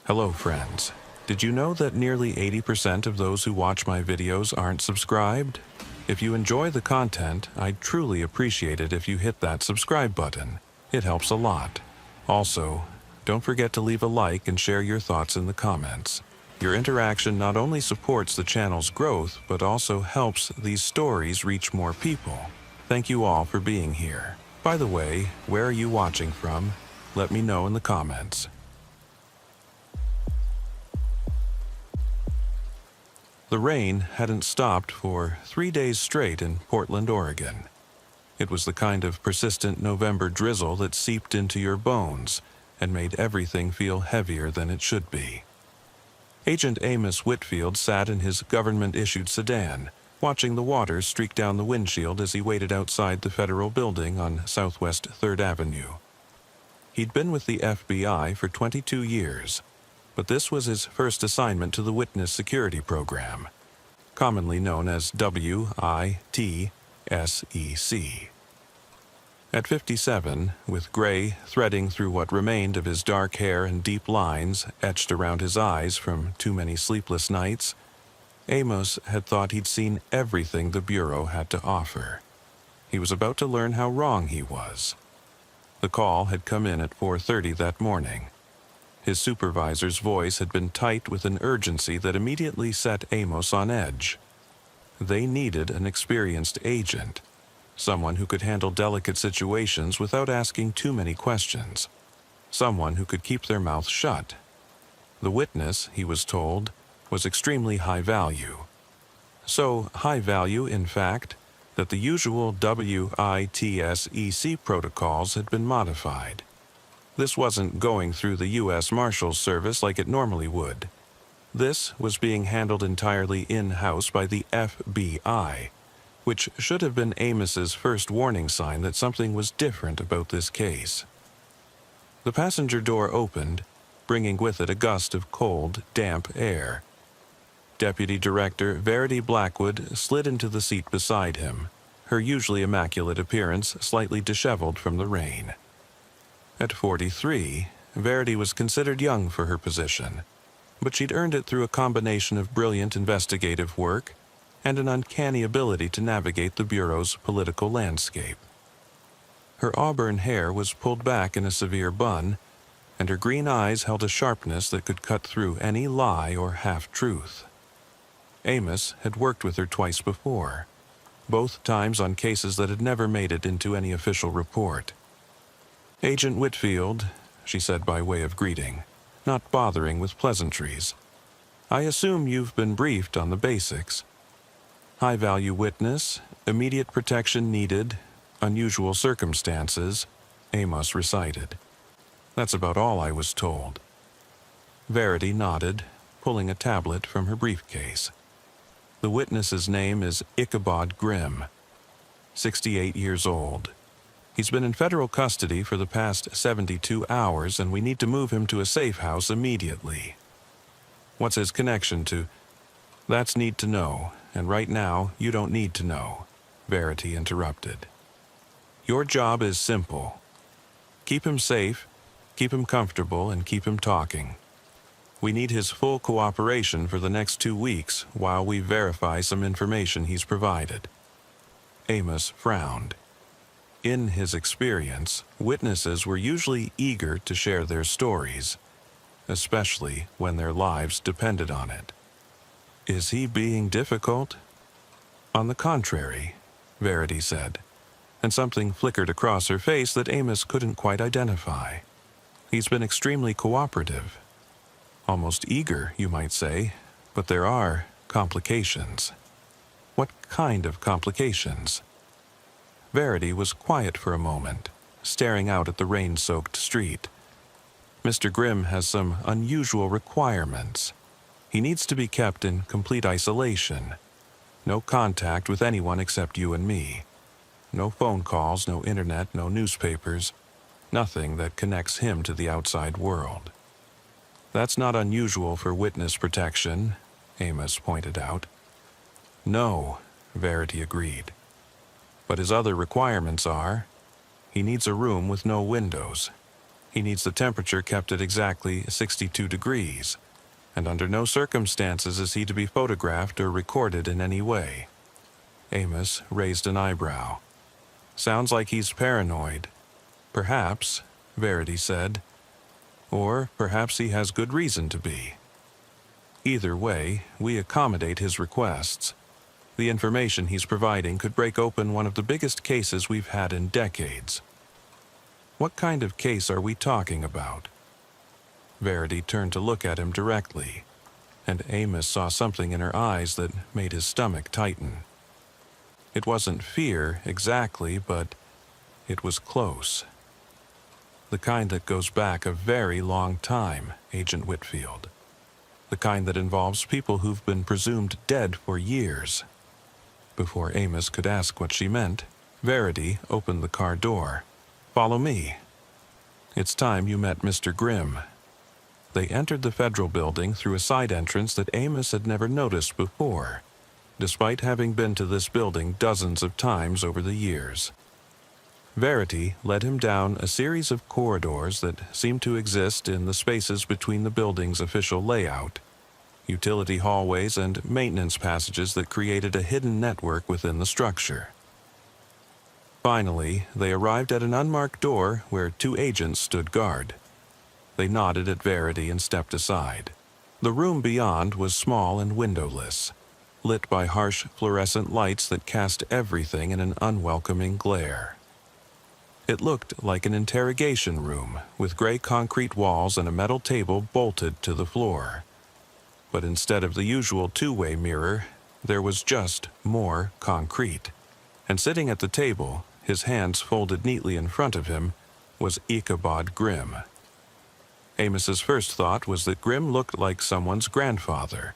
Hello friends. Did you know that nearly 80% of those who watch my videos aren't subscribed? If you enjoy the content, I'd truly appreciate it if you hit that subscribe button. It helps a lot. Also, don't forget to leave a like and share your thoughts in the comments. Your interaction not only supports the channel's growth, but also helps these stories reach more people. Thank you all for being here. By the way, where are you watching from? Let me know in the comments. The rain hadn't stopped for 3 days straight in Portland, Oregon. It was the kind of persistent November drizzle that seeped into your bones and made everything feel heavier than it should be. Agent Amos Whitfield sat in his government-issued sedan, watching the water streak down the windshield as he waited outside the federal building on Southwest 3rd Avenue. He'd been with the FBI for 22 years. But this was his first assignment to the Witness Security Program, commonly known as WITSEC. At 57, with gray threading through what remained of his dark hair and deep lines etched around his eyes from too many sleepless nights, Amos had thought he'd seen everything the Bureau had to offer. He was about to learn how wrong he was. The call had come in at 4:30 that morning. His supervisor's voice had been tight with an urgency that immediately set Amos on edge. They needed an experienced agent, someone who could handle delicate situations without asking too many questions, someone who could keep their mouth shut. The witness, he was told, was extremely high value. So high value, in fact, that the usual WITSEC protocols had been modified. This wasn't going through the U.S. Marshals Service like it normally would. This was being handled entirely in-house by the FBI, which should have been Amos's first warning sign that something was different about this case. The passenger door opened, bringing with it a gust of cold, damp air. Deputy Director Verity Blackwood slid into the seat beside him, her usually immaculate appearance slightly disheveled from the rain. At 43, Verity was considered young for her position, but she'd earned it through a combination of brilliant investigative work and an uncanny ability to navigate the Bureau's political landscape. Her auburn hair was pulled back in a severe bun, and her green eyes held a sharpness that could cut through any lie or half-truth. Amos had worked with her twice before, both times on cases that had never made it into any official report. "Agent Whitfield," she said by way of greeting, not bothering with pleasantries. "I assume you've been briefed on the basics. High-value witness, immediate protection needed, unusual circumstances," Amos recited. "That's about all I was told." Verity nodded, pulling a tablet from her briefcase. "The witness's name is Ichabod Grimm, 68 years old. He's been in federal custody for the past 72 hours, and we need to move him to a safe house immediately." "What's his connection to—" "That's need to know, and right now you don't need to know," Verity interrupted. "Your job is simple. Keep him safe, keep him comfortable, and keep him talking. We need his full cooperation for the next 2 weeks while we verify some information he's provided." Amos frowned. In his experience, witnesses were usually eager to share their stories, especially when their lives depended on it. "Is he being difficult?" "On the contrary," Verity said, and something flickered across her face that Amos couldn't quite identify. "He's been extremely cooperative. Almost eager, you might say, but there are complications." "What kind of complications?" Verity was quiet for a moment, staring out at the rain-soaked street. "Mr. Grimm has some unusual requirements. He needs to be kept in complete isolation. No contact with anyone except you and me. No phone calls, no internet, no newspapers. Nothing that connects him to the outside world." "That's not unusual for witness protection," Amos pointed out. "No," Verity agreed. "But his other requirements are, he needs a room with no windows. He needs the temperature kept at exactly 62 degrees, and under no circumstances is he to be photographed or recorded in any way. Amos raised an eyebrow. Sounds like he's paranoid. Perhaps, Verity said. Or perhaps he has good reason to be. Either way, we accommodate his requests. The information he's providing could break open one of the biggest cases we've had in decades. What kind of case are we talking about? Verity turned to look at him directly, and Amos saw something in her eyes that made his stomach tighten. It wasn't fear exactly, but it was close. The kind that goes back a very long time, Agent Whitfield. The kind that involves people who've been presumed dead for years. Before Amos could ask what she meant, Verity opened the car door. Follow me. It's time you met Mr. Grimm. They entered the federal building through a side entrance that Amos had never noticed before, despite having been to this building dozens of times over the years. Verity led him down a series of corridors that seemed to exist in the spaces between the building's official layout, utility hallways and maintenance passages that created a hidden network within the structure. Finally, they arrived at an unmarked door where 2 agents stood guard. They nodded at Verity and stepped aside. The room beyond was small and windowless, lit by harsh fluorescent lights that cast everything in an unwelcoming glare. It looked like an interrogation room, with gray concrete walls and a metal table bolted to the floor. But instead of the usual two-way mirror, there was just more concrete. And sitting at the table, his hands folded neatly in front of him, was Ichabod Grimm. Amos's first thought was that Grimm looked like someone's grandfather.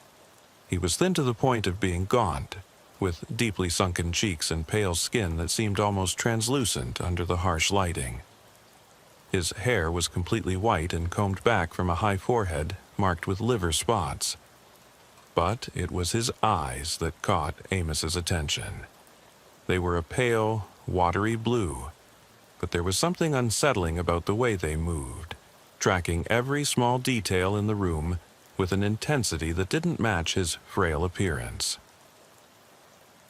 He was thin to the point of being gaunt, with deeply sunken cheeks and pale skin that seemed almost translucent under the harsh lighting. His hair was completely white and combed back from a high forehead marked with liver spots. But it was his eyes that caught Amos's attention. They were a pale, watery blue, but there was something unsettling about the way they moved, tracking every small detail in the room with an intensity that didn't match his frail appearance.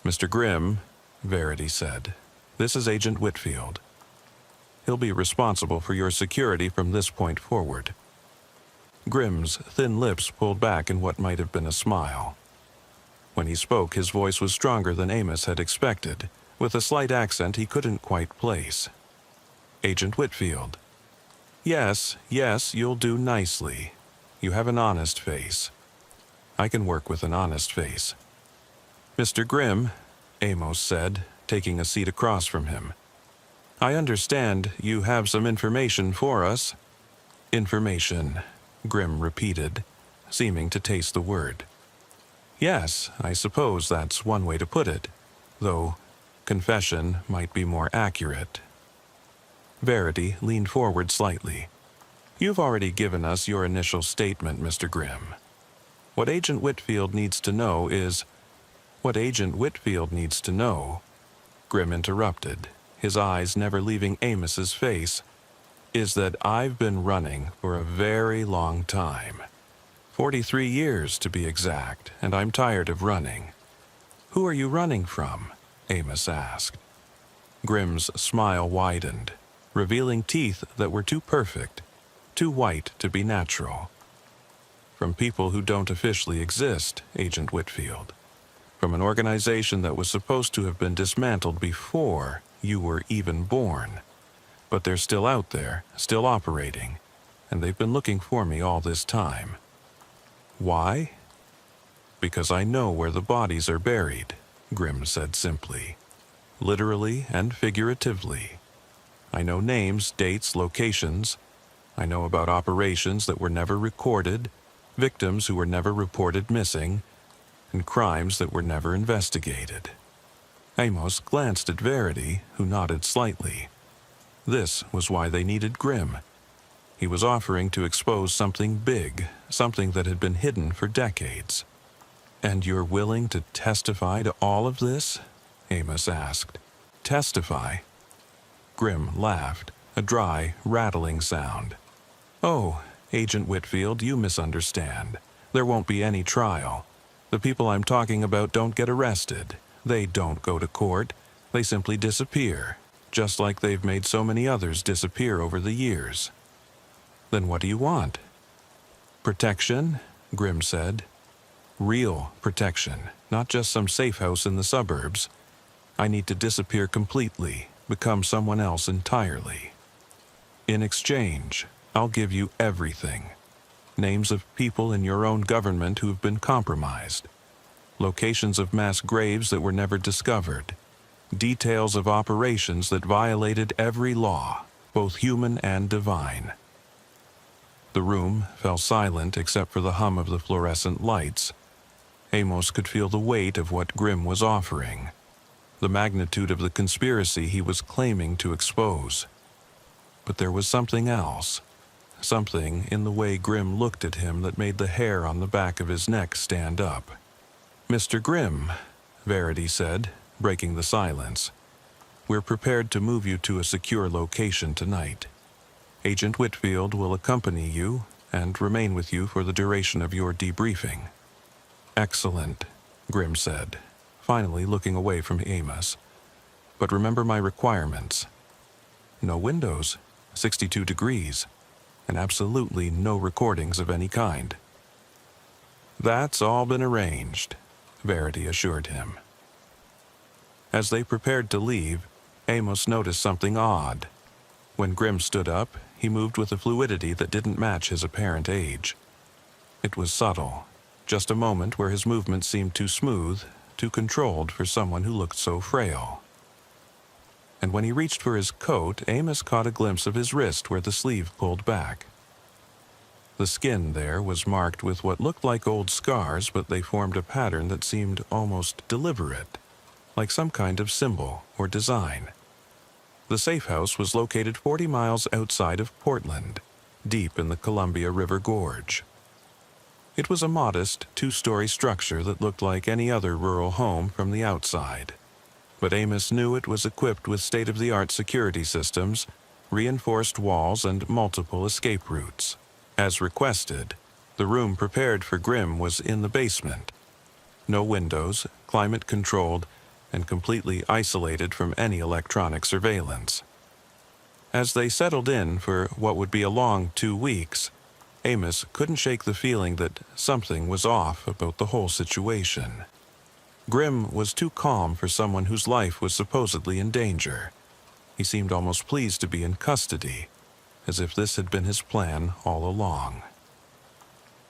Mr. Grimm, Verity said, this is Agent Whitfield. He'll be responsible for your security from this point forward. Grimm's thin lips pulled back in what might have been a smile. When he spoke, his voice was stronger than Amos had expected, with a slight accent he couldn't quite place. Agent Whitfield. Yes, you'll do nicely. You have an honest face. I can work with an honest face. Mr. Grimm, Amos said, taking a seat across from him. I understand you have some information for us. Information, Grimm repeated, seeming to taste the word. Yes, I suppose that's one way to put it, though confession might be more accurate. Verity leaned forward slightly. You've already given us your initial statement, Mr. Grimm. What Agent Whitfield needs to know is... What Agent Whitfield needs to know, Grimm interrupted, his eyes never leaving Amos's face, is that I've been running for a very long time. 43 years to be exact, and I'm tired of running. Who are you running from? Amos asked. Grimm's smile widened, revealing teeth that were too perfect, too white to be natural. From people who don't officially exist, Agent Whitfield. From an organization that was supposed to have been dismantled before you were even born. But they're still out there, still operating, and they've been looking for me all this time. Why? Because I know where the bodies are buried, Grimm said simply. Literally and figuratively. I know names, dates, locations. I know about operations that were never recorded, victims who were never reported missing, and crimes that were never investigated. Amos glanced at Verity, who nodded slightly. This was why they needed Grimm. He was offering to expose something big, something that had been hidden for decades. And you're willing to testify to all of this? Amos asked. Testify? Grimm laughed, a dry, rattling sound. "Oh, Agent Whitfield, you misunderstand. There won't be any trial. The people I'm talking about don't get arrested. They don't go to court. They simply disappear, just like they've made so many others disappear over the years." "Then what do you want?" "Protection," Grimm said. "Real protection, not just some safe house in the suburbs. I need to disappear completely, become someone else entirely. In exchange, I'll give you everything. Names of people in your own government who have been compromised. Locations of mass graves that were never discovered. Details of operations that violated every law, both human and divine." The room fell silent except for the hum of the fluorescent lights. Amos could feel the weight of what Grimm was offering, the magnitude of the conspiracy he was claiming to expose. But there was something else, something in the way Grimm looked at him that made the hair on the back of his neck stand up. "Mr. Grimm," Verity said, breaking the silence, "we're prepared to move you to a secure location tonight. Agent Whitfield will accompany you and remain with you for the duration of your debriefing." "Excellent," Grimm said, finally looking away from Amos. "But remember my requirements. No windows, 62 degrees, and absolutely no recordings of any kind." "That's all been arranged," Verity assured him. As they prepared to leave, Amos noticed something odd. When Grimm stood up, he moved with a fluidity that didn't match his apparent age. It was subtle, just a moment where his movements seemed too smooth, too controlled for someone who looked so frail. And when he reached for his coat, Amos caught a glimpse of his wrist where the sleeve pulled back. The skin there was marked with what looked like old scars, but they formed a pattern that seemed almost deliberate, like some kind of symbol or design. The safe house was located 40 miles outside of Portland, deep in the Columbia River Gorge. It was a modest, two-story structure that looked like any other rural home from the outside. But Amos knew it was equipped with state-of-the-art security systems, reinforced walls, and multiple escape routes. As requested, the room prepared for Grimm was in the basement. No windows, climate-controlled, and completely isolated from any electronic surveillance. As they settled in for what would be a long 2 weeks, Amos couldn't shake the feeling that something was off about the whole situation. Grimm was too calm for someone whose life was supposedly in danger. He seemed almost pleased to be in custody, as if this had been his plan all along.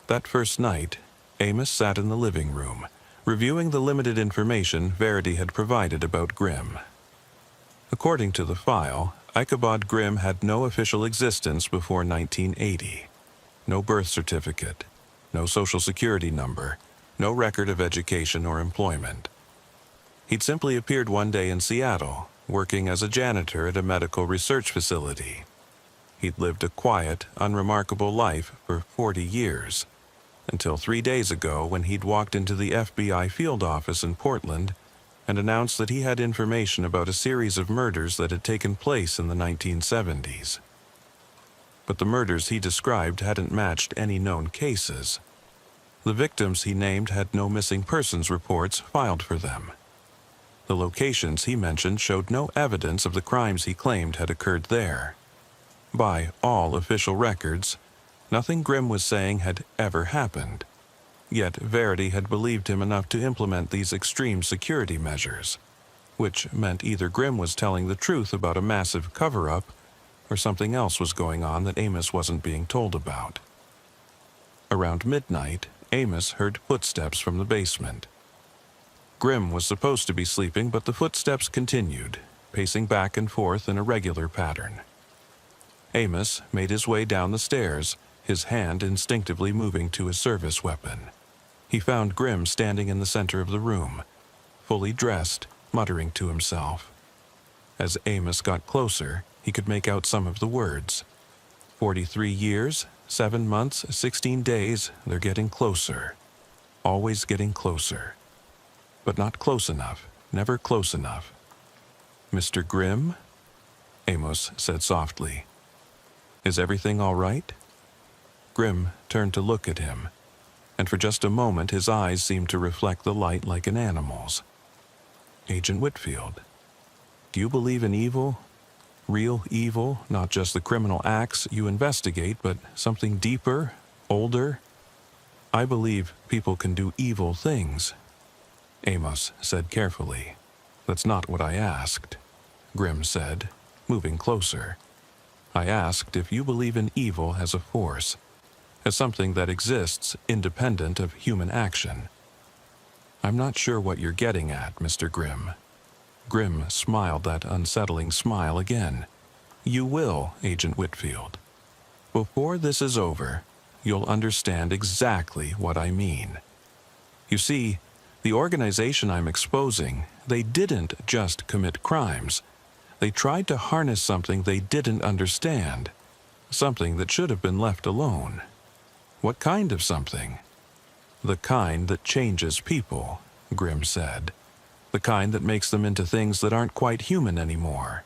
That first night, Amos sat in the living room, reviewing the limited information Verity had provided about Grimm. According to the file, Ichabod Grimm had no official existence before 1980. No birth certificate, no social security number, no record of education or employment. He'd simply appeared one day in Seattle, working as a janitor at a medical research facility. He'd lived a quiet, unremarkable life for 40 years, until 3 days ago when he'd walked into the FBI field office in Portland and announced that he had information about a series of murders that had taken place in the 1970s. But the murders he described hadn't matched any known cases. The victims he named had no missing persons reports filed for them. The locations he mentioned showed no evidence of the crimes he claimed had occurred there. By all official records, nothing Grimm was saying had ever happened. Yet Verity had believed him enough to implement these extreme security measures, which meant either Grimm was telling the truth about a massive cover-up, or something else was going on that Amos wasn't being told about. Around midnight, Amos heard footsteps from the basement. Grimm was supposed to be sleeping, but the footsteps continued, pacing back and forth in a regular pattern. Amos made his way down the stairs, his hand instinctively moving to his service weapon. He found Grimm standing in the center of the room, fully dressed, muttering to himself. As Amos got closer, he could make out some of the words. 43 years, 7 months, 16 days, they're getting closer. Always getting closer. But not close enough, never close enough. "Mr. Grimm?" Amos said softly. "Is everything all right?" Grim turned to look at him, and for just a moment his eyes seemed to reflect the light like an animal's. Agent Whitfield, do you believe in evil? Real evil, not just the criminal acts you investigate, but something deeper, older? I believe people can do evil things, Amos said carefully. That's not what I asked, Grim said, moving closer. I asked if you believe in evil as a force, as something that exists independent of human action. I'm not sure what you're getting at, Mr. Grim. Grim smiled that unsettling smile again. You will, Agent Whitfield. Before this is over, you'll understand exactly what I mean. You see, the organization I'm exposing, they didn't just commit crimes. They tried to harness something they didn't understand, something that should have been left alone. What kind of something? The kind that changes people, Grim said. The kind that makes them into things that aren't quite human anymore.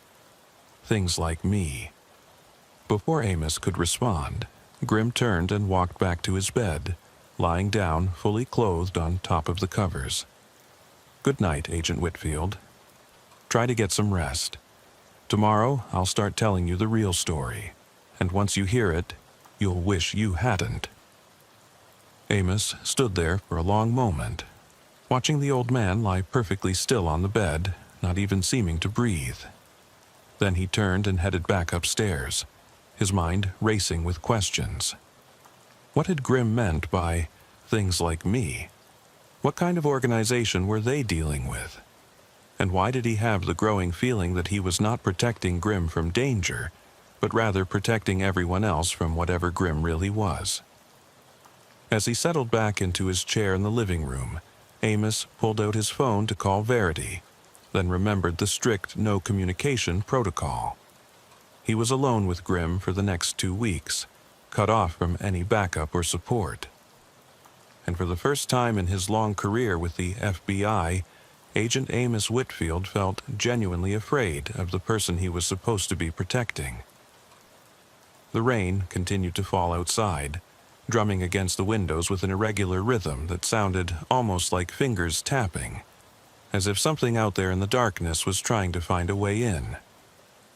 Things like me. Before Amos could respond, Grim turned and walked back to his bed, lying down fully clothed on top of the covers. Good night, Agent Whitfield. Try to get some rest. Tomorrow I'll start telling you the real story, and once you hear it, you'll wish you hadn't. Amos stood there for a long moment, watching the old man lie perfectly still on the bed, not even seeming to breathe. Then he turned and headed back upstairs, his mind racing with questions. What had Grim meant by things like me? What kind of organization were they dealing with? And why did he have the growing feeling that he was not protecting Grim from danger, but rather protecting everyone else from whatever Grim really was? As he settled back into his chair in the living room, Amos pulled out his phone to call Verity, then remembered the strict no communication protocol. He was alone with Grim for the next 2 weeks, cut off from any backup or support. And for the first time in his long career with the FBI, Agent Amos Whitfield felt genuinely afraid of the person he was supposed to be protecting. The rain continued to fall outside, drumming against the windows with an irregular rhythm that sounded almost like fingers tapping, as if something out there in the darkness was trying to find a way in.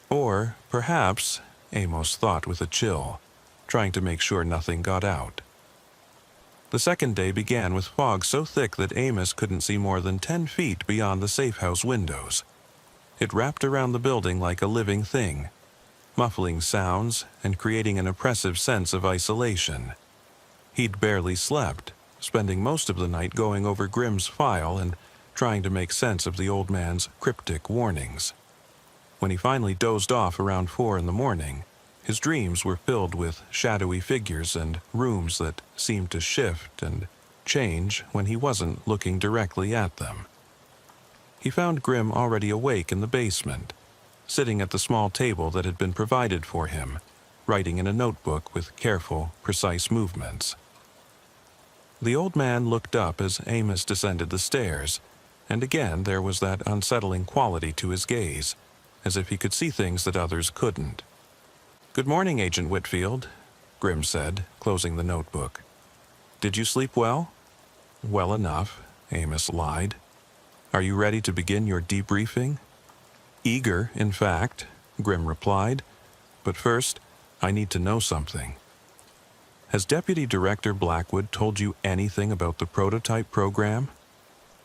Or, perhaps, Amos thought with a chill, trying to make sure nothing got out. The second day began with fog so thick that Amos couldn't see more than 10 feet beyond the safe house windows. It wrapped around the building like a living thing, muffling sounds and creating an oppressive sense of isolation. He'd barely slept, spending most of the night going over Grim's file and trying to make sense of the old man's cryptic warnings. When he finally dozed off around 4 in the morning, his dreams were filled with shadowy figures and rooms that seemed to shift and change when he wasn't looking directly at them. He found Grim already awake in the basement, sitting at the small table that had been provided for him, writing in a notebook with careful, precise movements. The old man looked up as Amos descended the stairs, and again there was that unsettling quality to his gaze, as if he could see things that others couldn't. "Good morning, Agent Whitfield," Grim said, closing the notebook. "Did you sleep well?" "Well enough," Amos lied. "Are you ready to begin your debriefing?" "Eager, in fact," Grim replied. "But first, I need to know something. Has Deputy Director Blackwood told you anything about the prototype program?"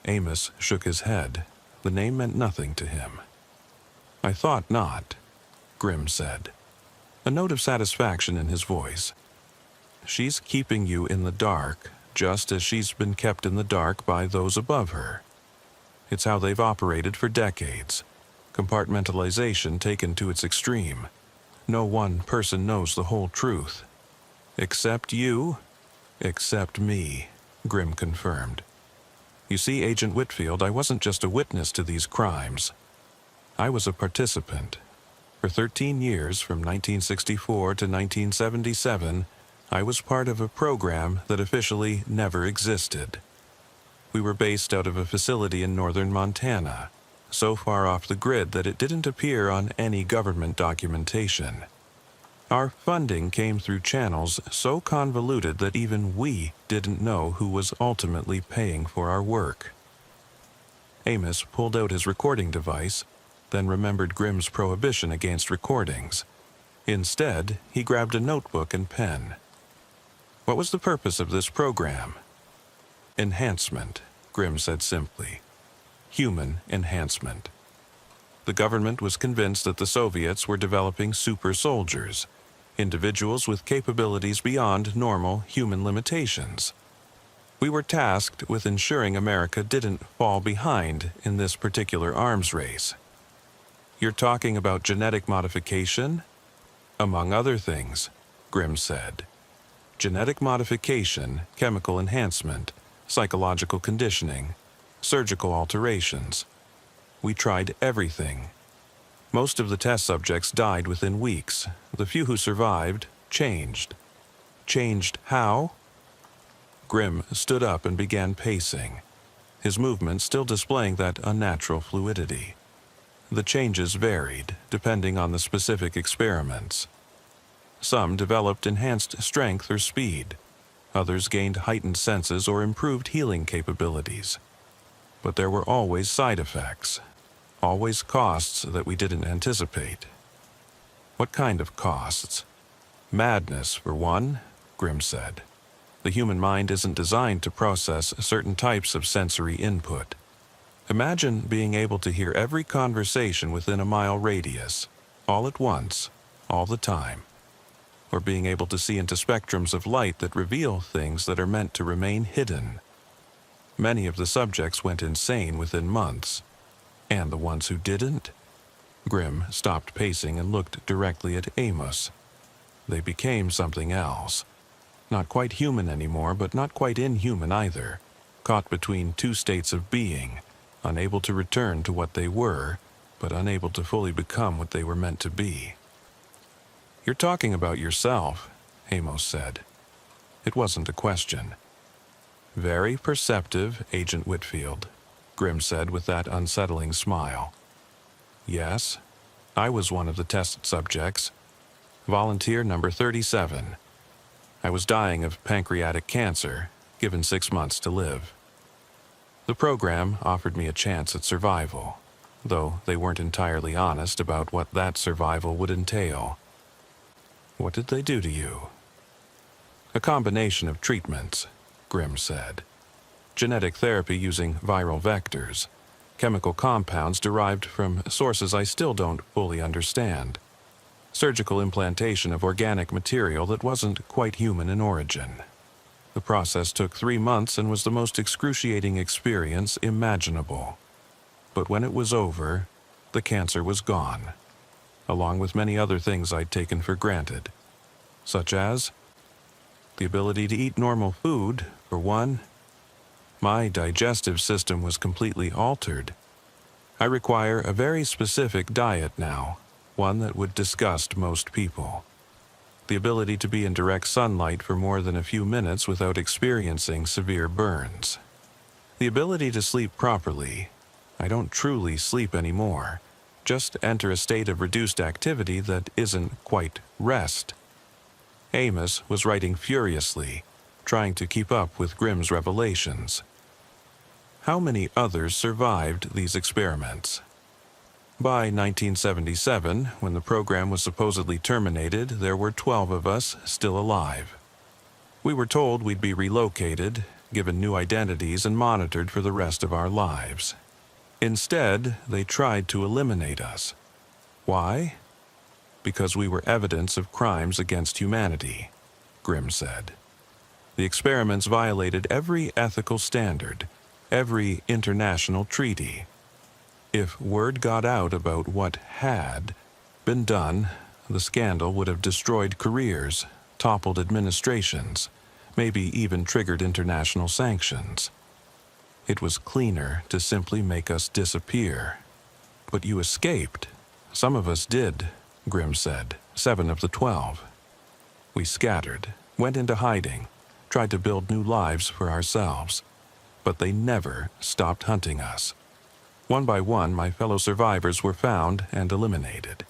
Amos shook his head. The name meant nothing to him. "I thought not," Grim said, a note of satisfaction in his voice. "She's keeping you in the dark, just as she's been kept in the dark by those above her. It's how they've operated for decades. Compartmentalization taken to its extreme. No one person knows the whole truth. Except you? Except me," Grim confirmed. "You see, Agent Whitfield, I wasn't just a witness to these crimes. I was a participant. For 13 years, from 1964 to 1977, I was part of a program that officially never existed. We were based out of a facility in northern Montana, so far off the grid that it didn't appear on any government documentation. Our funding came through channels so convoluted that even we didn't know who was ultimately paying for our work. Amos pulled out his recording device, then remembered Grimm's prohibition against recordings. Instead, he grabbed a notebook and pen. What was the purpose of this program? Enhancement, Grimm said simply. Human enhancement. The government was convinced that the Soviets were developing super soldiers, individuals with capabilities beyond normal human limitations. We were tasked with ensuring America didn't fall behind in this particular arms race. You're talking about genetic modification? Among other things, Grimm said. Genetic modification, chemical enhancement, psychological conditioning, surgical alterations. We tried everything. Most of the test subjects died within weeks. The few who survived changed. Changed how? Grimm stood up and began pacing, his movement still displaying that unnatural fluidity. The changes varied, depending on the specific experiments. Some developed enhanced strength or speed. Others gained heightened senses or improved healing capabilities. But there were always side effects, always costs that we didn't anticipate. What kind of costs? Madness, for one, Grimm said. The human mind isn't designed to process certain types of sensory input. Imagine being able to hear every conversation within a mile radius, all at once, all the time. Or being able to see into spectrums of light that reveal things that are meant to remain hidden. Many of the subjects went insane within months. And the ones who didn't? Grimm stopped pacing and looked directly at Amos. They became something else. Not quite human anymore, but not quite inhuman either. Caught between two states of being, unable to return to what they were, but unable to fully become what they were meant to be. You're talking about yourself, Amos said. It wasn't a question. Very perceptive, Agent Whitfield, Grimm said with that unsettling smile. Yes, I was one of the test subjects. Volunteer number 37. I was dying of pancreatic cancer, given 6 months to live. The program offered me a chance at survival, though they weren't entirely honest about what that survival would entail. What did they do to you? A combination of treatments, Grimm said. Genetic therapy using viral vectors, chemical compounds derived from sources I still don't fully understand. Surgical implantation of organic material that wasn't quite human in origin. The process took 3 months and was the most excruciating experience imaginable. But when it was over, the cancer was gone, along with many other things I'd taken for granted, such as the ability to eat normal food, for one. My digestive system was completely altered. I require a very specific diet now, one that would disgust most people. The ability to be in direct sunlight for more than a few minutes without experiencing severe burns. The ability to sleep properly. I don't truly sleep anymore, just enter a state of reduced activity that isn't quite rest. Amos was writing furiously, trying to keep up with Grimm's revelations. How many others survived these experiments? By 1977, when the program was supposedly terminated, there were 12 of us still alive. We were told we'd be relocated, given new identities, and monitored for the rest of our lives. Instead, they tried to eliminate us. Why? Because we were evidence of crimes against humanity, Grimm said. The experiments violated every ethical standard, every international treaty. If word got out about what had been done, the scandal would have destroyed careers, toppled administrations, maybe even triggered international sanctions. It was cleaner to simply make us disappear. But you escaped. Some of us did, Grimm said, 7 of the 12. We scattered, went into hiding, tried to build new lives for ourselves. But they never stopped hunting us. One by one, my fellow survivors were found and eliminated.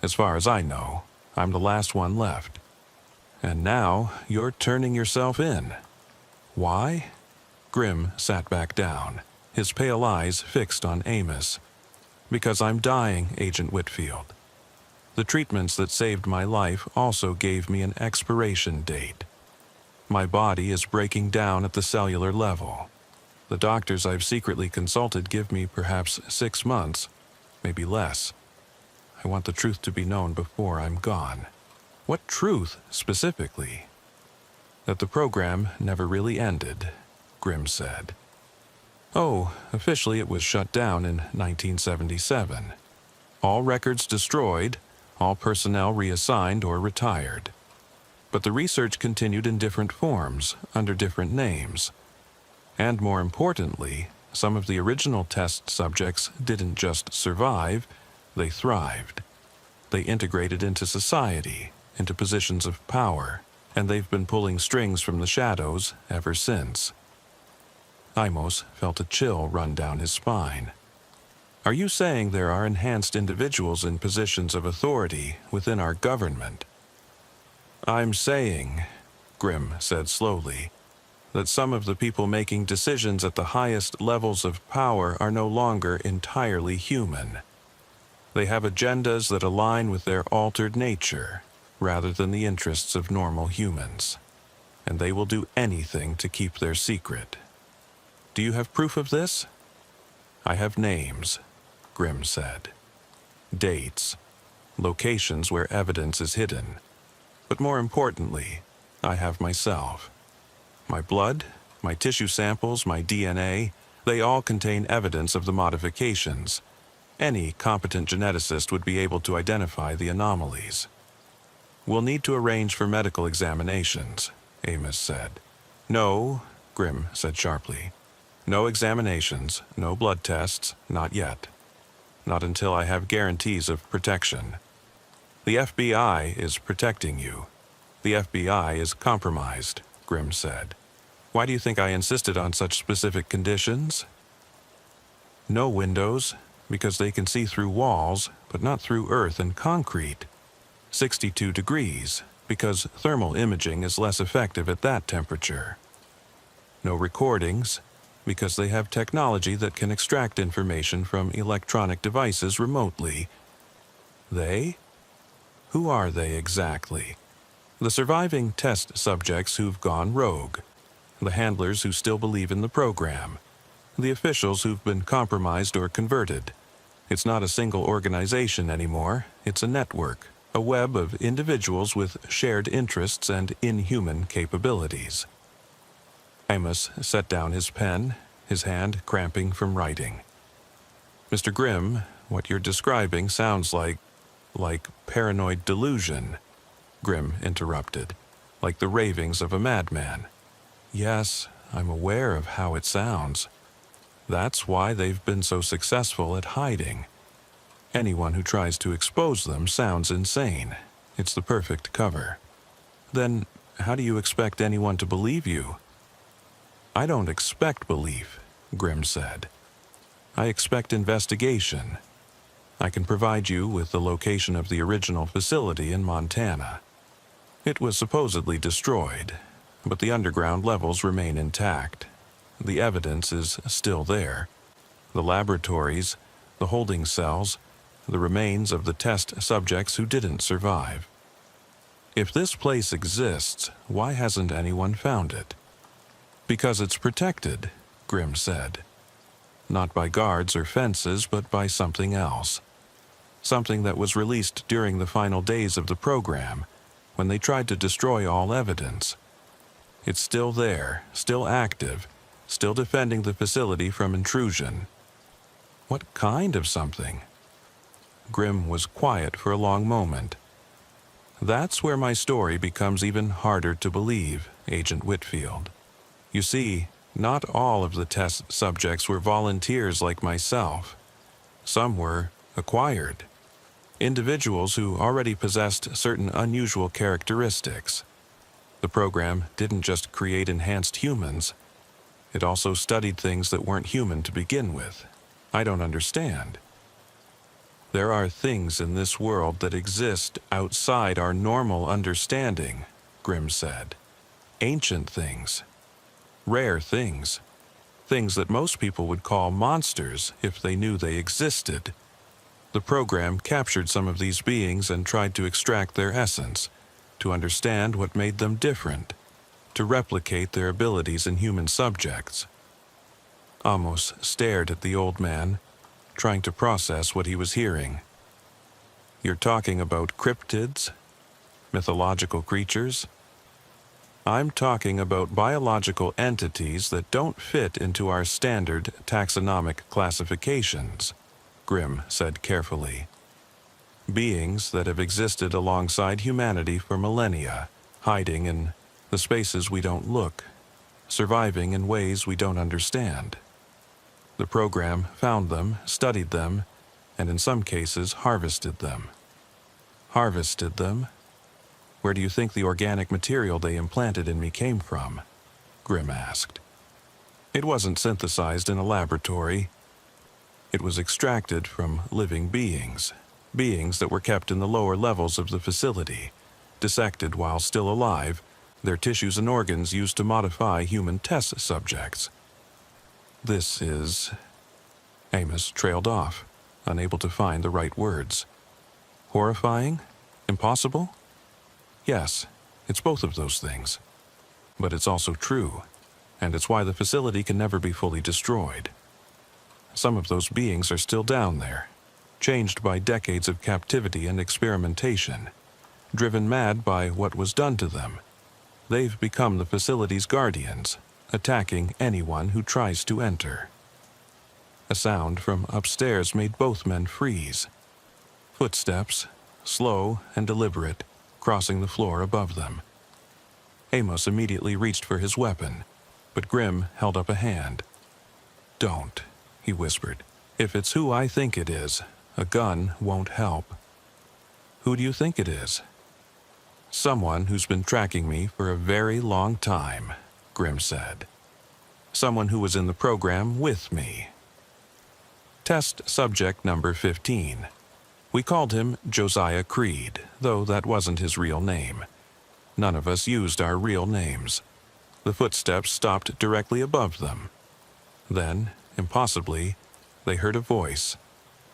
As far as I know, I'm the last one left. And now you're turning yourself in. Why? Grimm sat back down, his pale eyes fixed on Amos. Because I'm dying, Agent Whitfield. The treatments that saved my life also gave me an expiration date. My body is breaking down at the cellular level. The doctors I've secretly consulted give me perhaps 6 months, maybe less. I want the truth to be known before I'm gone. What truth, specifically? That the program never really ended, Grimm said. Oh, officially it was shut down in 1977. All records destroyed, all personnel reassigned or retired. But the research continued in different forms, under different names. And more importantly, some of the original test subjects didn't just survive, they thrived. They integrated into society, into positions of power, and they've been pulling strings from the shadows ever since. Amos felt a chill run down his spine. Are you saying there are enhanced individuals in positions of authority within our government? I'm saying, Grimm said slowly, that some of the people making decisions at the highest levels of power are no longer entirely human. They have agendas that align with their altered nature, rather than the interests of normal humans. And they will do anything to keep their secret. Do you have proof of this? I have names, Grimm said. Dates. Locations where evidence is hidden. But more importantly, I have myself. My blood, my tissue samples, my DNA, they all contain evidence of the modifications. Any competent geneticist would be able to identify the anomalies. We'll need to arrange for medical examinations, Amos said. No, Grimm said sharply. No examinations, no blood tests, not yet. Not until I have guarantees of protection. The FBI is protecting you. The FBI is compromised, Grimm said. Why do you think I insisted on such specific conditions? No windows, because they can see through walls, but not through earth and concrete. 62 degrees, because thermal imaging is less effective at that temperature. No recordings, because they have technology that can extract information from electronic devices remotely. They? Who are they exactly? The surviving test subjects who've gone rogue. The handlers who still believe in the program. The officials who've been compromised or converted. It's not a single organization anymore. It's a network, a web of individuals with shared interests and inhuman capabilities. Amos set down his pen, his hand cramping from writing. Mr. Grimm, what you're describing sounds like paranoid delusion, Grimm interrupted, like the ravings of a madman. Yes, I'm aware of how it sounds. That's why they've been so successful at hiding. Anyone who tries to expose them sounds insane. It's the perfect cover. Then, how do you expect anyone to believe you? I don't expect belief, Grimm said. I expect investigation. I can provide you with the location of the original facility in Montana. It was supposedly destroyed, but the underground levels remain intact. The evidence is still there. The laboratories, the holding cells, the remains of the test subjects who didn't survive. If this place exists, why hasn't anyone found it? Because it's protected, Grimm said. Not by guards or fences, but by something else. Something that was released during the final days of the program, when they tried to destroy all evidence. It's still there, still active, still defending the facility from intrusion. What kind of something? Grimm was quiet for a long moment. That's where my story becomes even harder to believe, Agent Whitfield. You see, not all of the test subjects were volunteers like myself. Some were acquired. Individuals who already possessed certain unusual characteristics. The program didn't just create enhanced humans. It also studied things that weren't human to begin with. I don't understand. There are things in this world that exist outside our normal understanding, Grimm said. Ancient things. Rare things. Things that most people would call monsters if they knew they existed. The program captured some of these beings and tried to extract their essence, to understand what made them different, to replicate their abilities in human subjects. Amos stared at the old man, trying to process what he was hearing. You're talking about cryptids? Mythological creatures? I'm talking about biological entities that don't fit into our standard taxonomic classifications, Grimm said carefully. Beings that have existed alongside humanity for millennia, hiding in the spaces we don't look, surviving in ways we don't understand. The program found them, studied them, and in some cases harvested them. Harvested them? Where do you think the organic material they implanted in me came from? Grimm asked. It wasn't synthesized in a laboratory. It was extracted from living beings, beings that were kept in the lower levels of the facility, dissected while still alive, their tissues and organs used to modify human test subjects. This is... Amos trailed off, unable to find the right words. Horrifying? Impossible? Yes, it's both of those things. But it's also true, and it's why the facility can never be fully destroyed. Some of those beings are still down there, changed by decades of captivity and experimentation, driven mad by what was done to them. They've become the facility's guardians, attacking anyone who tries to enter. A sound from upstairs made both men freeze. Footsteps, slow and deliberate, crossing the floor above them. Amos immediately reached for his weapon, but Grimm held up a hand. Don't, he whispered. If it's who I think it is, a gun won't help. Who do you think it is? Someone who's been tracking me for a very long time, Grimm said. Someone who was in the program with me. Test subject number 15. We called him Josiah Creed, though that wasn't his real name. None of us used our real names. The footsteps stopped directly above them. Then, impossibly, they heard a voice,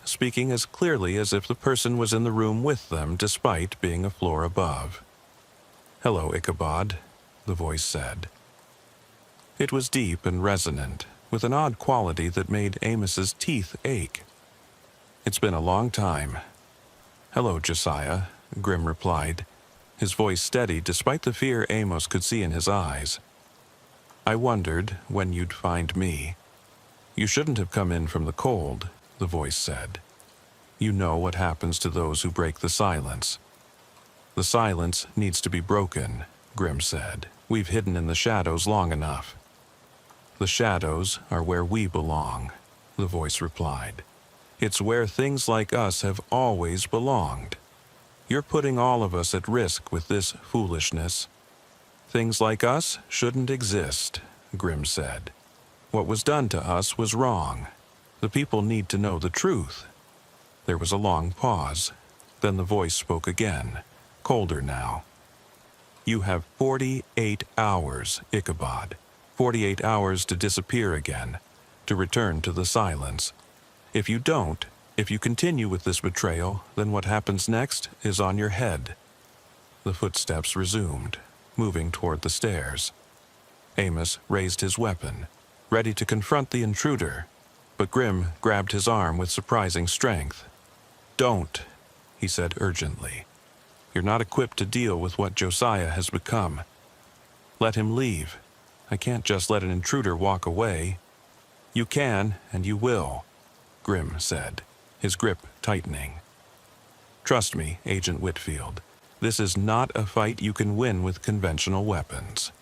speaking as clearly as if the person was in the room with them despite being a floor above. Hello, Ichabod, the voice said. It was deep and resonant, with an odd quality that made Amos's teeth ache. It's been a long time. Hello, Josiah, Grimm replied, his voice steady despite the fear Amos could see in his eyes. I wondered when you'd find me. You shouldn't have come in from the cold, the voice said. You know what happens to those who break the silence. The silence needs to be broken, Grimm said. We've hidden in the shadows long enough. The shadows are where we belong, the voice replied. It's where things like us have always belonged. You're putting all of us at risk with this foolishness. Things like us shouldn't exist, Grimm said. What was done to us was wrong. The people need to know the truth. There was a long pause. Then the voice spoke again, colder now. You have 48 hours, Ichabod. 48 hours to disappear again, to return to the silence. If you don't, if you continue with this betrayal, then what happens next is on your head. The footsteps resumed, moving toward the stairs. Amos raised his weapon, ready to confront the intruder, but Grimm grabbed his arm with surprising strength. Don't, he said urgently. You're not equipped to deal with what Josiah has become. Let him leave. I can't just let an intruder walk away. You can, and you will, Grimm said, his grip tightening. Trust me, Agent Whitfield, this is not a fight you can win with conventional weapons.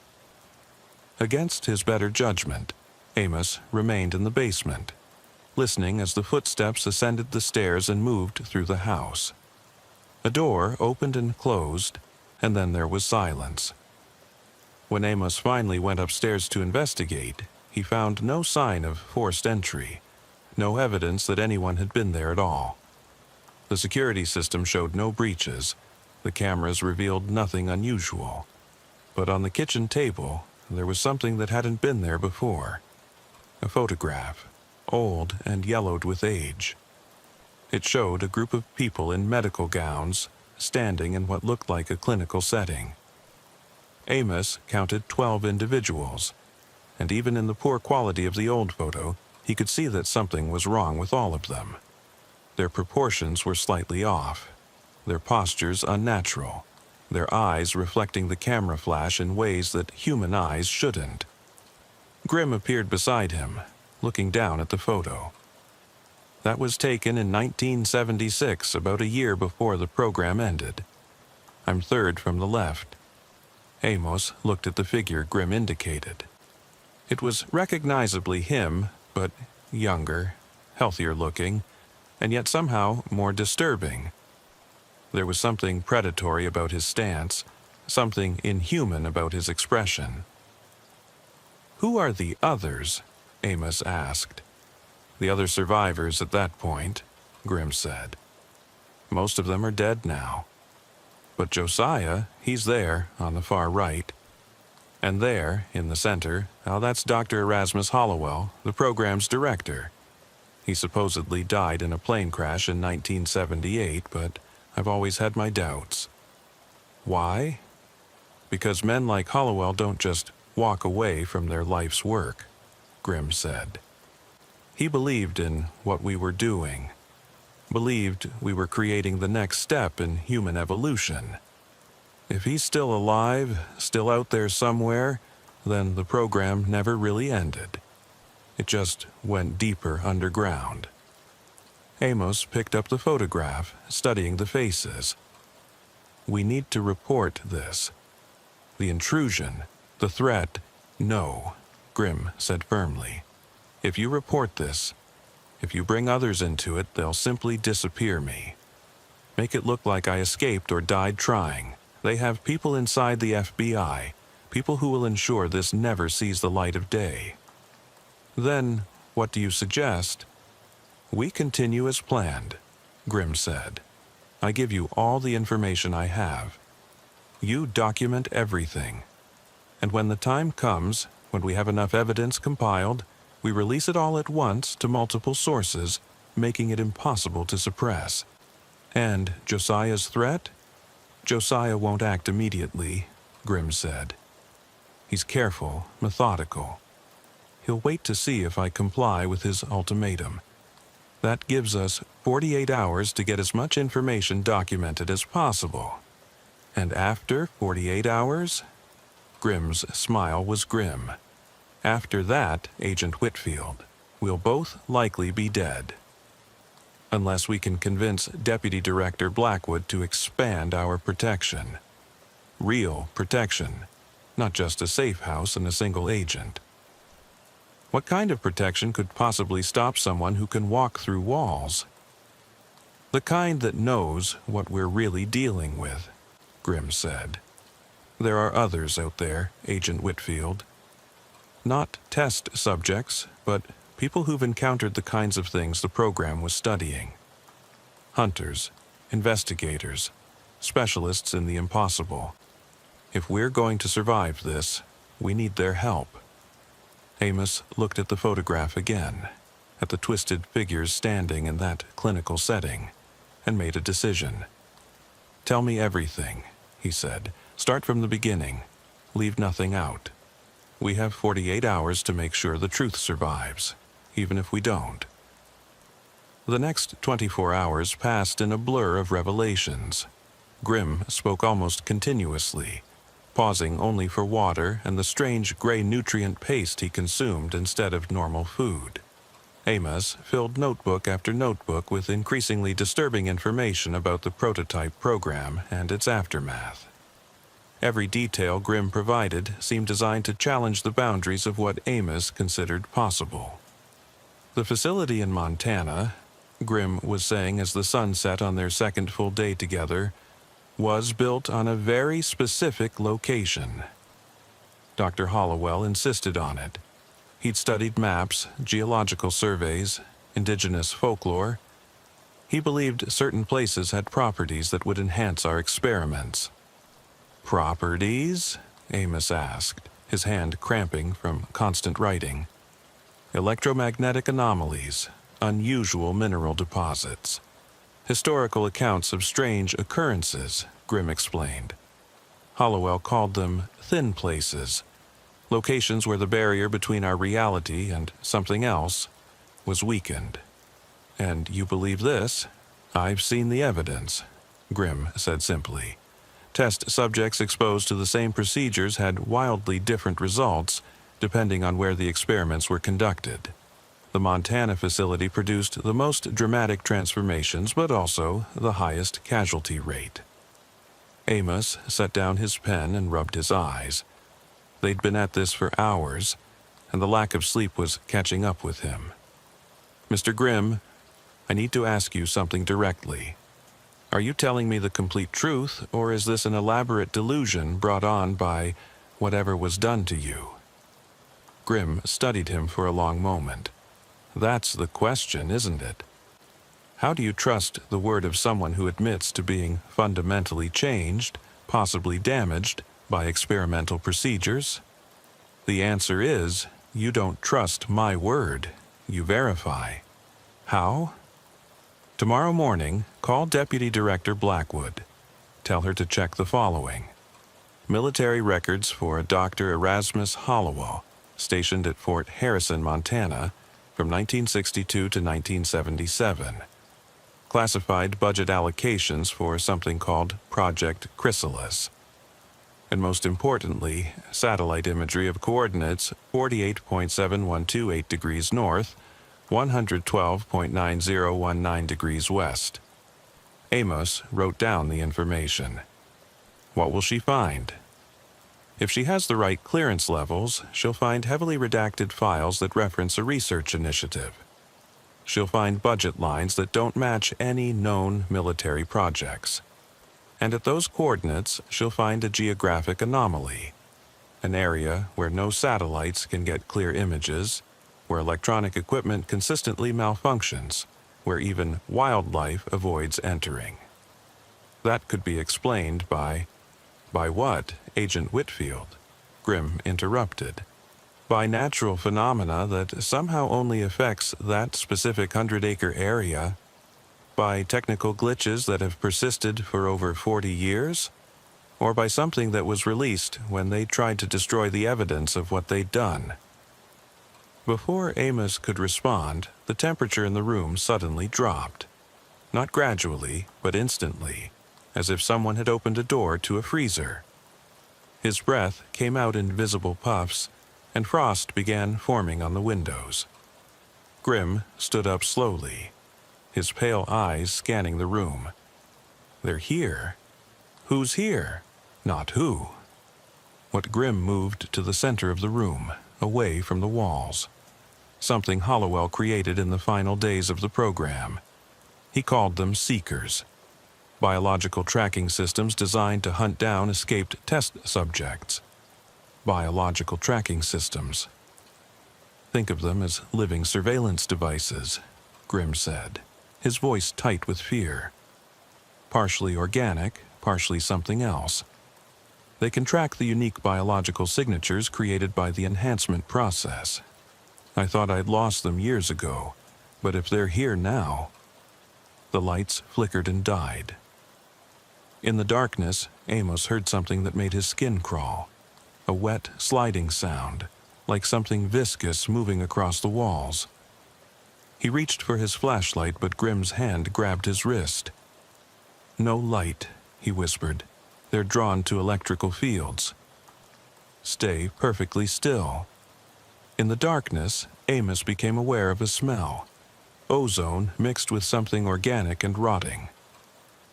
Against his better judgment, Amos remained in the basement, listening as the footsteps ascended the stairs and moved through the house. A door opened and closed, and then there was silence. When Amos finally went upstairs to investigate, he found no sign of forced entry, no evidence that anyone had been there at all. The security system showed no breaches. The cameras revealed nothing unusual. But on the kitchen table, there was something that hadn't been there before. A photograph, old and yellowed with age. It showed a group of people in medical gowns, standing in what looked like a clinical setting. Amos counted 12 individuals, and even in the poor quality of the old photo, he could see that something was wrong with all of them. Their proportions were slightly off, their postures unnatural, their eyes reflecting the camera flash in ways that human eyes shouldn't. Grimm appeared beside him, looking down at the photo. That was taken in 1976, about a year before the program ended. I'm third from the left. Amos looked at the figure Grimm indicated. It was recognizably him, but younger, healthier looking, and yet somehow more disturbing. There was something predatory about his stance, something inhuman about his expression. "Who are the others?" Amos asked. "The other survivors at that point," Grimm said. "Most of them are dead now. But Josiah, he's there, on the far right. And there, in the center, that's Dr. Erasmus Hollowell, the program's director. He supposedly died in a plane crash in 1978, but I've always had my doubts. Why? Because men like Hollowell don't just walk away from their life's work," Grimm said. "He believed in what we were doing, believed we were creating the next step in human evolution. If he's still alive, still out there somewhere, then the program never really ended. It just went deeper underground." Amos picked up the photograph, studying the faces. "We need to report this. The intrusion, the threat, no," Grimm said firmly. "If you report this, if you bring others into it, they'll simply disappear me. Make it look like I escaped or died trying. They have people inside the FBI, people who will ensure this never sees the light of day." "Then, what do you suggest?" "We continue as planned," Grimm said. "I give you all the information I have. You document everything. And when the time comes, when we have enough evidence compiled, we release it all at once to multiple sources, making it impossible to suppress. And Josiah's threat? Josiah won't act immediately," Grimm said. "He's careful, methodical. He'll wait to see if I comply with his ultimatum. That gives us 48 hours to get as much information documented as possible. And after 48 hours?" Grimm's smile was grim. "After that, Agent Whitfield, we'll both likely be dead. Unless we can convince Deputy Director Blackwood to expand our protection. Real protection, not just a safe house and a single agent." "What kind of protection could possibly stop someone who can walk through walls?" "The kind that knows what we're really dealing with," Grimm said. "There are others out there, Agent Whitfield. Not test subjects, but people who've encountered the kinds of things the program was studying. Hunters, investigators, specialists in the impossible. If we're going to survive this, we need their help." Amos looked at the photograph again, at the twisted figures standing in that clinical setting, and made a decision. "Tell me everything," he said. "Start from the beginning. Leave nothing out. We have 48 hours to make sure the truth survives, even if we don't." The next 24 hours passed in a blur of revelations. Grimm spoke almost continuously, pausing only for water and the strange gray nutrient paste he consumed instead of normal food. Amos filled notebook after notebook with increasingly disturbing information about the prototype program and its aftermath. Every detail Grimm provided seemed designed to challenge the boundaries of what Amos considered possible. The facility in Montana, Grimm was saying as the sun set on their second full day together, was built on a very specific location. Dr. Hollowell insisted on it. He'd studied maps, geological surveys, indigenous folklore. He believed certain places had properties that would enhance our experiments. Properties? Amos asked, his hand cramping from constant writing. Electromagnetic anomalies, unusual mineral deposits. Historical accounts of strange occurrences, Grimm explained. Hollowell called them thin places, locations where the barrier between our reality and something else was weakened. And you believe this? I've seen the evidence, Grimm said simply. Test subjects exposed to the same procedures had wildly different results depending on where the experiments were conducted. The Montana facility produced the most dramatic transformations, but also the highest casualty rate. Amos set down his pen and rubbed his eyes. They'd been at this for hours, and the lack of sleep was catching up with him. Mr. Grimm, I need to ask you something directly. Are you telling me the complete truth, or is this an elaborate delusion brought on by whatever was done to you? Grimm studied him for a long moment. That's the question, isn't it? How do you trust the word of someone who admits to being fundamentally changed, possibly damaged, by experimental procedures? The answer is, you don't trust my word. You verify. How? Tomorrow morning, call Deputy Director Blackwood. Tell her to check the following. Military records for Dr. Erasmus Hollowell, stationed at Fort Harrison, Montana, from 1962 to 1977. Classified budget allocations for something called Project Chrysalis. And most importantly, satellite imagery of coordinates 48.7128 degrees north, 112.9019 degrees west. Amos wrote down the information. What will she find? If she has the right clearance levels, she'll find heavily redacted files that reference a research initiative. She'll find budget lines that don't match any known military projects. And at those coordinates, she'll find a geographic anomaly, an area where no satellites can get clear images, where electronic equipment consistently malfunctions, where even wildlife avoids entering. That could be explained by what, Agent Whitfield? Grimm interrupted. By natural phenomena that somehow only affects that specific 100-acre area? By technical glitches that have persisted for over 40 years? Or by something that was released when they tried to destroy the evidence of what they'd done? Before Amos could respond, the temperature in the room suddenly dropped. Not gradually, but instantly, as if someone had opened a door to a freezer. His breath came out in visible puffs, and frost began forming on the windows. Grimm stood up slowly, his pale eyes scanning the room. They're here. Who's here? Not who. What Grimm moved to the center of the room, away from the walls. Something Hollowell created in the final days of the program. He called them Seekers. Biological tracking systems designed to hunt down escaped test subjects. Biological tracking systems. Think of them as living surveillance devices, Grimm said, his voice tight with fear. Partially organic, partially something else. They can track the unique biological signatures created by the enhancement process. I thought I'd lost them years ago, but if they're here now... The lights flickered and died. In the darkness, Amos heard something that made his skin crawl. A wet, sliding sound, like something viscous moving across the walls. He reached for his flashlight, but Grimm's hand grabbed his wrist. "No light," he whispered. "They're drawn to electrical fields." "Stay perfectly still." In the darkness, Amos became aware of a smell. Ozone mixed with something organic and rotting.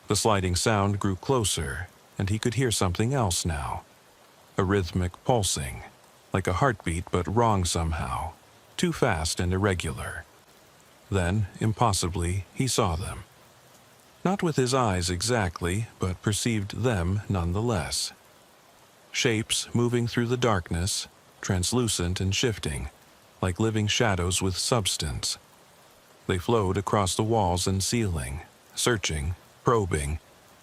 The sliding sound grew closer, and he could hear something else now. A rhythmic pulsing, like a heartbeat but wrong somehow, too fast and irregular. Then, impossibly, he saw them. Not with his eyes exactly, but perceived them nonetheless. Shapes moving through the darkness, translucent and shifting, like living shadows with substance. They flowed across the walls and ceiling, searching, probing,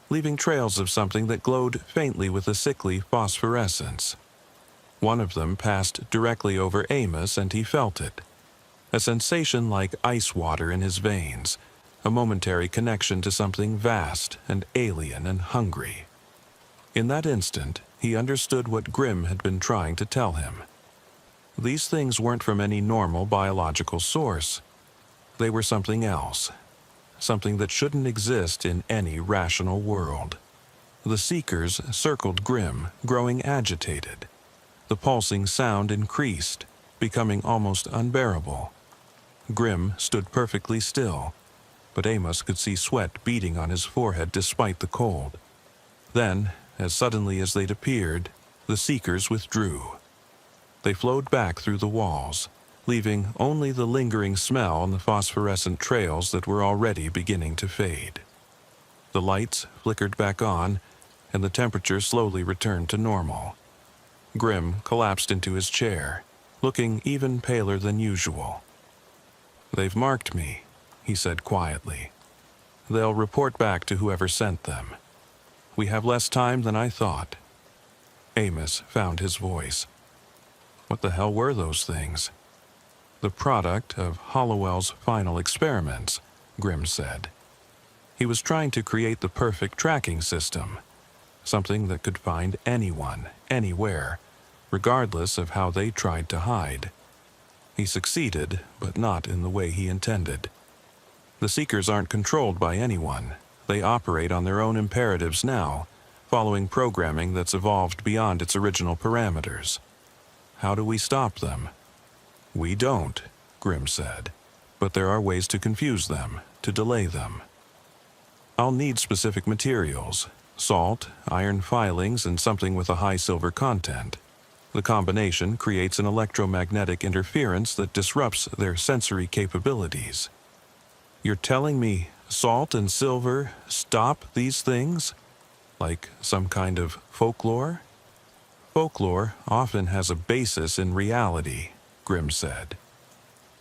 leaving trails of something that glowed faintly with a sickly phosphorescence. One of them passed directly over Amos, and he felt it. A sensation like ice water in his veins, a momentary connection to something vast and alien and hungry. In that instant, he understood what Grimm had been trying to tell him. These things weren't from any normal biological source. They were something else, something that shouldn't exist in any rational world. The seekers circled Grimm, growing agitated. The pulsing sound increased, becoming almost unbearable. Grimm stood perfectly still, but Amos could see sweat beading on his forehead despite the cold. Then, as suddenly as they'd appeared, the seekers withdrew. They flowed back through the walls, leaving only the lingering smell on the phosphorescent trails that were already beginning to fade. The lights flickered back on, and the temperature slowly returned to normal. Grimm collapsed into his chair, looking even paler than usual. "They've marked me," he said quietly. "They'll report back to whoever sent them. We have less time than I thought." Amos found his voice. What the hell were those things? "The product of Hollowell's final experiments," Grimm said. He was trying to create the perfect tracking system, something that could find anyone, anywhere, regardless of how they tried to hide. He succeeded, but not in the way he intended. The Seekers aren't controlled by anyone. They operate on their own imperatives now, following programming that's evolved beyond its original parameters. How do we stop them? "We don't," Grimm said. "But there are ways to confuse them, to delay them. I'll need specific materials: salt, iron filings, and something with a high silver content. The combination creates an electromagnetic interference that disrupts their sensory capabilities." "You're telling me salt and silver stop these things? Like some kind of folklore?" "Folklore often has a basis in reality," Grimm said.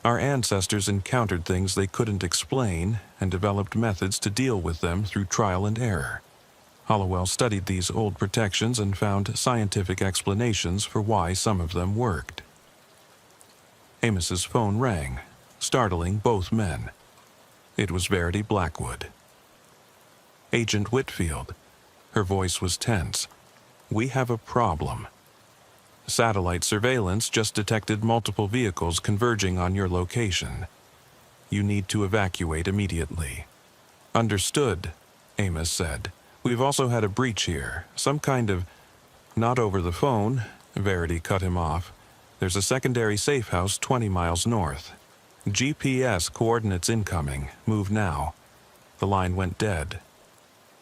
"Our ancestors encountered things they couldn't explain and developed methods to deal with them through trial and error. Hollowell studied these old protections and found scientific explanations for why some of them worked." Amos's phone rang, startling both men. It was Verity Blackwood. "Agent Whitfield." Her voice was tense. "We have a problem. Satellite surveillance just detected multiple vehicles converging on your location. You need to evacuate immediately." "Understood," Amos said. "We've also had a breach here, some kind of—" "Not over the phone," Verity cut him off. "There's a secondary safe house 20 miles north. GPS coordinates incoming. Move now." The line went dead.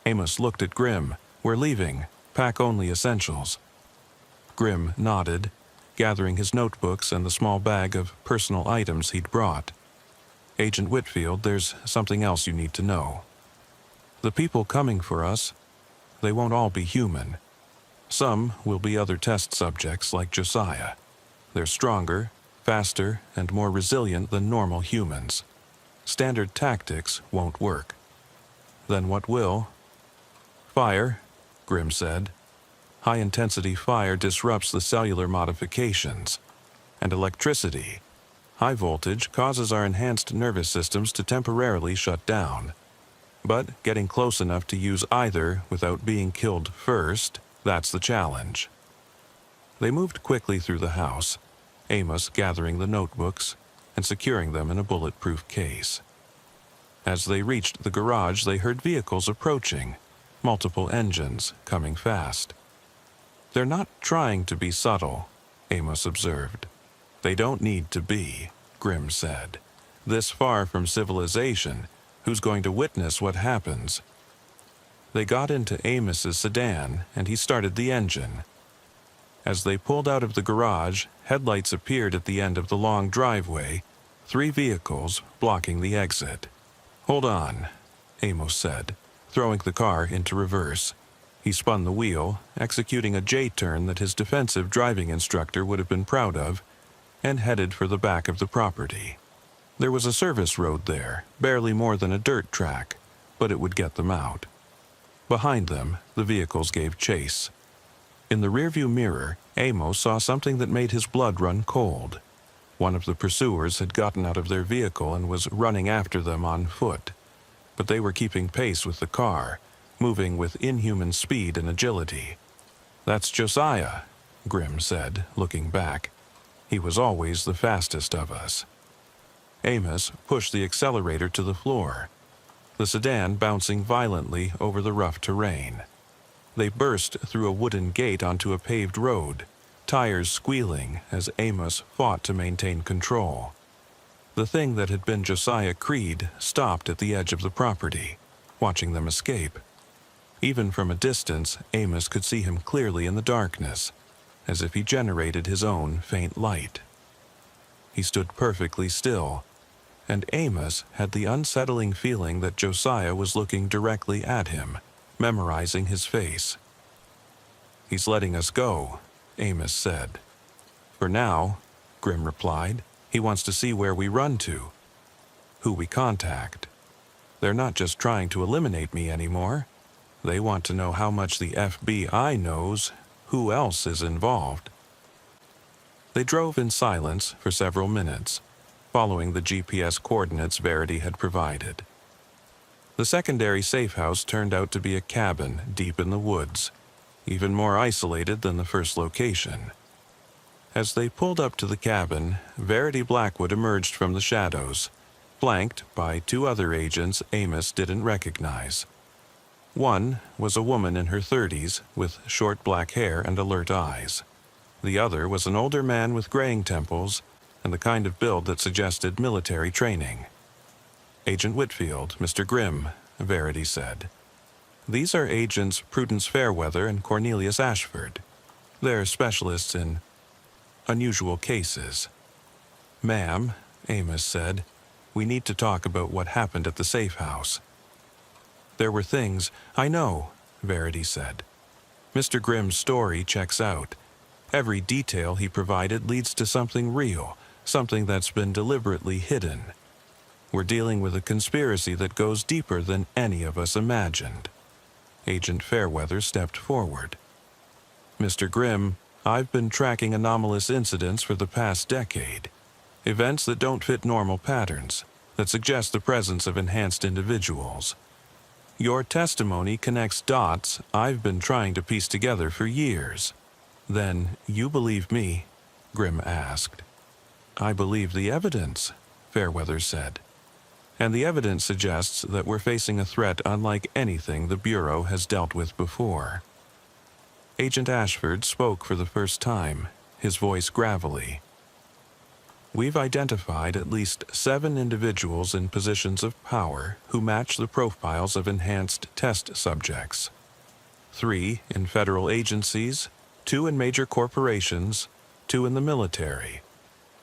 Amos looked at Grimm. "We're leaving. Pack only essentials." Grimm nodded, gathering his notebooks and the small bag of personal items he'd brought. "Agent Whitfield, there's something else you need to know. The people coming for us, they won't all be human. Some will be other test subjects like Josiah. They're stronger, faster, and more resilient than normal humans. Standard tactics won't work." "Then what will?" "Fire," Grimm said. "High-intensity fire disrupts the cellular modifications. And electricity. High voltage causes our enhanced nervous systems to temporarily shut down. But getting close enough to use either without being killed first, that's the challenge." They moved quickly through the house, Amos gathering the notebooks and securing them in a bulletproof case. As they reached the garage, they heard vehicles approaching, multiple engines coming fast. "They're not trying to be subtle," Amos observed. "They don't need to be," Grimm said. "This far from civilization, who's going to witness what happens?" They got into Amos's sedan, and he started the engine. As they pulled out of the garage, headlights appeared at the end of the long driveway, 3 vehicles blocking the exit. "Hold on," Amos said, throwing the car into reverse. He spun the wheel, executing a J-turn that his defensive driving instructor would have been proud of, and headed for the back of the property. There was a service road there, barely more than a dirt track, but it would get them out. Behind them, the vehicles gave chase. In the rearview mirror, Amos saw something that made his blood run cold. One of the pursuers had gotten out of their vehicle and was running after them on foot. But they were keeping pace with the car, moving with inhuman speed and agility. "That's Josiah," Grimm said, looking back. "He was always the fastest of us." Amos pushed the accelerator to the floor, the sedan bouncing violently over the rough terrain. They burst through a wooden gate onto a paved road, tires squealing as Amos fought to maintain control. The thing that had been Josiah Creed stopped at the edge of the property, watching them escape. Even from a distance, Amos could see him clearly in the darkness, as if he generated his own faint light. He stood perfectly still, and Amos had the unsettling feeling that Josiah was looking directly at him, memorizing his face. "He's letting us go," Amos said. "For now," Grimm replied. "He wants to see where we run to, who we contact. They're not just trying to eliminate me anymore. They want to know how much the FBI knows, who else is involved." They drove in silence for several minutes, following the GPS coordinates Verity had provided. The secondary safe house turned out to be a cabin deep in the woods, even more isolated than the first location. As they pulled up to the cabin, Verity Blackwood emerged from the shadows, flanked by two other agents Amos didn't recognize. One was a woman in her 30s with short black hair and alert eyes. The other was an older man with graying temples and the kind of build that suggested military training. "Agent Whitfield, Mr. Grimm," Verity said. "These are Agents Prudence Fairweather and Cornelius Ashford. They're specialists in unusual cases." "Ma'am," Amos said, "we need to talk about what happened at the safe house." "There were things—" "I know," Verity said. "Mr. Grimm's story checks out. Every detail he provided leads to something real, something that's been deliberately hidden. We're dealing with a conspiracy that goes deeper than any of us imagined." Agent Fairweather stepped forward. "Mr. Grimm, I've been tracking anomalous incidents for the past decade. Events that don't fit normal patterns, that suggest the presence of enhanced individuals. Your testimony connects dots I've been trying to piece together for years." "Then you believe me?" Grimm asked. "I believe the evidence," Fairweather said. "And the evidence suggests that we're facing a threat unlike anything the Bureau has dealt with before." Agent Ashford spoke for the first time, his voice gravelly. "We've identified at least 7 individuals in positions of power who match the profiles of enhanced test subjects. 3 in federal agencies, 2 in major corporations, 2 in the military.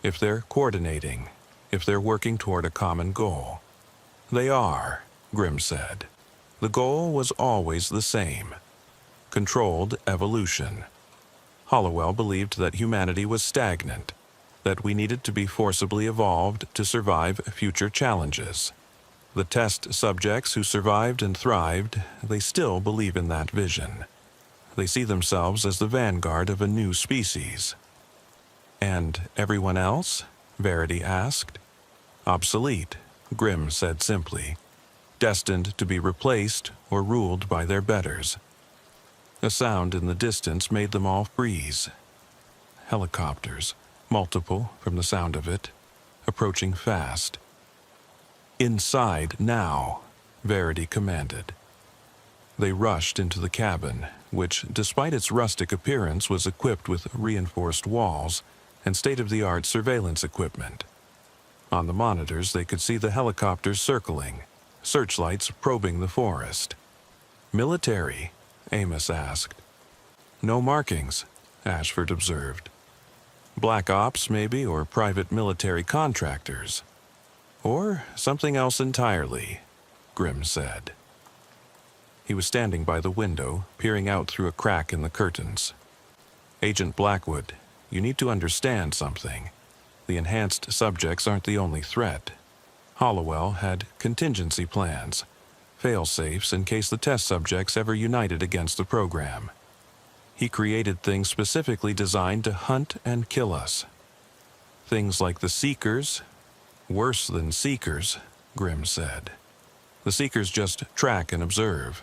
If they're coordinating, if they're working toward a common goal." "They are," Grimm said. "The goal was always the same: controlled evolution. Hollowell believed that humanity was stagnant, that we needed to be forcibly evolved to survive future challenges. The test subjects who survived and thrived, they still believe in that vision. They see themselves as the vanguard of a new species." "And everyone else?" Verity asked. "Obsolete," Grimm said simply. "Destined to be replaced or ruled by their betters." A sound in the distance made them all freeze. Helicopters, multiple from the sound of it, approaching fast. "Inside now," Verity commanded. They rushed into the cabin, which, despite its rustic appearance, was equipped with reinforced walls and state-of-the-art surveillance equipment. On the monitors, they could see the helicopters circling, searchlights probing the forest. "Military?" Amos asked. "No markings," Ashford observed. "Black ops, maybe, or private military contractors. Or something else entirely," Grimm said. He was standing by the window, peering out through a crack in the curtains. "Agent Blackwood, you need to understand something. The enhanced subjects aren't the only threat. Hollowell had contingency plans. fail-safes in case the test subjects ever united against the program. He created things specifically designed to hunt and kill us. Things like the Seekers, worse than Seekers, Grimm said. The Seekers just track and observe.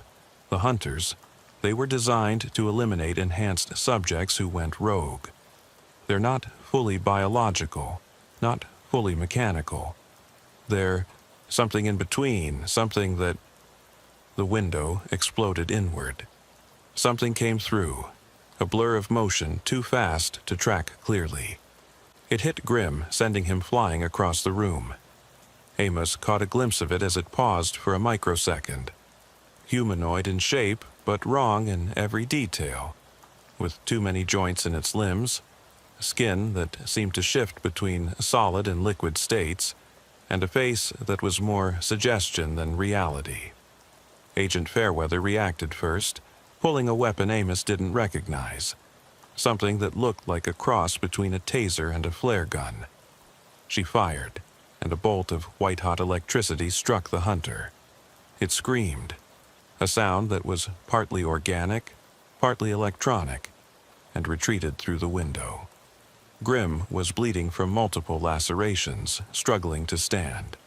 The Hunters, they were designed to eliminate enhanced subjects who went rogue. They're not fully biological, not fully mechanical. They're something in between, something that... The window exploded inward. Something came through, a blur of motion too fast to track clearly. It hit Grimm, sending him flying across the room. Amos caught a glimpse of it as it paused for a microsecond. Humanoid in shape, but wrong in every detail, with too many joints in its limbs, skin that seemed to shift between solid and liquid states, and a face that was more suggestion than reality. Agent Fairweather reacted first, pulling a weapon Amos didn't recognize, something that looked like a cross between a taser and a flare gun. She fired, and a bolt of white-hot electricity struck the hunter. It screamed, a sound that was partly organic, partly electronic, and retreated through the window. Grimm was bleeding from multiple lacerations, struggling to stand.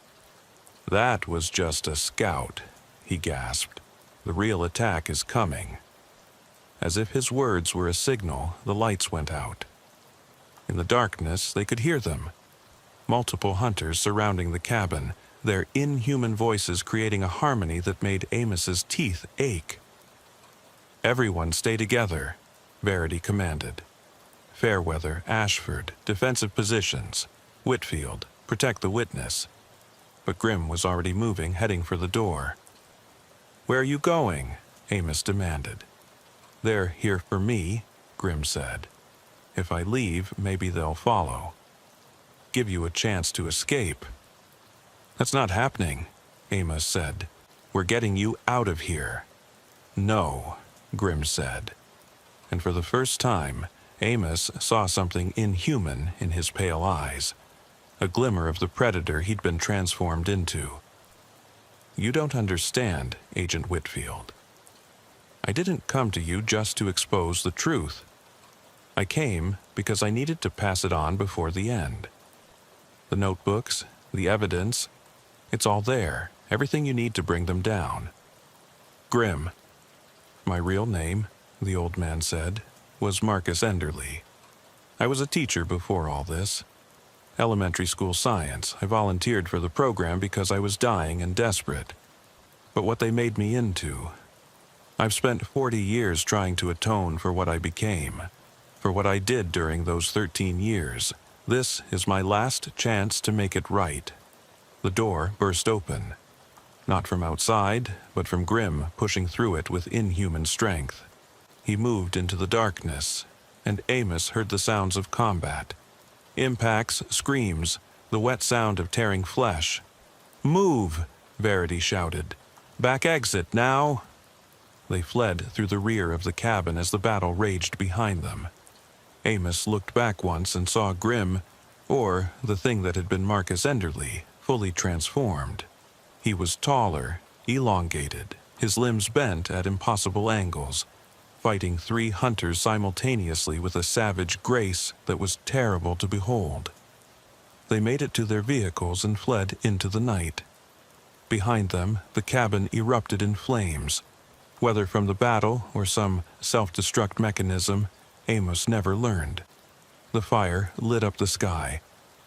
"That was just a scout," he gasped. "The real attack is coming." As if his words were a signal, the lights went out. In the darkness, they could hear them. Multiple hunters surrounding the cabin, their inhuman voices creating a harmony that made Amos's teeth ache. "Everyone stay together," Verity commanded. Fairweather, Ashford, defensive positions. Whitfield, protect the witness. But Grimm was already moving, heading for the door. "Where are you going?" Amos demanded. "They're here for me," Grimm said. "If I leave, maybe they'll follow. Give you a chance to escape." "That's not happening," Amos said. "We're getting you out of here." "No," Grimm said. And for the first time, Amos saw something inhuman in his pale eyes, a glimmer of the predator he'd been transformed into. "You don't understand, Agent Whitfield. I didn't come to you just to expose the truth. I came because I needed to pass it on before the end. The notebooks, the evidence, it's all there, everything you need to bring them down." "Grimm." "My real name," the old man said, "was Marcus Enderly. I was a teacher before all this. Elementary school science. I volunteered for the program because I was dying and desperate. But what they made me into... I've spent 40 years trying to atone for what I became, for what I did during those 13 years. This is my last chance to make it right." The door burst open. Not from outside, but from Grimm pushing through it with inhuman strength. He moved into the darkness, and Amos heard the sounds of combat. Impacts, screams, the wet sound of tearing flesh. "Move!" Verity shouted. "Back exit, now!" They fled through the rear of the cabin as the battle raged behind them. Amos looked back once and saw Grimm, or the thing that had been Marcus Enderly, fully transformed. He was taller, elongated, his limbs bent at impossible angles, fighting 3 hunters simultaneously with a savage grace that was terrible to behold. They made it to their vehicles and fled into the night. Behind them, the cabin erupted in flames. Whether from the battle or some self-destruct mechanism, Amos never learned. The fire lit up the sky,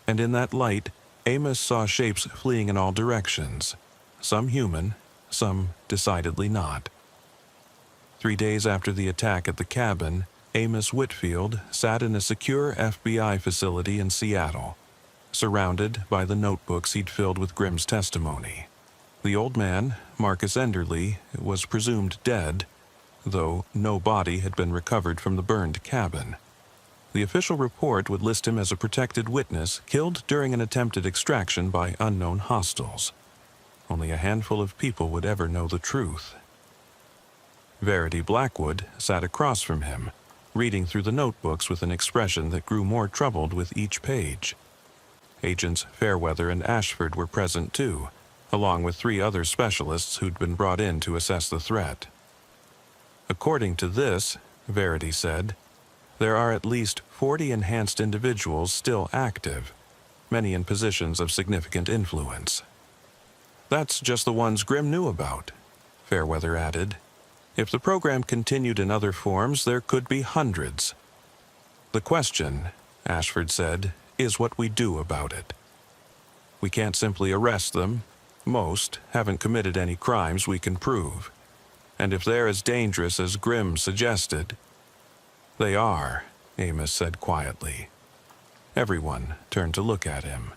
and in that light, Amos saw shapes fleeing in all directions, some human, some decidedly not. 3 days after the attack at the cabin, Amos Whitfield sat in a secure FBI facility in Seattle, surrounded by the notebooks he'd filled with Grimm's testimony. The old man, Marcus Enderly, was presumed dead, though no body had been recovered from the burned cabin. The official report would list him as a protected witness killed during an attempted extraction by unknown hostiles. Only a handful of people would ever know the truth. Verity Blackwood sat across from him, reading through the notebooks with an expression that grew more troubled with each page. Agents Fairweather and Ashford were present too, along with 3 other specialists who'd been brought in to assess the threat. According to this, Verity said, there are at least 40 enhanced individuals still active, many in positions of significant influence. That's just the ones Grimm knew about, Fairweather added. If the program continued in other forms, there could be hundreds. The question, Ashford said, is what we do about it. We can't simply arrest them. Most haven't committed any crimes we can prove. And if they're as dangerous as Grimm suggested— They are, Amos said quietly. Everyone turned to look at him.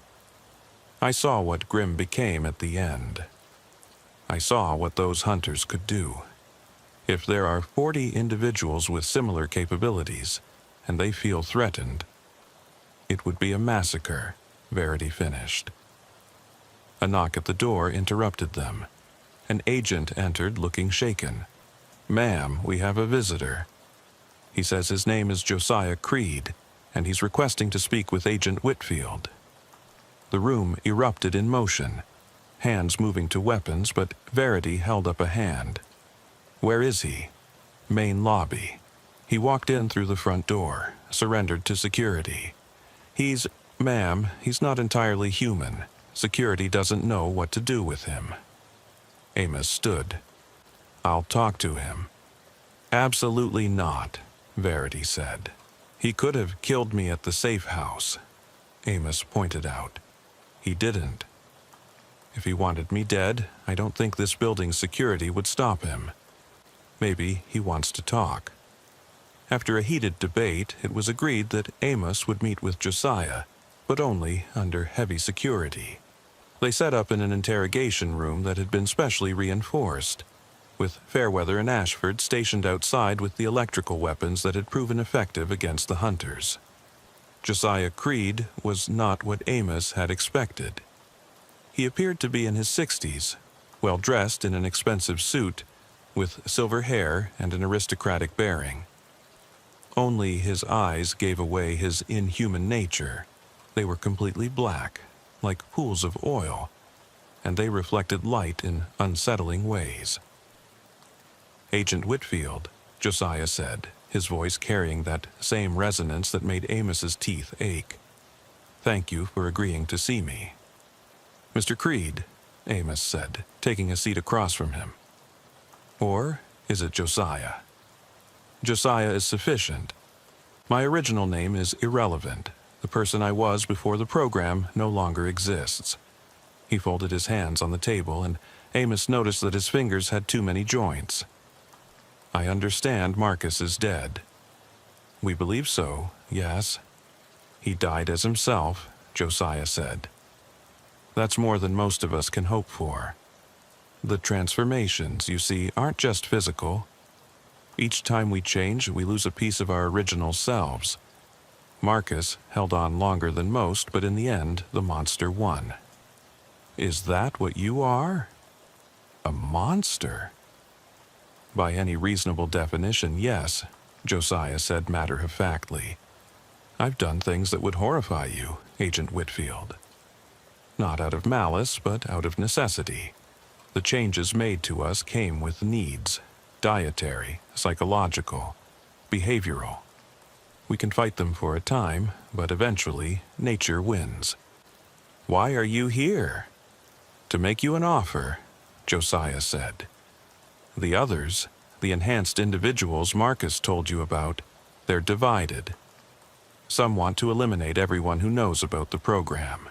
I saw what Grimm became at the end. I saw what those hunters could do. If there are 40 individuals with similar capabilities, and they feel threatened, it would be a massacre, Verity finished. A knock at the door interrupted them. An agent entered looking shaken. "Ma'am, we have a visitor. He says his name is Josiah Creed, and he's requesting to speak with Agent Whitfield." The room erupted in motion, hands moving to weapons, but Verity held up a hand. "Where is he?" "Main lobby." He walked in through the front door, surrendered to security. Ma'am, he's not entirely human. Security doesn't know what to do with him." Amos stood. "I'll talk to him." "Absolutely not," Verity said. "He could have killed me at the safe house," Amos pointed out. "He didn't. If he wanted me dead, I don't think this building's security would stop him. Maybe he wants to talk." After a heated debate, it was agreed that Amos would meet with Josiah, but only under heavy security. They set up in an interrogation room that had been specially reinforced, with Fairweather and Ashford stationed outside with the electrical weapons that had proven effective against the hunters. Josiah Creed was not what Amos had expected. He appeared to be in his 60s, well dressed in an expensive suit, with silver hair and an aristocratic bearing. Only his eyes gave away his inhuman nature. They were completely black, like pools of oil, and they reflected light in unsettling ways. "Agent Whitfield," Josiah said, his voice carrying that same resonance that made Amos's teeth ache. "Thank you for agreeing to see me." "Mr. Creed," Amos said, taking a seat across from him. "Or is it Josiah?" "Josiah is sufficient. My original name is irrelevant. The person I was before the program no longer exists." He folded his hands on the table, and Amos noticed that his fingers had too many joints. "I understand Marcus is dead." "We believe so, yes." "He died as himself," Josiah said. "That's more than most of us can hope for. The transformations, you see, aren't just physical. Each time we change, we lose a piece of our original selves. Marcus held on longer than most, but in the end, the monster won." "Is that what you are? A monster?" "By any reasonable definition, yes," Josiah said matter-of-factly. "I've done things that would horrify you, Agent Whitfield. Not out of malice, but out of necessity. The changes made to us came with needs: dietary, psychological, behavioral. We can fight them for a time, but eventually nature wins." "Why are you here?" "To make you an offer," Josiah said. "The others, the enhanced individuals Marcus told you about, they're divided. Some want to eliminate everyone who knows about the program.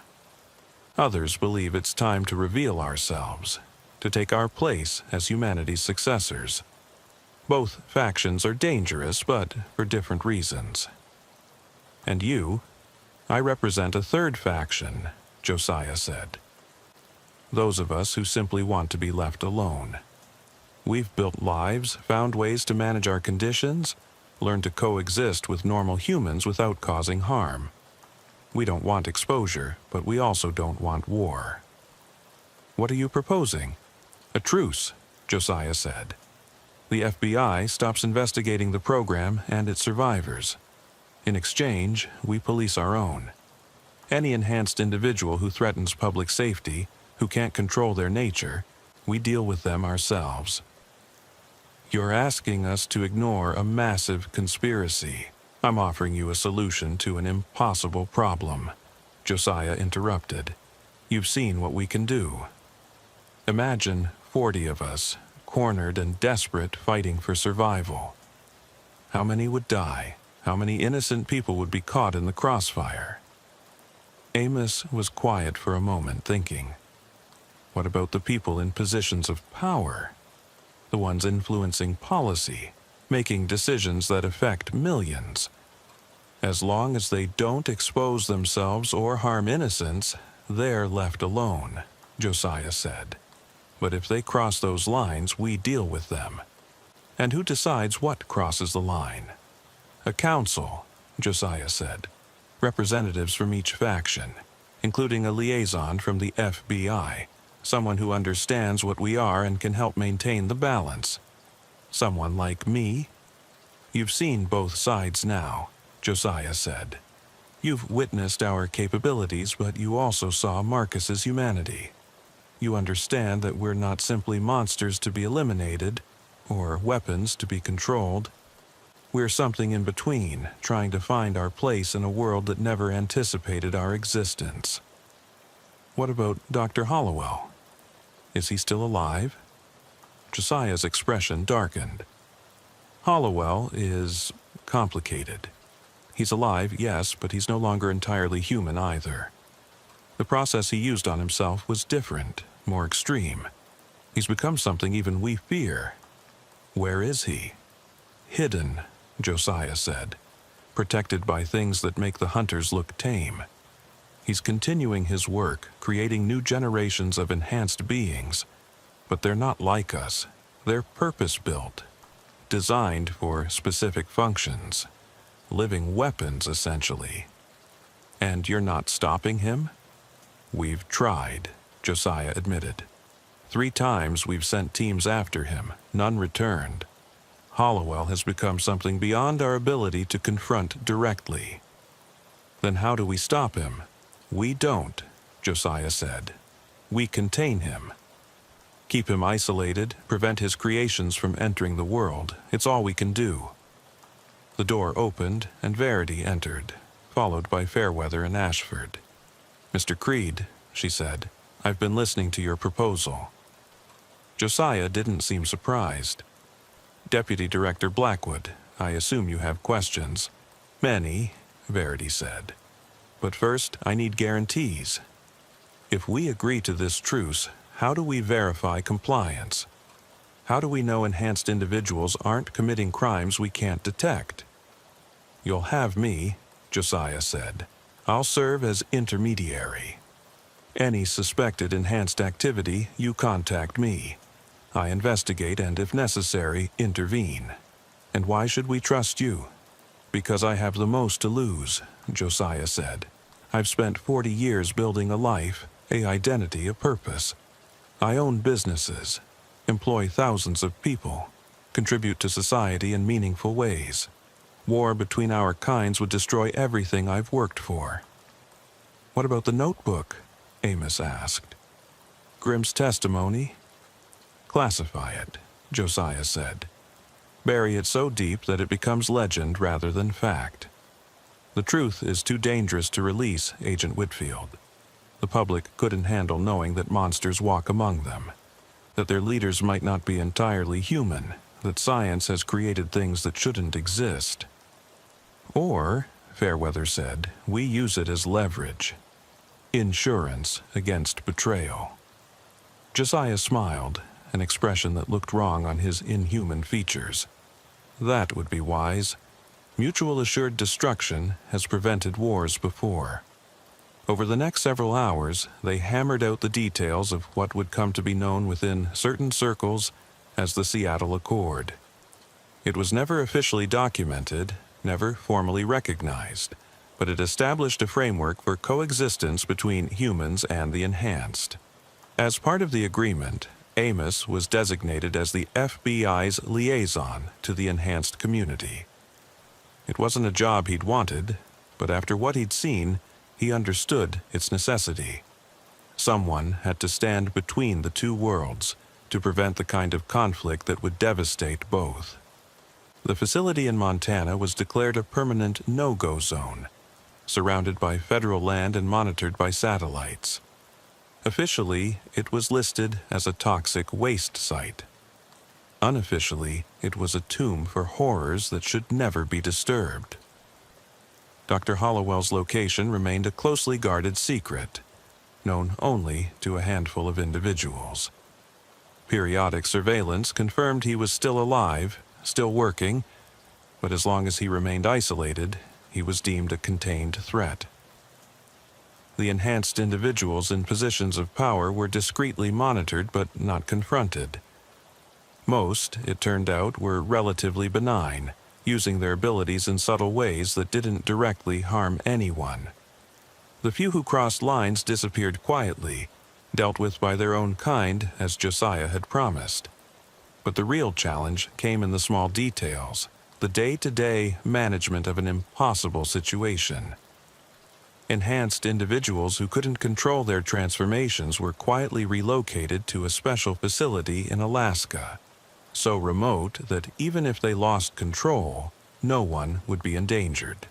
Others believe it's time to reveal ourselves, to take our place as humanity's successors. Both factions are dangerous, but for different reasons. And you, I represent a third faction," Josiah said. "Those of us who simply want to be left alone. We've built lives, found ways to manage our conditions, learned to coexist with normal humans without causing harm. We don't want exposure, but we also don't want war." "What are you proposing?" "A truce," Josiah said. "The FBI stops investigating the program and its survivors. In exchange, we police our own. Any enhanced individual who threatens public safety, who can't control their nature, we deal with them ourselves. You're asking us to ignore a massive conspiracy. I'm offering you a solution to an impossible problem, Josiah interrupted. You've seen what we can do. Imagine 40 of us, cornered and desperate, fighting for survival. How many would die? How many innocent people would be caught in the crossfire? Amos was quiet for a moment, thinking. What about the people in positions of power? The ones influencing policy, making decisions that affect millions. As long as they don't expose themselves or harm innocents, they're left alone, Josiah said. But if they cross those lines, we deal with them. And who decides what crosses the line? A council, Josiah said. Representatives from each faction, including a liaison from the FBI, someone who understands what we are and can help maintain the balance. Someone like me? You've seen both sides now, Josiah said. You've witnessed our capabilities, but you also saw Marcus's humanity. You understand that we're not simply monsters to be eliminated, or weapons to be controlled. We're something in between, trying to find our place in a world that never anticipated our existence. What about Dr. Hollowell? Is he still alive? Josiah's expression darkened. Hollowell is complicated. He's alive, yes, but he's no longer entirely human either. The process he used on himself was different, more extreme. He's become something even we fear. Where is he? Hidden, Josiah said, protected by things that make the hunters look tame. He's continuing his work, creating new generations of enhanced beings, but they're not like us. They're purpose-built, designed for specific functions, living weapons, essentially. And you're not stopping him? We've tried, Josiah admitted. 3 times we've sent teams after him, none returned. Hollowell has become something beyond our ability to confront directly. Then how do we stop him? We don't, Josiah said. We contain him. Keep him isolated, prevent his creations from entering the world. It's all we can do. The door opened and Verity entered, followed by Fairweather and Ashford. Mr. Creed, she said, I've been listening to your proposal. Josiah didn't seem surprised. Deputy Director Blackwood, I assume you have questions. Many, Verity said. But first, I need guarantees. If we agree to this truce, how do we verify compliance? How do we know enhanced individuals aren't committing crimes we can't detect? You'll have me, Josiah said. I'll serve as intermediary. Any suspected enhanced activity, you contact me. I investigate and, if necessary, intervene. And why should we trust you? Because I have the most to lose, Josiah said. I've spent 40 years building a life, an identity, a purpose. I own businesses, employ thousands of people, contribute to society in meaningful ways. War between our kinds would destroy everything I've worked for. What about the notebook? Amos asked. Grimm's testimony? Classify it, Josiah said. Bury it so deep that it becomes legend rather than fact. The truth is too dangerous to release, Agent Whitfield. The public couldn't handle knowing that monsters walk among them, that their leaders might not be entirely human, that science has created things that shouldn't exist. Or, Fairweather said, we use it as leverage. Insurance against betrayal. Josiah smiled, an expression that looked wrong on his inhuman features. That would be wise. Mutual assured destruction has prevented wars before. Over the next several hours, they hammered out the details of what would come to be known within certain circles as the Seattle Accord. It was never officially documented, never formally recognized, but it established a framework for coexistence between humans and the enhanced. As part of the agreement, Amos was designated as the FBI's liaison to the enhanced community. It wasn't a job he'd wanted, but after what he'd seen, he understood its necessity. Someone had to stand between the two worlds to prevent the kind of conflict that would devastate both. The facility in Montana was declared a permanent no-go zone, surrounded by federal land and monitored by satellites. Officially, it was listed as a toxic waste site. Unofficially, it was a tomb for horrors that should never be disturbed. Dr. Hollowell's location remained a closely guarded secret, known only to a handful of individuals. Periodic surveillance confirmed he was still alive, still working, but as long as he remained isolated, he was deemed a contained threat. The enhanced individuals in positions of power were discreetly monitored but not confronted. Most, it turned out, were relatively benign, using their abilities in subtle ways that didn't directly harm anyone. The few who crossed lines disappeared quietly, dealt with by their own kind as Josiah had promised. But the real challenge came in the small details, the day-to-day management of an impossible situation. Enhanced individuals who couldn't control their transformations were quietly relocated to a special facility in Alaska, so remote that even if they lost control, no one would be endangered.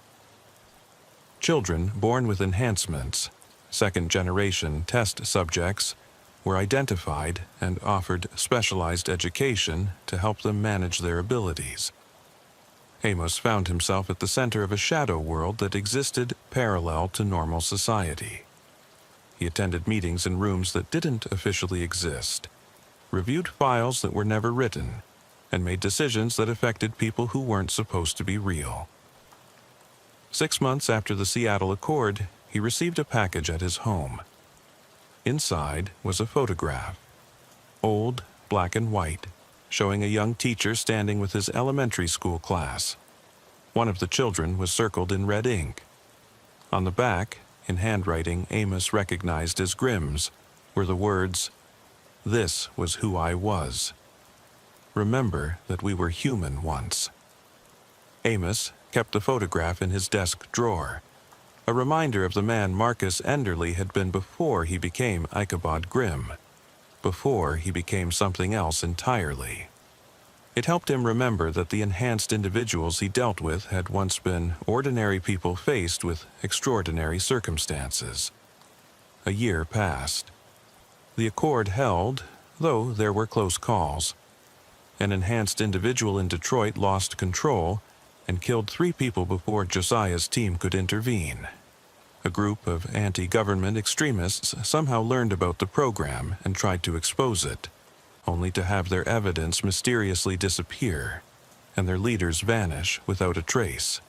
Children born with enhancements, second-generation test subjects, were identified and offered specialized education to help them manage their abilities. Amos found himself at the center of a shadow world that existed parallel to normal society. He attended meetings in rooms that didn't officially exist, reviewed files that were never written, and made decisions that affected people who weren't supposed to be real. 6 months after the Seattle Accord, he received a package at his home. Inside was a photograph, old, black and white, showing a young teacher standing with his elementary school class. One of the children was circled in red ink. On the back, in handwriting Amos recognized as Grimm's, were the words, "This was who I was. Remember that we were human once." Amos kept the photograph in his desk drawer, a reminder of the man Marcus Enderly had been before he became Ichabod Grimm, before he became something else entirely. It helped him remember that the enhanced individuals he dealt with had once been ordinary people faced with extraordinary circumstances. A year passed. The Accord held, though there were close calls. An enhanced individual in Detroit lost control and killed 3 people before Josiah's team could intervene. A group of anti-government extremists somehow learned about the program and tried to expose it, only to have their evidence mysteriously disappear and their leaders vanish without a trace.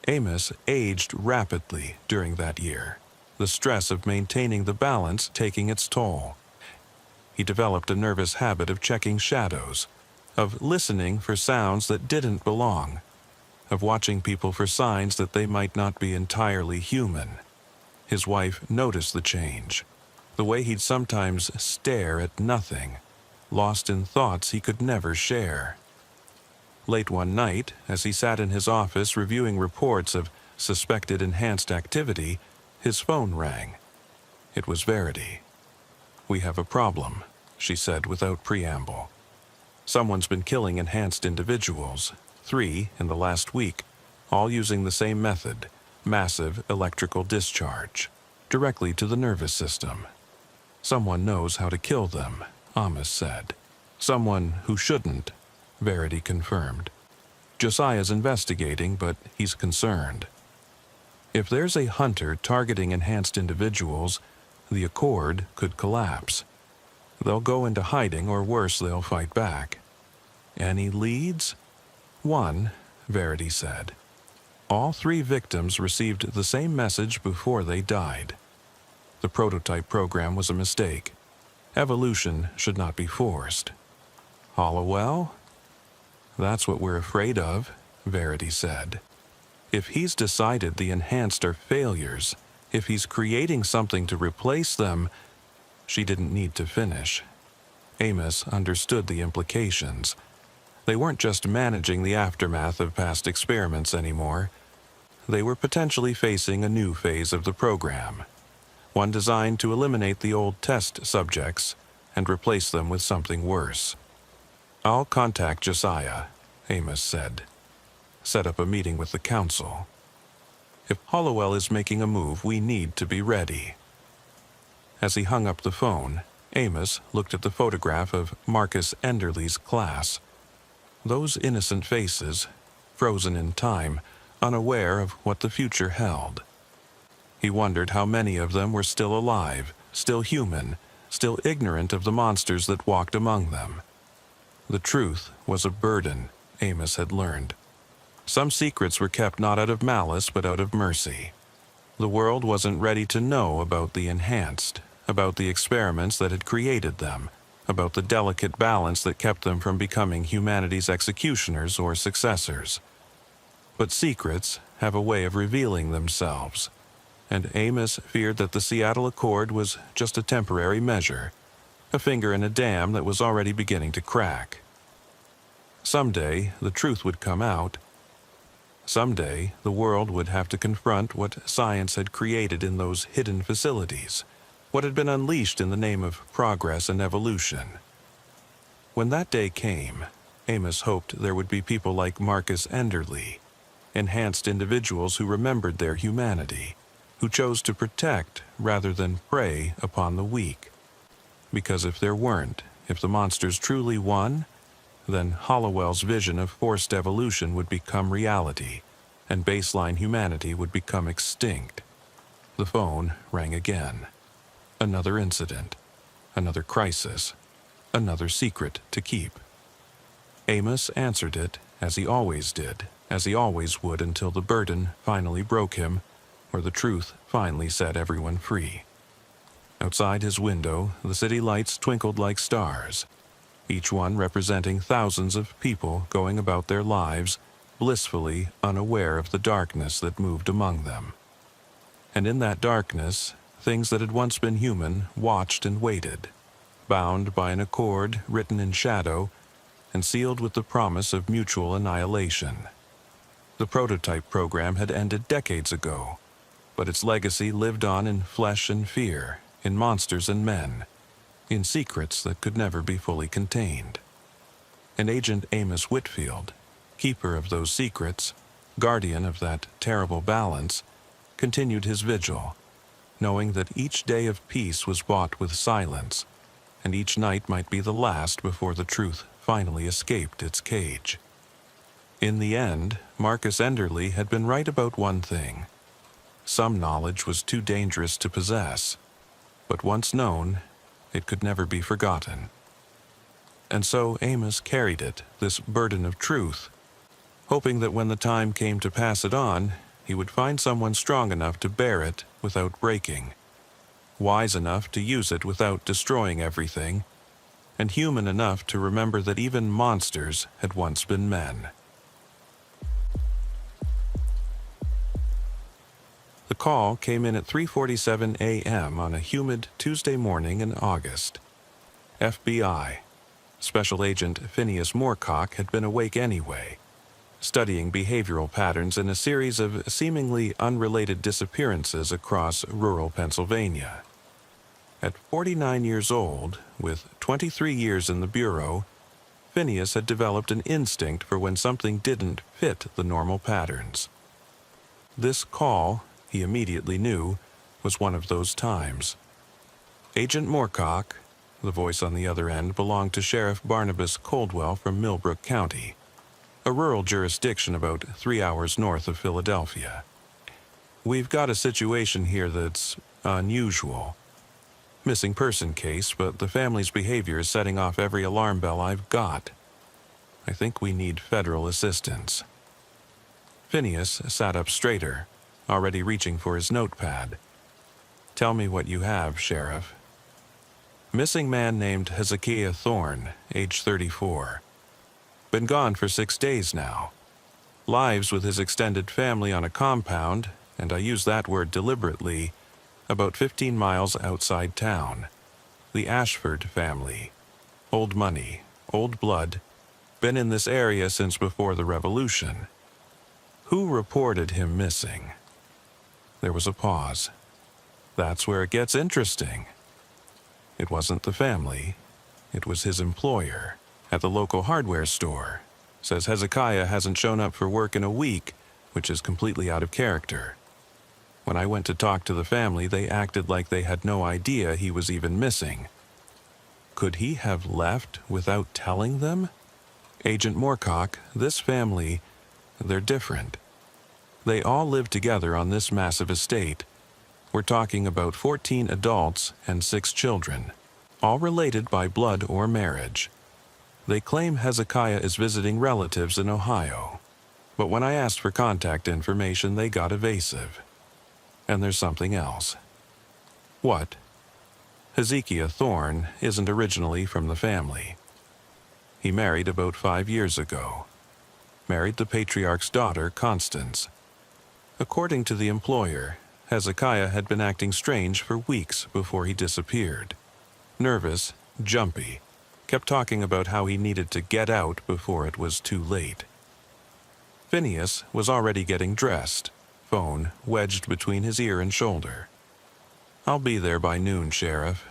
Amos aged rapidly during that year, the stress of maintaining the balance taking its toll. He developed a nervous habit of checking shadows, of listening for sounds that didn't belong, of watching people for signs that they might not be entirely human. His wife noticed the change, the way he'd sometimes stare at nothing, lost in thoughts he could never share. Late one night, as he sat in his office reviewing reports of suspected enhanced activity, his phone rang. It was Verity. "We have a problem," she said without preamble. "Someone's been killing enhanced individuals, 3 in the last week, all using the same method, massive electrical discharge, directly to the nervous system. Someone knows how to kill them," Amos said. "Someone who shouldn't," Verity confirmed. "Josiah's investigating, but he's concerned. If there's a hunter targeting enhanced individuals, the Accord could collapse. They'll go into hiding, or worse, they'll fight back." "Any leads?" "One," Verity said. "All 3 victims received the same message before they died. The prototype program was a mistake. Evolution should not be forced." "Hollowell?" "That's what we're afraid of," Verity said. "If he's decided the enhanced are failures, if he's creating something to replace them—" She didn't need to finish. Amos understood the implications. They weren't just managing the aftermath of past experiments anymore. They were potentially facing a new phase of the program. one designed to eliminate the old test subjects and replace them with something worse. "I'll contact Josiah," Amos said. "Set up a meeting with the council. If Hollowell is making a move, we need to be ready." As he hung up the phone, Amos looked at the photograph of Marcus Enderle's class. Those innocent faces, frozen in time, unaware of what the future held. He wondered how many of them were still alive, still human, still ignorant of the monsters that walked among them. The truth was a burden, Amos had learned. Some secrets were kept not out of malice but out of mercy. The world wasn't ready to know about the enhanced, about the experiments that had created them, about the delicate balance that kept them from becoming humanity's executioners or successors. But secrets have a way of revealing themselves, and Amos feared that the Seattle Accord was just a temporary measure, a finger in a dam that was already beginning to crack. Someday the truth would come out. Someday the world would have to confront what science had created in those hidden facilities, what had been unleashed in the name of progress and evolution. When that day came, Amos hoped there would be people like Marcus Enderle, enhanced individuals who remembered their humanity, who chose to protect rather than prey upon the weak. Because if there weren't, if the monsters truly won, then Hollowell's vision of forced evolution would become reality, and baseline humanity would become extinct. The phone rang again. Another incident, another crisis, another secret to keep. Amos answered it, as he always did, as he always would until the burden finally broke him, or the truth finally set everyone free. Outside his window, the city lights twinkled like stars, each one representing thousands of people going about their lives, blissfully unaware of the darkness that moved among them. And in that darkness, things that had once been human watched and waited, bound by an accord written in shadow and sealed with the promise of mutual annihilation. The prototype program had ended decades ago, but its legacy lived on in flesh and fear, in monsters and men, in secrets that could never be fully contained. And Agent Amos Whitfield, keeper of those secrets, guardian of that terrible balance, continued his vigil, knowing that each day of peace was bought with silence, and each night might be the last before the truth finally escaped its cage. In the end, Marcus Enderle had been right about one thing. Some knowledge was too dangerous to possess, but once known, it could never be forgotten. And so Amos carried it, this burden of truth, hoping that when the time came to pass it on, he would find someone strong enough to bear it without breaking, wise enough to use it without destroying everything, and human enough to remember that even monsters had once been men. The call came in at 3:47 a.m. on a humid Tuesday morning in August. FBI. Special Agent Phineas Moorcock had been awake anyway, studying behavioral patterns in a series of seemingly unrelated disappearances across rural Pennsylvania. At 49 years old, with 23 years in the Bureau, Phineas had developed an instinct for when something didn't fit the normal patterns. This call, he immediately knew, was one of those times. Agent Moorcock, the voice on the other end, belonged to Sheriff Barnabas Coldwell from Millbrook County, a rural jurisdiction about 3 hours north of Philadelphia. "We've got a situation here that's unusual. Missing person case, but the family's behavior is setting off every alarm bell I've got. I think we need federal assistance." Phineas sat up straighter, already reaching for his notepad. "Tell me what you have, Sheriff." "Missing man named Hezekiah Thorne, age 34. Been gone for 6 days now. Lives with his extended family on a compound, and I use that word deliberately, about 15 miles outside town. The Ashford family. Old money, old blood, been in this area since before the Revolution. Who reported him missing?" There was a pause. That's where it gets interesting. It wasn't the family. It was his employer at the local hardware store. Says Hezekiah hasn't shown up for work in a week, which is completely out of character. When I went to talk to the family, they acted like they had no idea he was even missing. Could he have left without telling them? Agent Moorcock, this family, they're different. They all live together on this massive estate. We're talking about 14 adults and 6 children, all related by blood or marriage. They claim Hezekiah is visiting relatives in Ohio, but when I asked for contact information, they got evasive. And there's something else. What? Hezekiah Thorne isn't originally from the family. He married about 5 years ago. Married the patriarch's daughter, Constance. According to the employer, Hezekiah had been acting strange for weeks before he disappeared. Nervous, jumpy, kept talking about how he needed to get out before it was too late. Phineas was already getting dressed, phone wedged between his ear and shoulder. I'll be there by noon, Sheriff.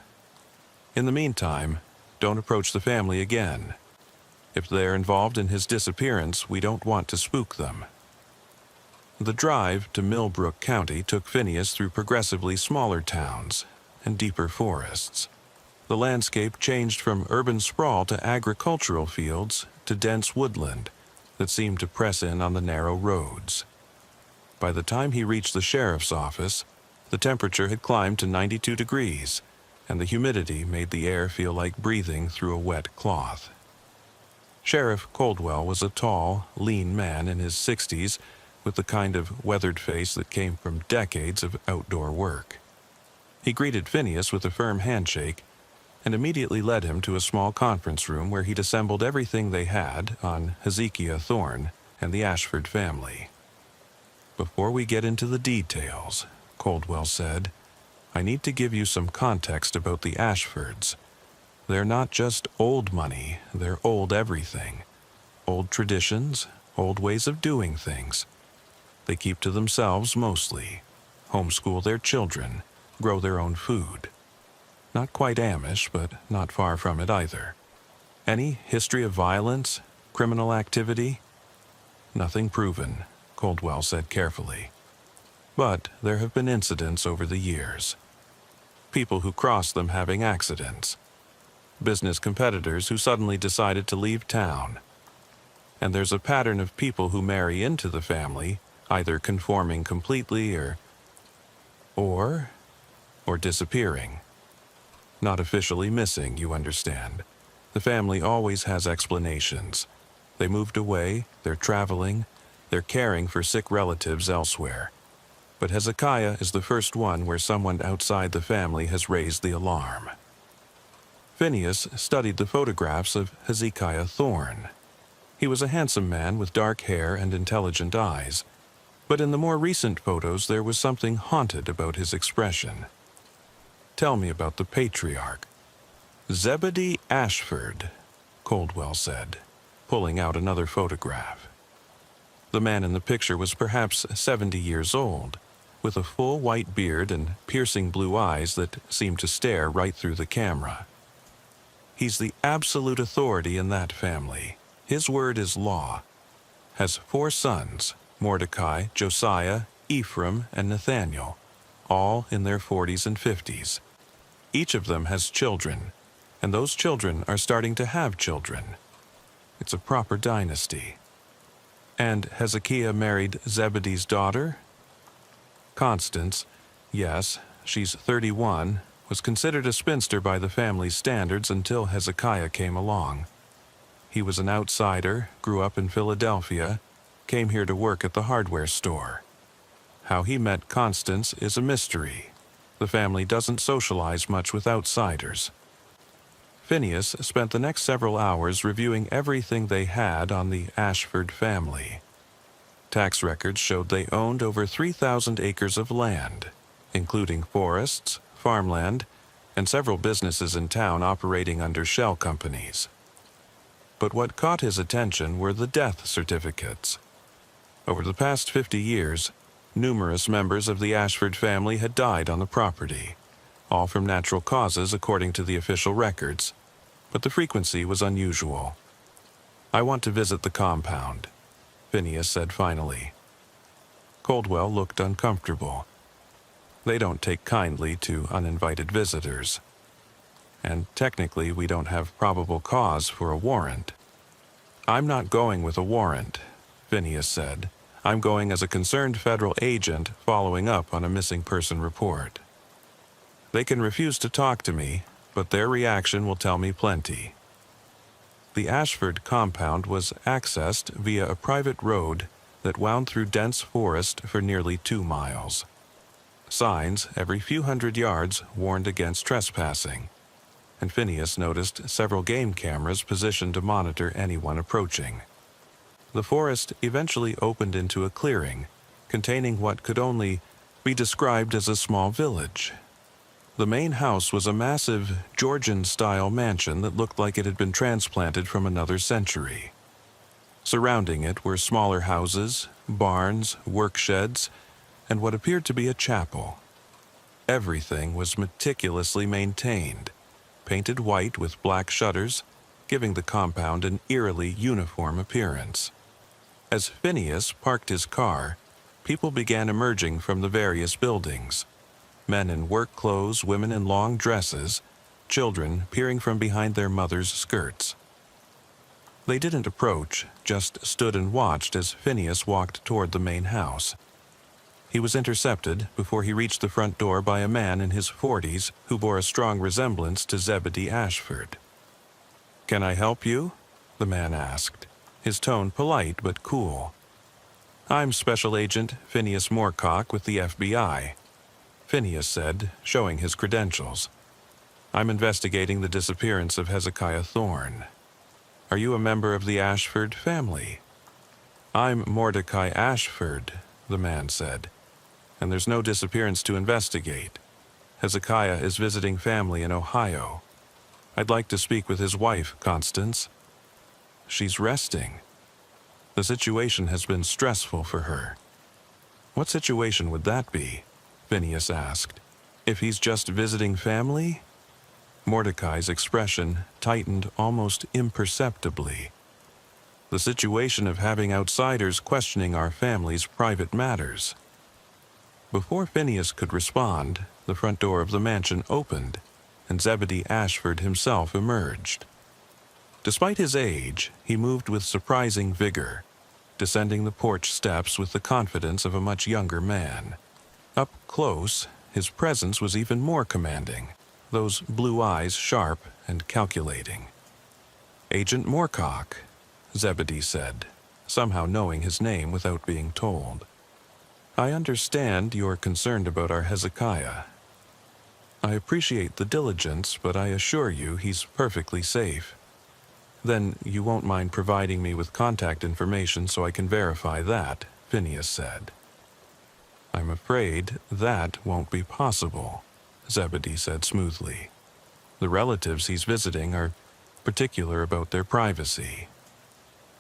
In the meantime, don't approach the family again. If they're involved in his disappearance, we don't want to spook them. The drive to Millbrook County took Phineas through progressively smaller towns and deeper forests. The landscape changed from urban sprawl to agricultural fields to dense woodland that seemed to press in on the narrow roads. By the time he reached the sheriff's office, the temperature had climbed to 92 degrees, and the humidity made the air feel like breathing through a wet cloth. Sheriff Coldwell was a tall, lean man in his 60s with the kind of weathered face that came from decades of outdoor work. He greeted Phineas with a firm handshake and immediately led him to a small conference room where he'd assembled everything they had on Hezekiah Thorne and the Ashford family. Before we get into the details, Coldwell said, I need to give you some context about the Ashfords. They're not just old money, they're old everything. Old traditions, old ways of doing things. They keep to themselves mostly, homeschool their children, grow their own food. Not quite Amish, but not far from it either. Any history of violence, criminal activity? Nothing proven, Coldwell said carefully. But there have been incidents over the years. People who crossed them having accidents. Business competitors who suddenly decided to leave town. And there's a pattern of people who marry into the family, either conforming completely or disappearing. Not officially missing, you understand. The family always has explanations. They moved away, they're traveling, they're caring for sick relatives elsewhere. But Hezekiah is the first one where someone outside the family has raised the alarm. Phineas studied the photographs of Hezekiah Thorne. He was a handsome man with dark hair and intelligent eyes, but in the more recent photos there was something haunted about his expression. Tell me about the patriarch. Zebedee Ashford, Coldwell said, pulling out another photograph. The man in the picture was perhaps 70 years old, with a full white beard and piercing blue eyes that seemed to stare right through the camera. He's the absolute authority in that family. His word is law. Has 4 sons, Mordecai, Josiah, Ephraim, and Nathaniel, all in their 40s and 50s. Each of them has children, and those children are starting to have children. It's a proper dynasty. And Hezekiah married Zebedee's daughter? Constance, yes, she's 31, was considered a spinster by the family's standards until Hezekiah came along. He was an outsider, grew up in Philadelphia, came here to work at the hardware store. How he met Constance is a mystery. The family doesn't socialize much with outsiders. Phineas spent the next several hours reviewing everything they had on the Ashford family. Tax records showed they owned over 3,000 acres of land, including forests, farmland, and several businesses in town operating under shell companies. But what caught his attention were the death certificates. Over the past 50 years, Numerous members of the Ashford family had died on the property, all from natural causes according to the official records, but the frequency was unusual. "I want to visit the compound," Phineas said finally. Coldwell looked uncomfortable. "They don't take kindly to uninvited visitors. And technically we don't have probable cause for a warrant." "I'm not going with a warrant," Phineas said. "I'm going as a concerned federal agent following up on a missing person report. They can refuse to talk to me, but their reaction will tell me plenty." The Ashford compound was accessed via a private road that wound through dense forest for nearly 2 miles. Signs every few hundred yards warned against trespassing, and Phineas noticed several game cameras positioned to monitor anyone approaching. The forest eventually opened into a clearing containing what could only be described as a small village. The main house was a massive Georgian-style mansion that looked like it had been transplanted from another century. Surrounding it were smaller houses, barns, work sheds, and what appeared to be a chapel. Everything was meticulously maintained, painted white with black shutters, giving the compound an eerily uniform appearance. As Phineas parked his car, people began emerging from the various buildings. Men in work clothes, women in long dresses, children peering from behind their mothers' skirts. They didn't approach, just stood and watched as Phineas walked toward the main house. He was intercepted before he reached the front door by a man in his 40s who bore a strong resemblance to Zebedee Ashford. "Can I help you?" the man asked, his tone polite but cool. "I'm Special Agent Phineas Moorcock with the FBI," Phineas said, showing his credentials. "I'm investigating the disappearance of Hezekiah Thorne. Are you a member of the Ashford family?" "I'm Mordecai Ashford," the man said, "and there's no disappearance to investigate. Hezekiah is visiting family in Ohio. I'd like to speak with his wife, Constance. She's resting. The situation has been stressful for her." "What situation would that be?" Phineas asked. "If he's just visiting family?" Mordecai's expression tightened almost imperceptibly. "The situation of having outsiders questioning our family's private matters." Before Phineas could respond, the front door of the mansion opened, and Zebedee Ashford himself emerged. Despite his age, he moved with surprising vigor, descending the porch steps with the confidence of a much younger man. Up close, his presence was even more commanding, those blue eyes sharp and calculating. "Agent Moorcock," Zebedee said, somehow knowing his name without being told. "I understand you're concerned about our Hezekiah. I appreciate the diligence, but I assure you he's perfectly safe." "Then you won't mind providing me with contact information so I can verify that," Phineas said. "I'm afraid that won't be possible," Zebedee said smoothly. "The relatives he's visiting are particular about their privacy.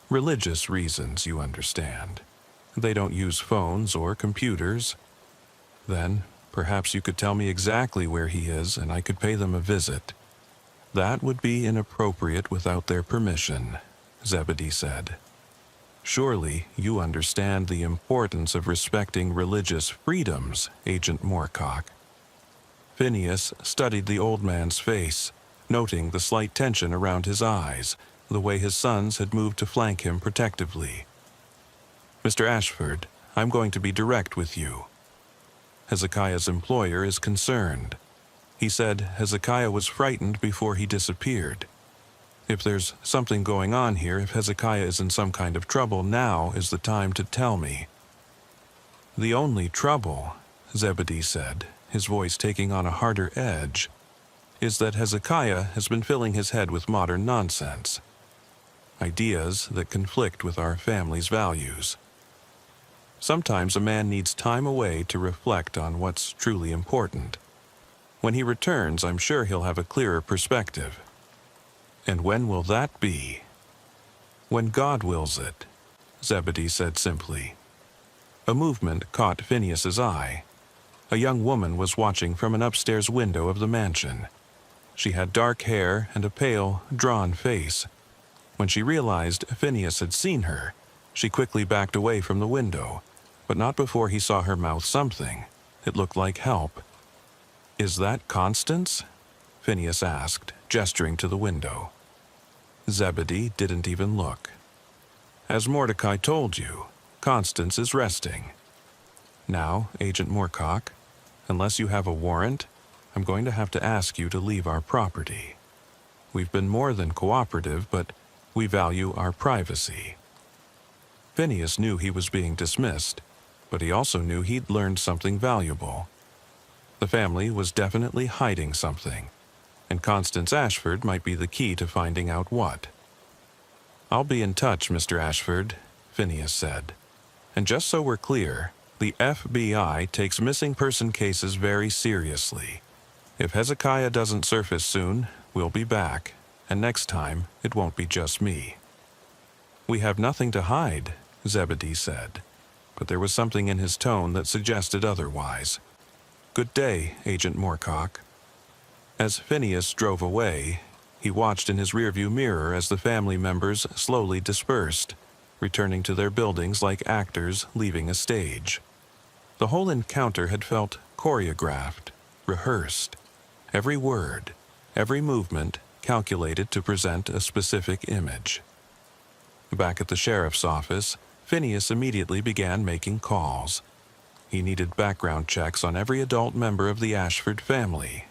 Religious reasons, you understand. They don't use phones or computers." "Then perhaps you could tell me exactly where he is and I could pay them a visit." "That would be inappropriate without their permission," Zebedee said. "Surely you understand the importance of respecting religious freedoms, Agent Moorcock." Phineas studied the old man's face, noting the slight tension around his eyes, the way his sons had moved to flank him protectively. "Mr. Ashford, I'm going to be direct with you. Hezekiah's employer is concerned. He said Hezekiah was frightened before he disappeared. If there's something going on here, if Hezekiah is in some kind of trouble, now is the time to tell me." "The only trouble," Zebedee said, his voice taking on a harder edge, "is that Hezekiah has been filling his head with modern nonsense. Ideas that conflict with our family's values. Sometimes a man needs time away to reflect on what's truly important. When he returns, I'm sure he'll have a clearer perspective." "And when will that be?" "When God wills it," Zebedee said simply. A movement caught Phineas's eye. A young woman was watching from an upstairs window of the mansion. She had dark hair and a pale, drawn face. When she realized Phineas had seen her, she quickly backed away from the window, but not before he saw her mouth something. It looked like help. "Is that Constance?" Phineas asked, gesturing to the window. Zebedee didn't even look. "As Mordecai told you, Constance is resting. Now, Agent Moorcock, unless you have a warrant, I'm going to have to ask you to leave our property. We've been more than cooperative, but we value our privacy." Phineas knew he was being dismissed, but he also knew he'd learned something valuable. The family was definitely hiding something, and Constance Ashford might be the key to finding out what. "I'll be in touch, Mr. Ashford," Phineas said. "And just so we're clear, the FBI takes missing person cases very seriously. If Hezekiah doesn't surface soon, we'll be back, and next time it won't be just me." "We have nothing to hide," Zebedee said, but there was something in his tone that suggested otherwise. "Good day, Agent Moorcock." As Phineas drove away, he watched in his rearview mirror as the family members slowly dispersed, returning to their buildings like actors leaving a stage. The whole encounter had felt choreographed, rehearsed. Every word, every movement calculated to present a specific image. Back at the sheriff's office, Phineas immediately began making calls. He needed background checks on every adult member of the Ashford family,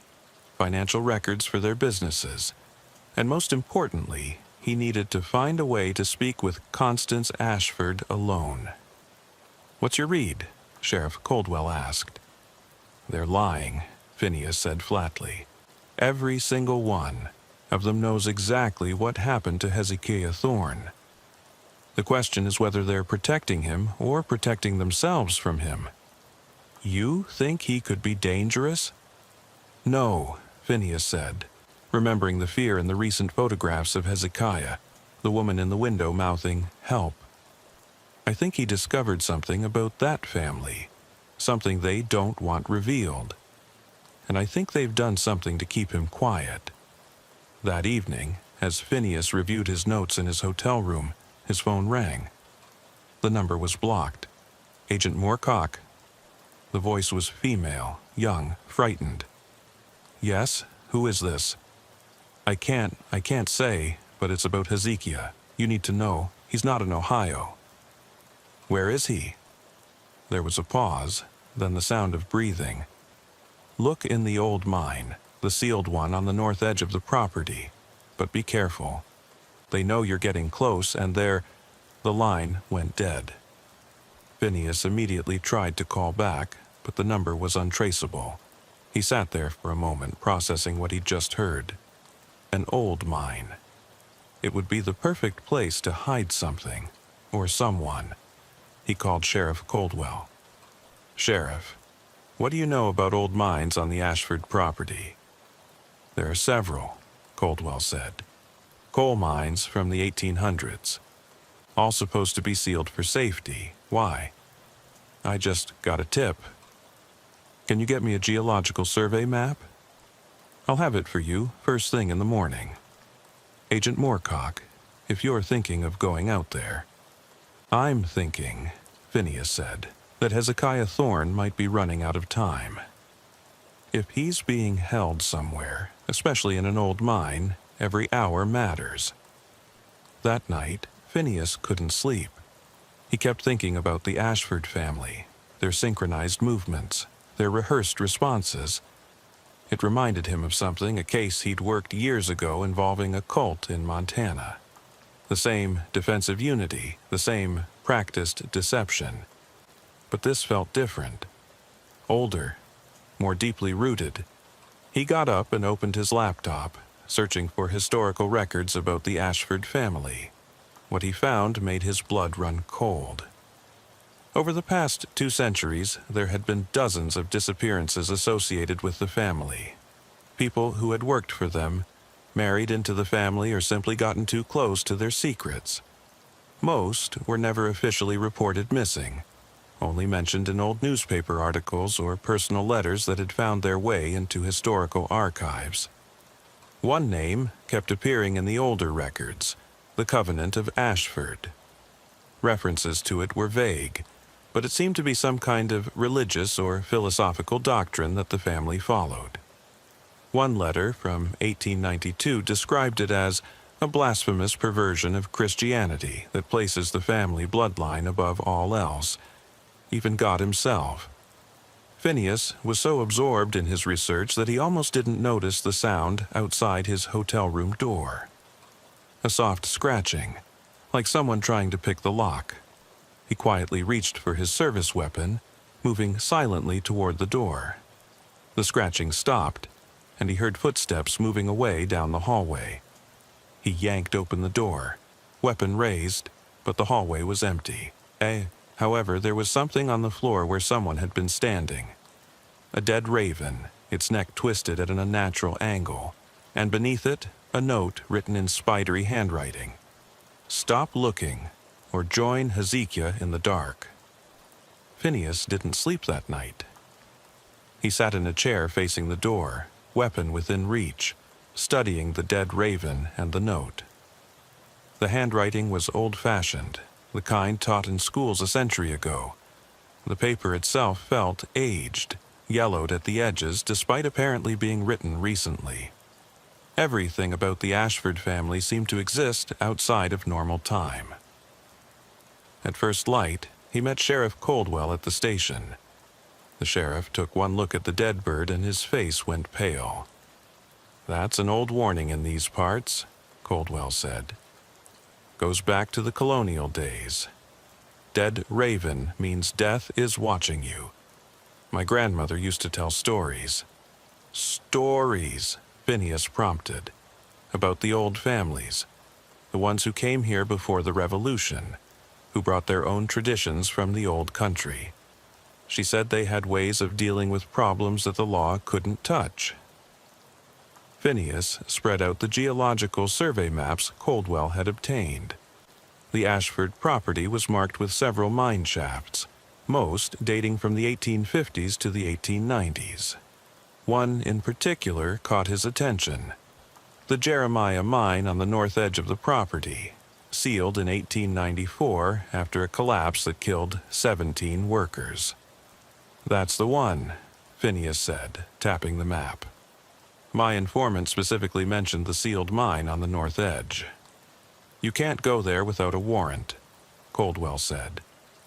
financial records for their businesses, and most importantly, he needed to find a way to speak with Constance Ashford alone. "What's your read?" Sheriff Coldwell asked. "They're lying," Phineas said flatly. "Every single one of them knows exactly what happened to Hezekiah Thorne. The question is whether they're protecting him or protecting themselves from him." "You think he could be dangerous?" "No," Phineas said, remembering the fear in the recent photographs of Hezekiah, the woman in the window mouthing, "Help." "I think he discovered something about that family, something they don't want revealed. And I think they've done something to keep him quiet." That evening, as Phineas reviewed his notes in his hotel room, his phone rang. The number was blocked. "Agent Moorcock." The voice was female, young, frightened. "Yes, who is this?" I can't say, but it's about Hezekiah. You need to know, he's not in Ohio." "Where is he?" There was a pause, then the sound of breathing. "Look in the old mine, the sealed one on the north edge of the property. But be careful. They know you're getting close, and the line went dead." Phineas immediately tried to call back, but the number was untraceable. He sat there for a moment, processing what he'd just heard. An old mine. It would be the perfect place to hide something, or someone. He called Sheriff Coldwell. "Sheriff, what do you know about old mines on the Ashford property?" "There are several," Coldwell said. "Coal mines from the 1800s. All supposed to be sealed for safety. Why?" "I just got a tip." "Can you get me a geological survey map?" "I'll have it for you first thing in the morning." "Agent Moorcock, if you're thinking of going out there." "I'm thinking," Phineas said, "that Hezekiah Thorne might be running out of time. If he's being held somewhere, especially in an old mine, every hour matters." That night, Phineas couldn't sleep. He kept thinking about the Ashford family, their synchronized movements, their rehearsed responses. It reminded him of something, a case he'd worked years ago involving a cult in Montana. The same defensive unity, the same practiced deception. But this felt different. Older, more deeply rooted. He got up and opened his laptop, searching for historical records about the Ashford family. What he found made his blood run cold. Over the past 2 centuries, there had been dozens of disappearances associated with the family. People who had worked for them, married into the family, or simply gotten too close to their secrets. Most were never officially reported missing. only mentioned in old newspaper articles or personal letters that had found their way into historical archives. One name kept appearing in the older records, the Covenant of Ashford. References to it were vague, but it seemed to be some kind of religious or philosophical doctrine that the family followed. One letter from 1892 described it as a blasphemous perversion of Christianity that places the family bloodline above all else, even God himself. Phineas was so absorbed in his research that he almost didn't notice the sound outside his hotel room door. A soft scratching, like someone trying to pick the lock. He quietly reached for his service weapon, moving silently toward the door. The scratching stopped, and he heard footsteps moving away down the hallway. He yanked open the door, weapon raised, but the hallway was empty. However, there was something on the floor where someone had been standing. A dead raven, its neck twisted at an unnatural angle, and beneath it, a note written in spidery handwriting. "Stop looking, or join Hezekiah in the dark." Phineas didn't sleep that night. He sat in a chair facing the door, weapon within reach, studying the dead raven and the note. The handwriting was old-fashioned, the kind taught in schools a century ago. The paper itself felt aged, yellowed at the edges despite apparently being written recently. Everything about the Ashford family seemed to exist outside of normal time. At first light, he met Sheriff Coldwell at the station. The sheriff took one look at the dead bird and his face went pale. "That's an old warning in these parts," Coldwell said. "Goes back to the colonial days. Dead raven means death is watching you. My grandmother used to tell stories." "Stories," Phineas prompted, "about the old families, the ones who came here before the Revolution, who brought their own traditions from the old country. She said they had ways of dealing with problems that the law couldn't touch." Phineas spread out the geological survey maps Coldwell had obtained. The Ashford property was marked with several mine shafts, most dating from the 1850s to the 1890s. One in particular caught his attention. The Jeremiah mine on the north edge of the property, sealed in 1894 after a collapse that killed 17 workers. "That's the one," Phineas said, tapping the map. "My informant specifically mentioned the sealed mine on the north edge." "You can't go there without a warrant," Coldwell said,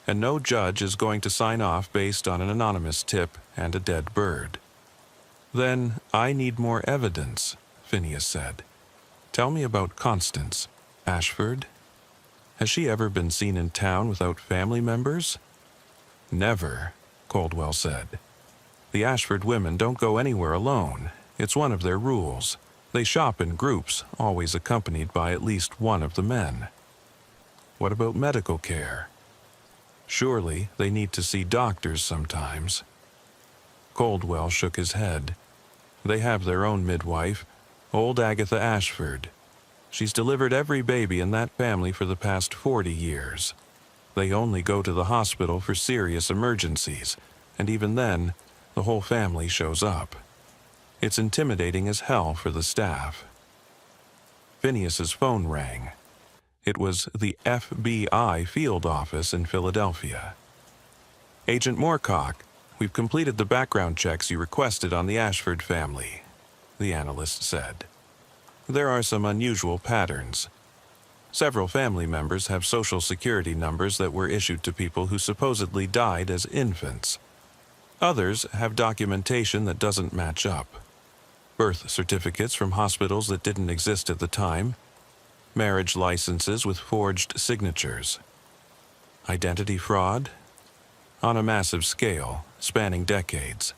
"and no judge is going to sign off based on an anonymous tip and a dead bird." "Then I need more evidence," Phineas said. "Tell me about Constance Ashford. Has she ever been seen in town without family members?" "Never," Coldwell said. "The Ashford women don't go anywhere alone. It's one of their rules. They shop in groups, always accompanied by at least one of the men." "What about medical care? Surely they need to see doctors sometimes." Coldwell shook his head. "They have their own midwife, old Agatha Ashford. She's delivered every baby in that family for the past 40 years. They only go to the hospital for serious emergencies, and even then, the whole family shows up. It's intimidating as hell for the staff." Phineas's phone rang. It was the FBI field office in Philadelphia. "Agent Moorcock, we've completed the background checks you requested on the Ashford family," the analyst said. "There are some unusual patterns. Several family members have social security numbers that were issued to people who supposedly died as infants. Others have documentation that doesn't match up. Birth certificates from hospitals that didn't exist at the time. Marriage licenses with forged signatures. Identity fraud? On a massive scale, spanning decades.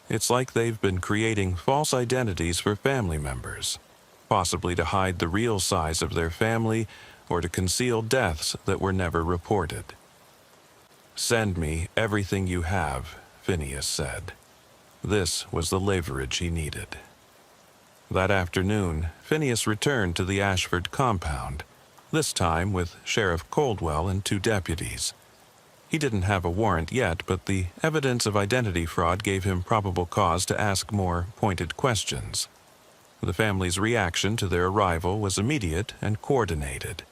It's like they've been creating false identities for family members, possibly to hide the real size of their family or to conceal deaths that were never reported." "Send me everything you have," Phineas said. This was the leverage he needed. That afternoon, Phineas returned to the Ashford compound, this time with Sheriff Coldwell and 2 deputies. He didn't have a warrant yet, but the evidence of identity fraud gave him probable cause to ask more pointed questions. The family's reaction to their arrival was immediate and coordinated.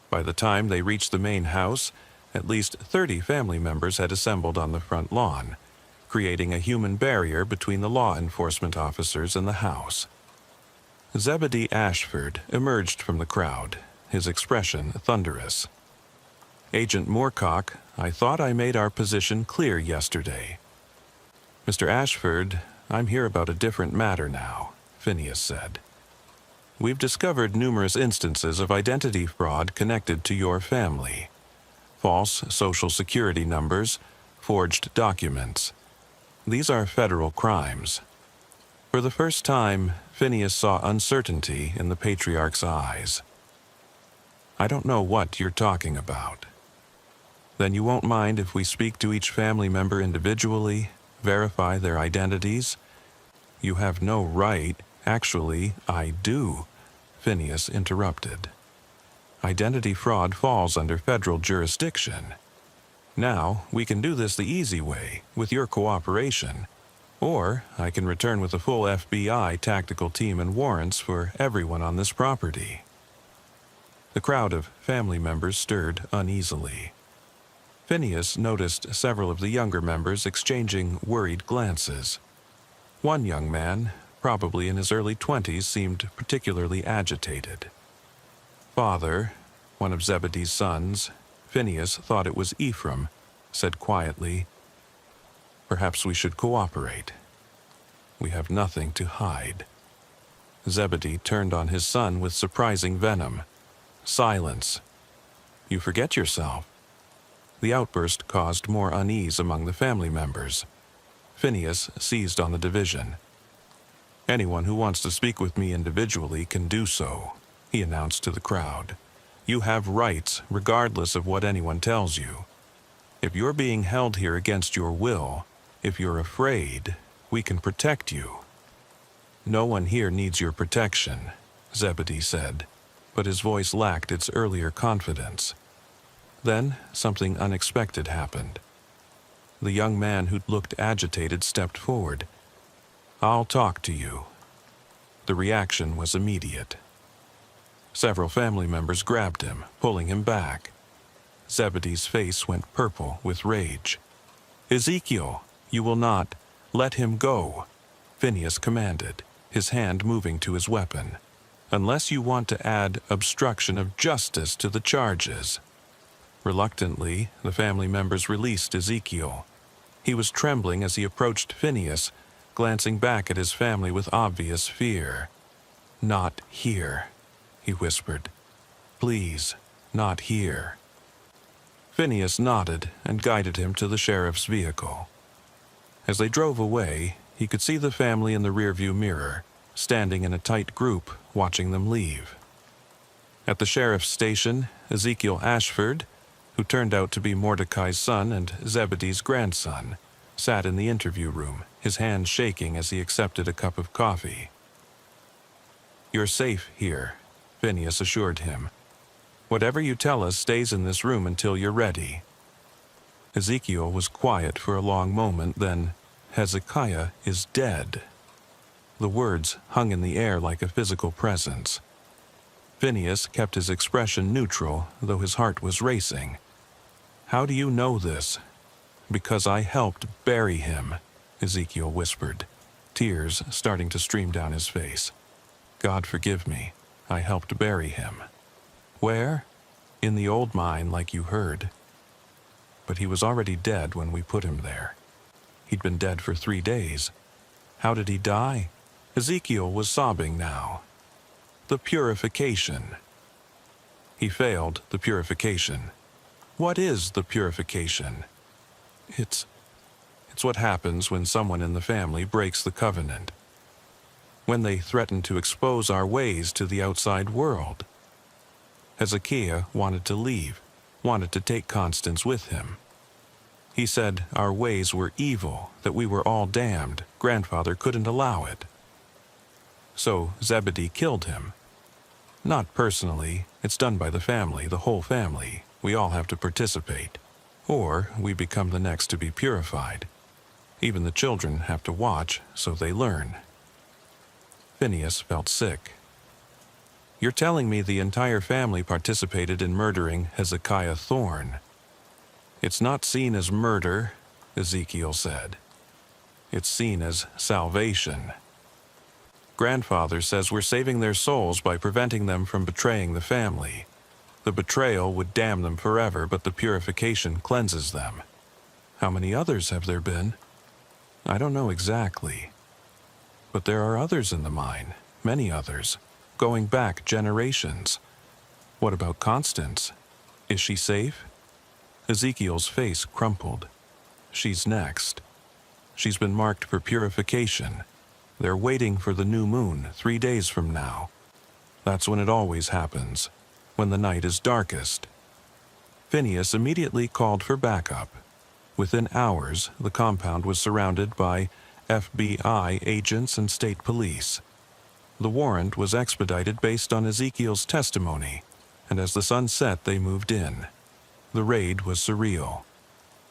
By the time they reached the main house, at least 30 family members had assembled on the front lawn, creating a human barrier between the law enforcement officers and the house. Zebedee Ashford emerged from the crowd, his expression thunderous. "Agent Moorcock, I thought I made our position clear yesterday." "Mr. Ashford, I'm here about a different matter now," Phineas said. "We've discovered numerous instances of identity fraud connected to your family. False social security numbers, forged documents. These are federal crimes." For the first time, Phineas saw uncertainty in the patriarch's eyes. "I don't know what you're talking about." "Then you won't mind if we speak to each family member individually, verify their identities?" "You have no right." "Actually, I do," Phineas interrupted. "Identity fraud falls under federal jurisdiction. Now, we can do this the easy way, with your cooperation. Or I can return with a full FBI tactical team and warrants for everyone on this property." The crowd of family members stirred uneasily. Phineas noticed several of the younger members exchanging worried glances. One young man, probably in his early 20s, seemed particularly agitated. "Father," one of Zebedee's sons, Phineas thought it was Ephraim, said quietly, "Perhaps we should cooperate. We have nothing to hide." Zebedee turned on his son with surprising venom. "Silence. You forget yourself." The outburst caused more unease among the family members. Phineas seized on the division. "Anyone who wants to speak with me individually can do so," he announced to the crowd. "You have rights, regardless of what anyone tells you. If you're being held here against your will, if you're afraid, we can protect you." "No one here needs your protection," Zebedee said, but his voice lacked its earlier confidence. Then something unexpected happened. The young man who looked agitated stepped forward. "I'll talk to you." The reaction was immediate. Several family members grabbed him, pulling him back. Zebedee's face went purple with rage. "Ezekiel, you will not let him go," Phineas commanded, his hand moving to his weapon, "unless you want to add obstruction of justice to the charges." Reluctantly, the family members released Ezekiel. He was trembling as he approached Phineas, glancing back at his family with obvious fear. "Not here," he whispered. "Please, not here." Phineas nodded and guided him to the sheriff's vehicle. As they drove away, he could see the family in the rearview mirror, standing in a tight group, watching them leave. At the sheriff's station, Ezekiel Ashford, who turned out to be Mordecai's son and Zebedee's grandson, sat in the interview room, his hands shaking as he accepted a cup of coffee. "You're safe here," Phineas assured him. "Whatever you tell us stays in this room until you're ready." Ezekiel was quiet for a long moment, then, "Hezekiah is dead." The words hung in the air like a physical presence. Phineas kept his expression neutral, though his heart was racing. "How do you know this?" "Because I helped bury him," Ezekiel whispered, tears starting to stream down his face. "God forgive me, I helped bury him." "Where?" "In the old mine, like you heard." "But he was already dead when we put him there. He'd been dead for 3 days. How did he die?" Ezekiel was sobbing now. "The purification." "He failed the purification." "What is the purification?" It's what happens when someone in the family breaks the covenant. When they threaten to expose our ways to the outside world. Hezekiah wanted to leave, wanted to take Constance with him. He said our ways were evil, that we were all damned. Grandfather couldn't allow it. So Zebedee killed him. Not personally, it's done by the family, the whole family. We all have to participate. or we become the next to be purified. Even the children have to watch, so they learn. Phineas felt sick. You're telling me the entire family participated in murdering Hezekiah Thorne? It's not seen as murder, Ezekiel said. It's seen as salvation. Grandfather says we're saving their souls by preventing them from betraying the family. The betrayal would damn them forever, but the purification cleanses them. How many others have there been? I don't know exactly. But there are others in the mine, many others, going back generations. What about Constance? Is she safe? Ezekiel's face crumpled. She's next. She's been marked for purification. They're waiting for the new moon 3 days from now. That's when it always happens, when the night is darkest. Phineas immediately called for backup. Within hours, the compound was surrounded by FBI agents and state police. The warrant was expedited based on Ezekiel's testimony, and as the sun set, they moved in. The raid was surreal.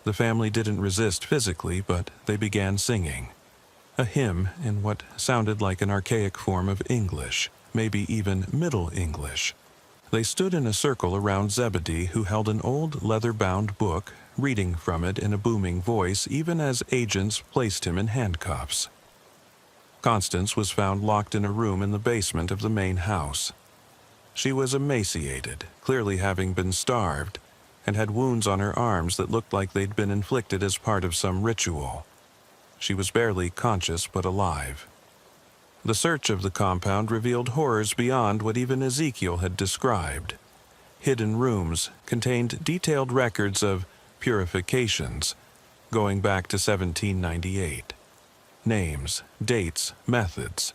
The family didn't resist physically, but they began singing. A hymn in what sounded like an archaic form of English, maybe even Middle English. They stood in a circle around Zebedee, who held an old leather-bound book, reading from it in a booming voice even as agents placed him in handcuffs. Constance was found locked in a room in the basement of the main house. She was emaciated, clearly having been starved, and had wounds on her arms that looked like they'd been inflicted as part of some ritual. She was barely conscious but alive. The search of the compound revealed horrors beyond what even Ezekiel had described. Hidden rooms contained detailed records of purifications going back to 1798. Names, dates, methods.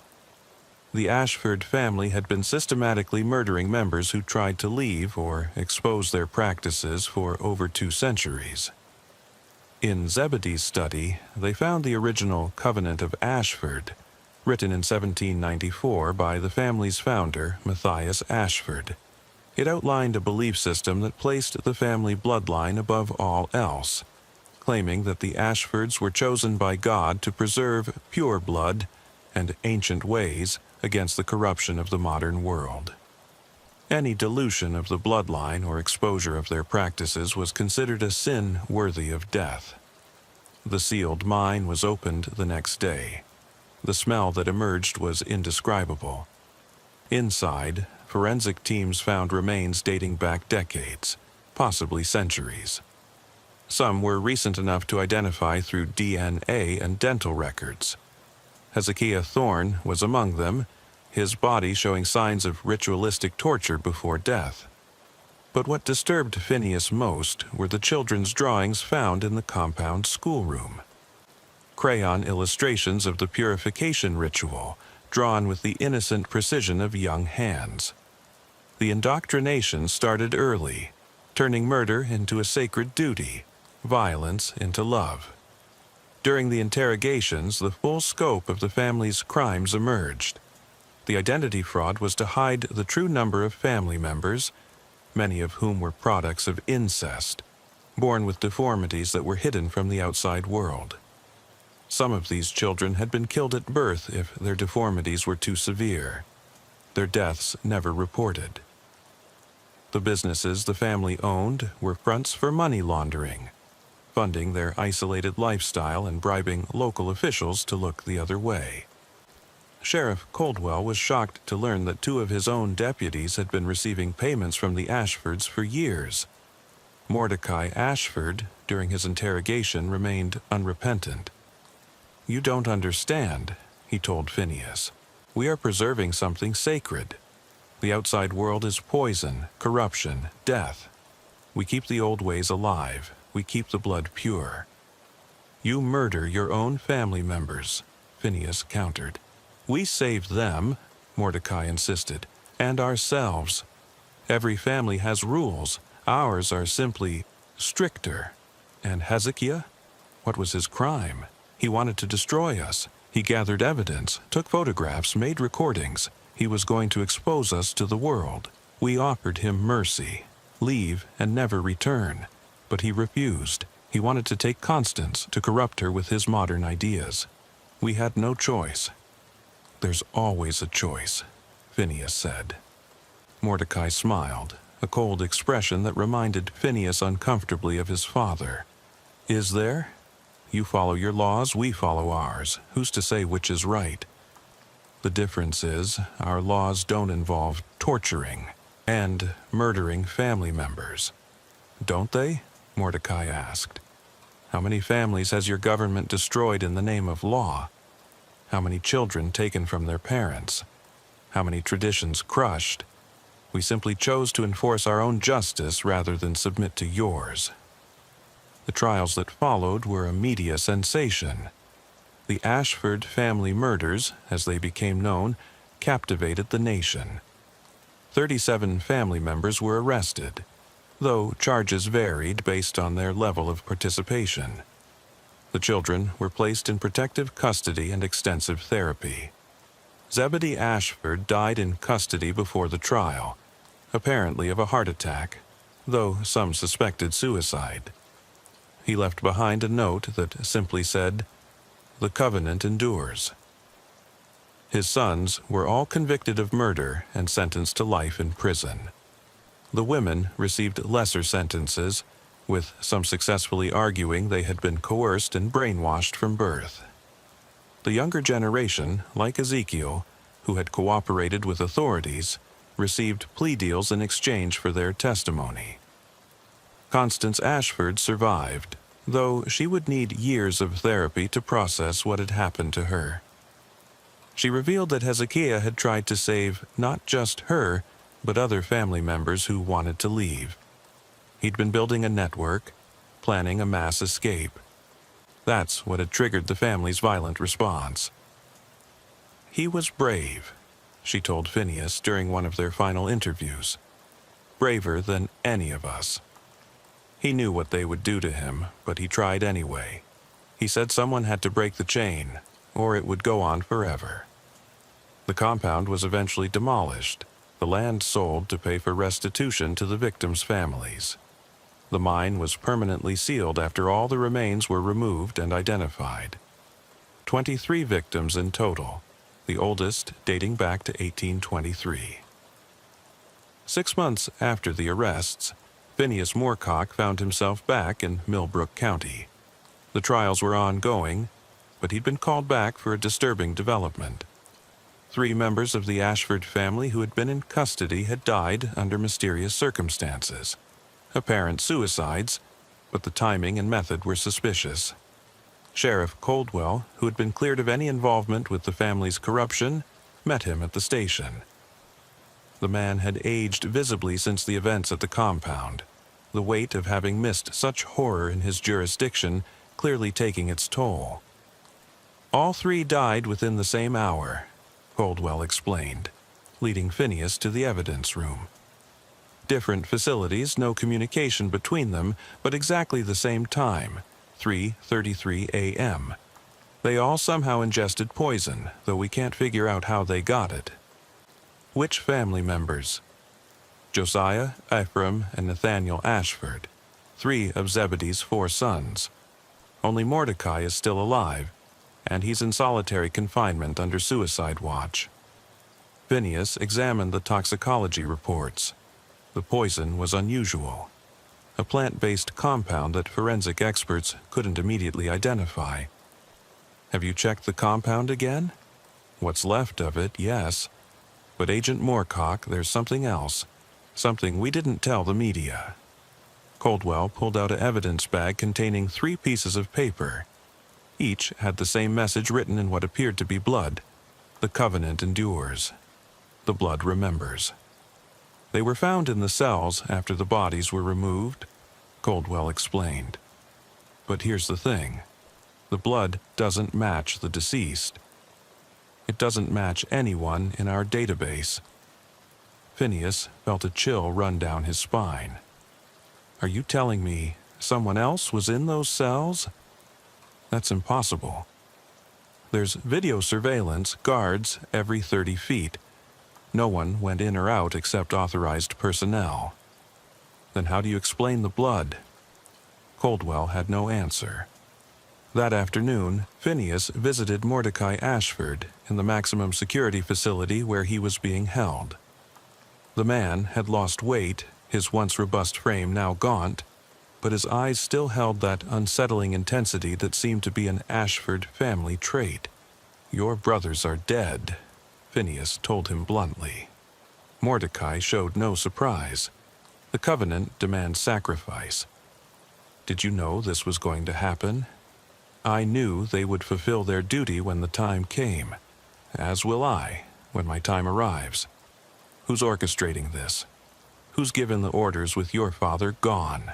The Ashford family had been systematically murdering members who tried to leave or expose their practices for over 2 centuries. In Zebedee's study, they found the original Covenant of Ashford, written in 1794 by the family's founder, Matthias Ashford. It outlined a belief system that placed the family bloodline above all else, claiming that the Ashfords were chosen by God to preserve pure blood and ancient ways against the corruption of the modern world. Any dilution of the bloodline or exposure of their practices was considered a sin worthy of death. The sealed mine was opened the next day. The smell that emerged was indescribable. Inside, forensic teams found remains dating back decades, possibly centuries. Some were recent enough to identify through DNA and dental records. Hezekiah Thorne was among them, his body showing signs of ritualistic torture before death. But what disturbed Phineas most were the children's drawings found in the compound schoolroom. Crayon illustrations of the purification ritual, drawn with the innocent precision of young hands. The indoctrination started early, turning murder into a sacred duty, violence into love. During the interrogations, the full scope of the family's crimes emerged. The identity fraud was to hide the true number of family members, many of whom were products of incest, born with deformities that were hidden from the outside world. Some of these children had been killed at birth if their deformities were too severe. Their deaths never reported. The businesses the family owned were fronts for money laundering, funding their isolated lifestyle and bribing local officials to look the other way. Sheriff Coldwell was shocked to learn that 2 of his own deputies had been receiving payments from the Ashfords for years. Mordecai Ashford, during his interrogation, remained unrepentant. "You don't understand," he told Phineas. "We are preserving something sacred. The outside world is poison, corruption, death. We keep the old ways alive. We keep the blood pure." "You murder your own family members," Phineas countered. "We saved them," Mordecai insisted, "and ourselves. Every family has rules. Ours are simply stricter. And Hezekiah? What was his crime? He wanted to destroy us. He gathered evidence, took photographs, made recordings. He was going to expose us to the world. We offered him mercy. Leave and never return. But he refused. He wanted to take Constance to corrupt her with his modern ideas. We had no choice. There's always a choice, Phineas said. Mordecai smiled, a cold expression that reminded Phineas uncomfortably of his father. Is there? You follow your laws, we follow ours. Who's to say which is right? The difference is, our laws don't involve torturing and murdering family members. Don't they? Mordecai asked. How many families has your government destroyed in the name of law? How many children taken from their parents? How many traditions crushed? We simply chose to enforce our own justice rather than submit to yours. The trials that followed were a media sensation. The Ashford family murders, as they became known, captivated the nation. 37 family members were arrested, though charges varied based on their level of participation. The children were placed in protective custody and extensive therapy. Zebedee Ashford died in custody before the trial, apparently of a heart attack, though some suspected suicide. He left behind a note that simply said, "The covenant endures." His sons were all convicted of murder and sentenced to life in prison. The women received lesser sentences, with some successfully arguing they had been coerced and brainwashed from birth. The younger generation, like Ezekiel, who had cooperated with authorities, received plea deals in exchange for their testimony. Constance Ashford survived, though she would need years of therapy to process what had happened to her. She revealed that Hezekiah had tried to save not just her, but other family members who wanted to leave. He'd been building a network, planning a mass escape. That's what had triggered the family's violent response. He was brave, she told Phineas during one of their final interviews. Braver than any of us. He knew what they would do to him, but he tried anyway. He said someone had to break the chain, or it would go on forever. The compound was eventually demolished, the land sold to pay for restitution to the victims' families. The mine was permanently sealed after all the remains were removed and identified. 23 victims in total, the oldest dating back to 1823. 6 months after the arrests, Phineas Moorcock found himself back in Millbrook County. The trials were ongoing, but he'd been called back for a disturbing development. 3 members of the Ashford family who had been in custody had died under mysterious circumstances. Apparent suicides, but the timing and method were suspicious. Sheriff Coldwell, who had been cleared of any involvement with the family's corruption, met him at the station. The man had aged visibly since the events at the compound, the weight of having missed such horror in his jurisdiction clearly taking its toll. All 3 died within the same hour, Coldwell explained, leading Phineas to the evidence room. Different facilities, no communication between them, but exactly the same time, 3:33 a.m. They all somehow ingested poison, though we can't figure out how they got it. Which family members? Josiah, Ephraim, and Nathaniel Ashford, 3 of Zebedee's 4 sons. Only Mordecai is still alive, and he's in solitary confinement under suicide watch. Phineas examined the toxicology reports. The poison was unusual, a plant-based compound that forensic experts couldn't immediately identify. Have you checked the compound again? What's left of it, yes. But Agent Moorcock, there's something else, something we didn't tell the media. Coldwell pulled out an evidence bag containing 3 pieces of paper. Each had the same message written in what appeared to be blood. The covenant endures. The blood remembers. They were found in the cells after the bodies were removed, Coldwell explained. But here's the thing. The blood doesn't match the deceased. It doesn't match anyone in our database. Phineas felt a chill run down his spine. Are you telling me someone else was in those cells? That's impossible. There's video surveillance, guards every 30 feet. No one went in or out except authorized personnel. Then how do you explain the blood? Coldwell had no answer. That afternoon, Phineas visited Mordecai Ashford in the maximum security facility where he was being held. The man had lost weight, his once robust frame now gaunt, but his eyes still held that unsettling intensity that seemed to be an Ashford family trait. "Your brothers are dead," Phineas told him bluntly. Mordecai showed no surprise. "The covenant demands sacrifice." "Did you know this was going to happen?" "I knew they would fulfill their duty when the time came, as will I when my time arrives." "Who's orchestrating this? Who's given the orders with your father gone?"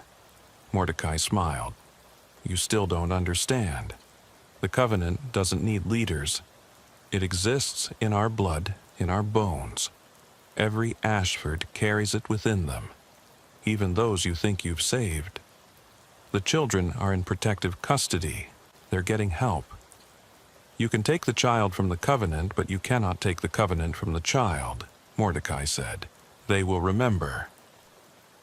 Mordecai smiled. "You still don't understand. The covenant doesn't need leaders. It exists in our blood, in our bones. Every Ashford carries it within them, even those you think you've saved. The children are in protective custody. They're getting help. You can take the child from the covenant, but you cannot take the covenant from the child," Mordecai said. "They will remember.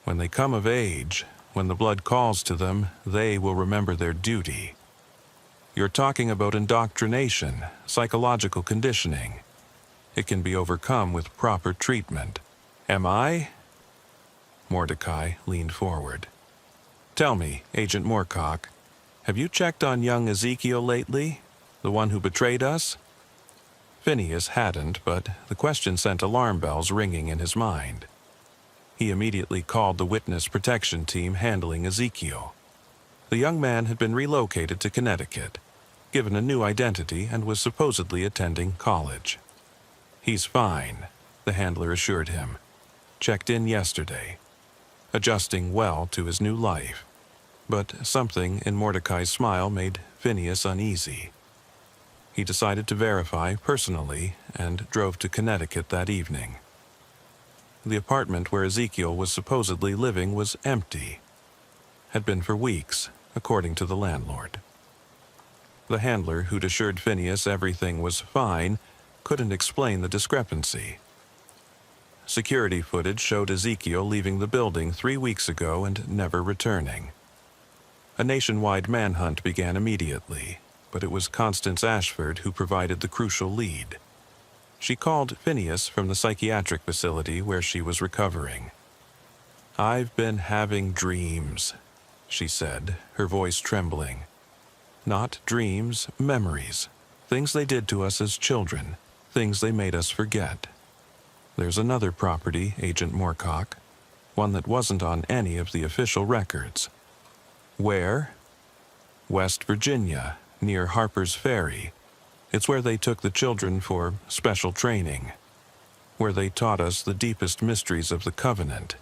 When they come of age, when the blood calls to them, they will remember their duty. You're talking about indoctrination, psychological conditioning. It can be overcome with proper treatment. Am I?" Mordecai leaned forward. "Tell me, Agent Moorcock, have you checked on young Ezekiel lately? The one who betrayed us?" Phineas hadn't, but the question sent alarm bells ringing in his mind. He immediately called the witness protection team handling Ezekiel. The young man had been relocated to Connecticut, given a new identity, and was supposedly attending college. "He's fine," the handler assured him. "Checked in yesterday. Adjusting well to his new life." But something in Mordecai's smile made Phineas uneasy. He decided to verify personally and drove to Connecticut that evening. The apartment where Ezekiel was supposedly living was empty. Had been for weeks, according to the landlord. The handler, who'd assured Phineas everything was fine, couldn't explain the discrepancy. Security footage showed Ezekiel leaving the building 3 weeks ago and never returning. A nationwide manhunt began immediately, but it was Constance Ashford who provided the crucial lead. She called Phineas from the psychiatric facility where she was recovering. "I've been having dreams," she said, her voice trembling. "Not dreams, memories. Things they did to us as children, things they made us forget. There's another property, Agent Moorcock, one that wasn't on any of the official records." "Where?" "West Virginia, near Harper's Ferry. It's where they took the children for special training, where they taught us the deepest mysteries of the covenant.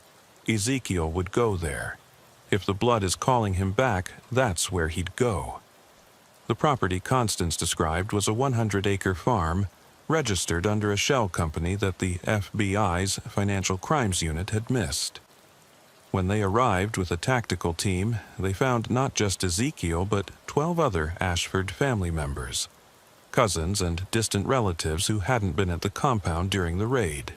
Ezekiel would go there. If the blood is calling him back, that's where he'd go." The property Constance described was a 100-acre farm, registered under a shell company that the FBI's Financial Crimes Unit had missed. When they arrived with a tactical team, they found not just Ezekiel but 12 other Ashford family members, cousins and distant relatives who hadn't been at the compound during the raid.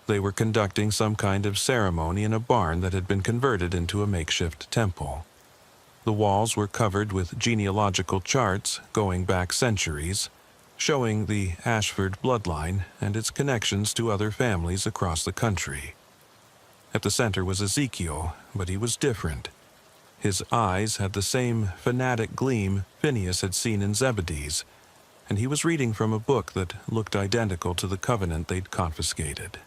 They were conducting some kind of ceremony in a barn that had been converted into a makeshift temple. The walls were covered with genealogical charts going back centuries, showing the Ashford bloodline and its connections to other families across the country. At the center was Ezekiel, but he was different. His eyes had the same fanatic gleam Phineas had seen in Zebedee's, and he was reading from a book that looked identical to the covenant they'd confiscated.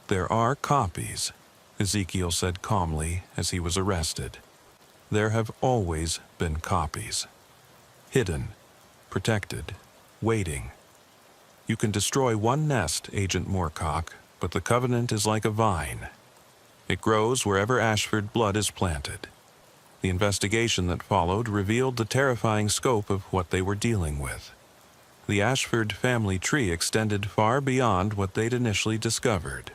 "There are copies," Ezekiel said calmly as he was arrested. "There have always been copies. Hidden, protected, waiting. You can destroy one nest, Agent Moorcock, but the covenant is like a vine. It grows wherever Ashford blood is planted." The investigation that followed revealed the terrifying scope of what they were dealing with. The Ashford family tree extended far beyond what they'd initially discovered.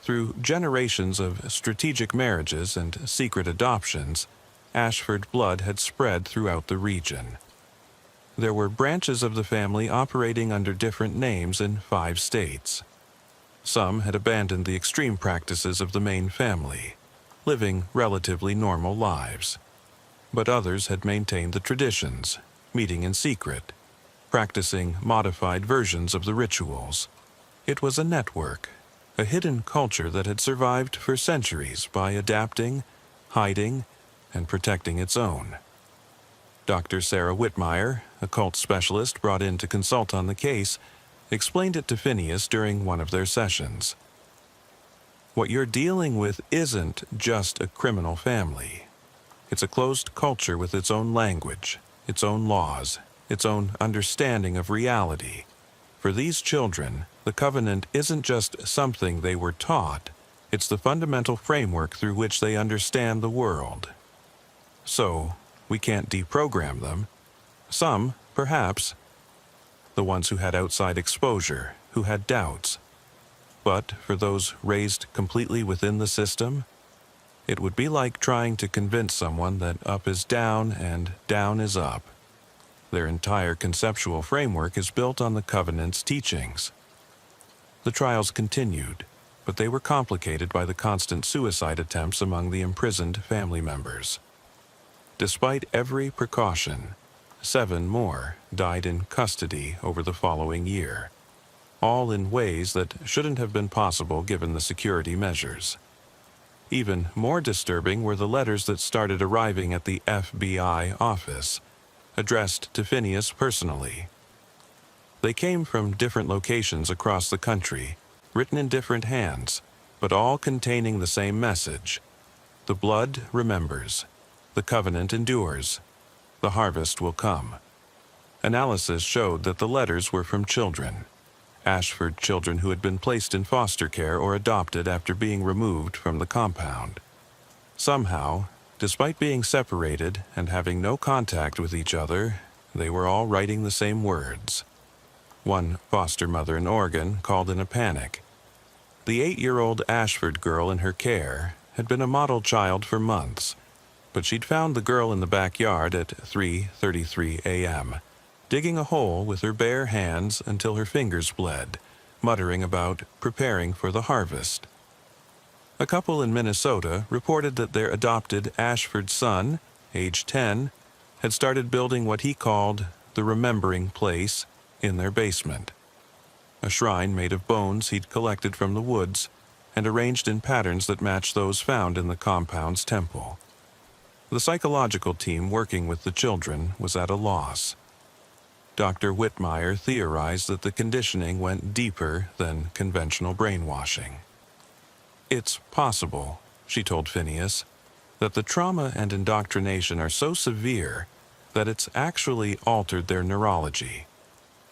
Through generations of strategic marriages and secret adoptions, Ashford blood had spread throughout the region. There were branches of the family operating under different names in 5 states. Some had abandoned the extreme practices of the main family, living relatively normal lives. but others had maintained the traditions, meeting in secret, practicing modified versions of the rituals. It was a network, a hidden culture that had survived for centuries by adapting, hiding, and protecting its own. Dr. Sarah Whitmire, a cult specialist brought in to consult on the case, explained it to Phineas during one of their sessions. What you're dealing with isn't just a criminal family. It's a closed culture with its own language, its own laws, its own understanding of reality. For these children, the covenant isn't just something they were taught, it's the fundamental framework through which they understand the world. So, we can't deprogram them. Some, perhaps, the ones who had outside exposure, who had doubts. But for those raised completely within the system, it would be like trying to convince someone that up is down and down is up. Their entire conceptual framework is built on the covenant's teachings. The trials continued, but they were complicated by the constant suicide attempts among the imprisoned family members. Despite every precaution, 7 more died in custody over the following year, all in ways that shouldn't have been possible given the security measures. Even more disturbing were the letters that started arriving at the FBI office, addressed to Phineas personally. They came from different locations across the country, written in different hands, but all containing the same message. The blood remembers. The covenant endures. The harvest will come. Analysis showed that the letters were from children, Ashford children who had been placed in foster care or adopted after being removed from the compound. Somehow, despite being separated and having no contact with each other, they were all writing the same words. One foster mother in Oregon called in a panic. The 8-year-old Ashford girl in her care had been a model child for months, but she'd found the girl in the backyard at 3:33 a.m., digging a hole with her bare hands until her fingers bled, muttering about preparing for the harvest. A couple in Minnesota reported that their adopted Ashford son, age 10, had started building what he called the remembering place in their basement. A shrine made of bones he'd collected from the woods and arranged in patterns that matched those found in the compound's temple. The psychological team working with the children was at a loss. Dr. Whitmire theorized that the conditioning went deeper than conventional brainwashing. It's possible, she told Phineas, that the trauma and indoctrination are so severe that it's actually altered their neurology.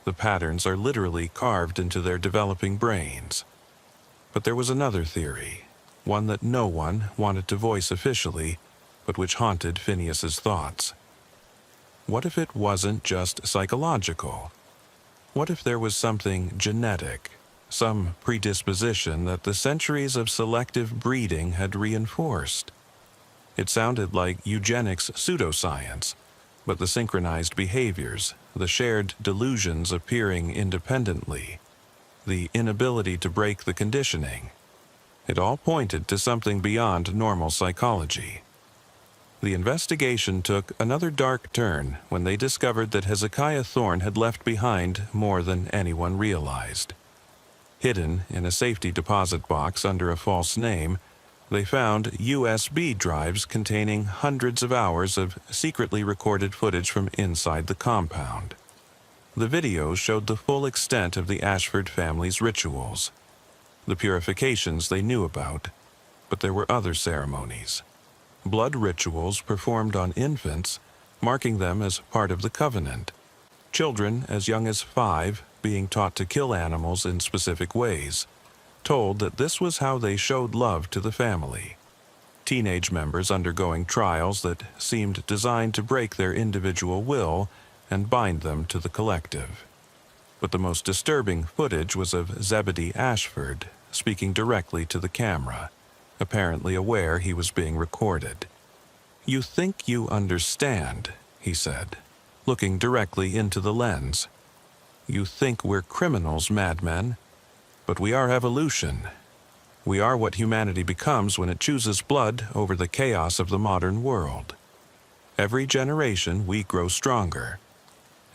The patterns are literally carved into their developing brains. But there was another theory, one that no one wanted to voice officially, but which haunted Phineas's thoughts. What if it wasn't just psychological? What if there was something genetic, some predisposition that the centuries of selective breeding had reinforced? It sounded like eugenics pseudoscience, but the synchronized behaviors, the shared delusions appearing independently, the inability to break the conditioning, it all pointed to something beyond normal psychology. The investigation took another dark turn when they discovered that Hezekiah Thorne had left behind more than anyone realized. Hidden in a safety deposit box under a false name, they found USB drives containing hundreds of hours of secretly recorded footage from inside the compound. The videos showed the full extent of the Ashford family's rituals, the purifications they knew about, but there were other ceremonies. Blood rituals performed on infants, marking them as part of the covenant. Children as young as 5 being taught to kill animals in specific ways, told that this was how they showed love to the family. Teenage members undergoing trials that seemed designed to break their individual will and bind them to the collective. But the most disturbing footage was of Zebedee Ashford speaking directly to the camera, apparently aware he was being recorded. "You think you understand," he said, looking directly into the lens. "You think we're criminals, madmen, but we are evolution. We are what humanity becomes when it chooses blood over the chaos of the modern world." Every generation we grow stronger.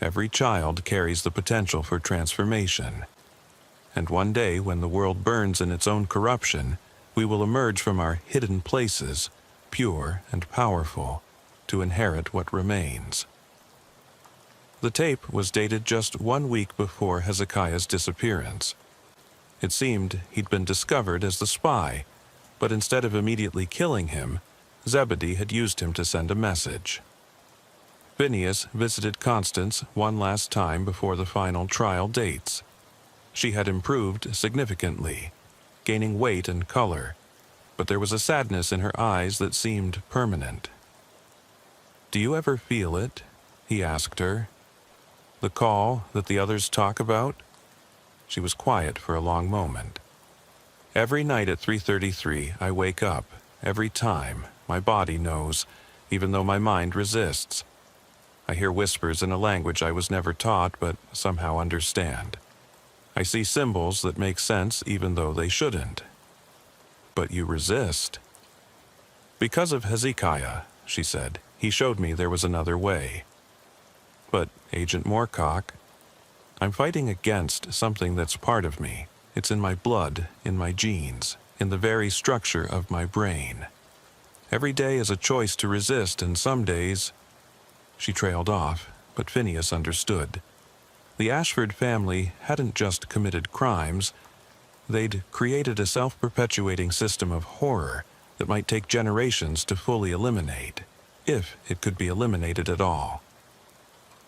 Every child carries the potential for transformation. And one day, when the world burns in its own corruption, we will emerge from our hidden places, pure and powerful, to inherit what remains. The tape was dated just 1 week before Hezekiah's disappearance. It seemed he'd been discovered as the spy, but instead of immediately killing him, Zebedee had used him to send a message. Phineas visited Constance one last time before the final trial dates. She had improved significantly, gaining weight and color, but there was a sadness in her eyes that seemed permanent. "Do you ever feel it?" he asked her. "The call that the others talk about?" She was quiet for a long moment. "Every night at 3:33 I wake up. Every time, my body knows, even though my mind resists. I hear whispers in a language I was never taught but somehow understand. I see symbols that make sense even though they shouldn't." "But you resist." "Because of Hezekiah," she said. "He showed me there was another way." "But, Agent Moorcock, I'm fighting against something that's part of me. It's in my blood, in my genes, in the very structure of my brain. Every day is a choice to resist, and some days—" She trailed off, but Phineas understood. The Ashford family hadn't just committed crimes. They'd created a self-perpetuating system of horror that might take generations to fully eliminate, if it could be eliminated at all.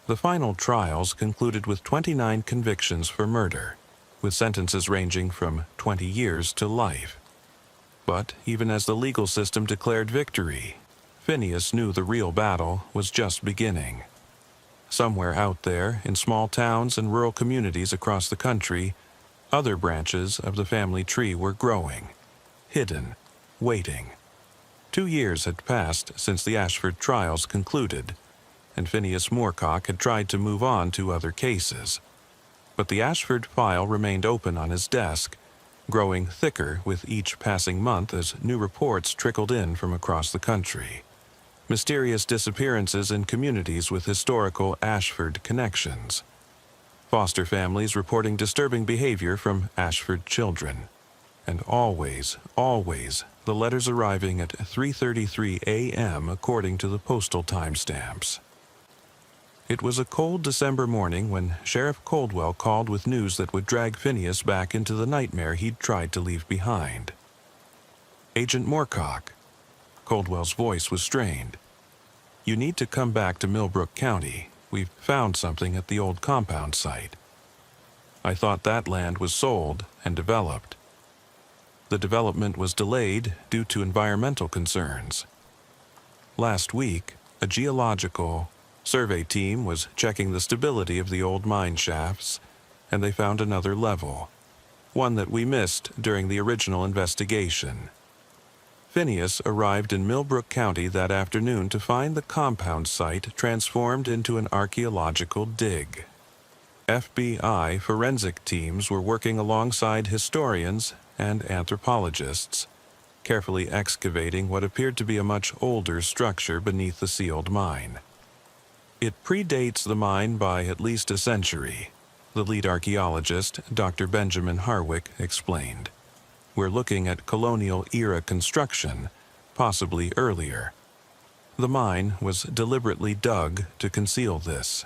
The final trials concluded with 29 convictions for murder, with sentences ranging from 20 years to life. But even as the legal system declared victory, Phineas knew the real battle was just beginning. Somewhere out there, in small towns and rural communities across the country, other branches of the family tree were growing, hidden, waiting. 2 years had passed since the Ashford trials concluded, and Phineas Moorcock had tried to move on to other cases. But the Ashford file remained open on his desk, growing thicker with each passing month as new reports trickled in from across the country. Mysterious disappearances in communities with historical Ashford connections. Foster families reporting disturbing behavior from Ashford children. And always, always, the letters arriving at 3:33 a.m. according to the postal timestamps. It was a cold December morning when Sheriff Coldwell called with news that would drag Phineas back into the nightmare he'd tried to leave behind. "Agent Moorcock." Coldwell's voice was strained. "You need to come back to Millbrook County. We've found something at the old compound site." "I thought that land was sold and developed." "The development was delayed due to environmental concerns. Last week, a geological survey team was checking the stability of the old mine shafts, and they found another level, one that we missed during the original investigation." Phineas arrived in Millbrook County that afternoon to find the compound site transformed into an archaeological dig. FBI forensic teams were working alongside historians and anthropologists, carefully excavating what appeared to be a much older structure beneath the sealed mine. "It predates the mine by at least a century," the lead archaeologist, Dr. Benjamin Harwick, explained. "We're looking at colonial-era construction, possibly earlier. The mine was deliberately dug to conceal this."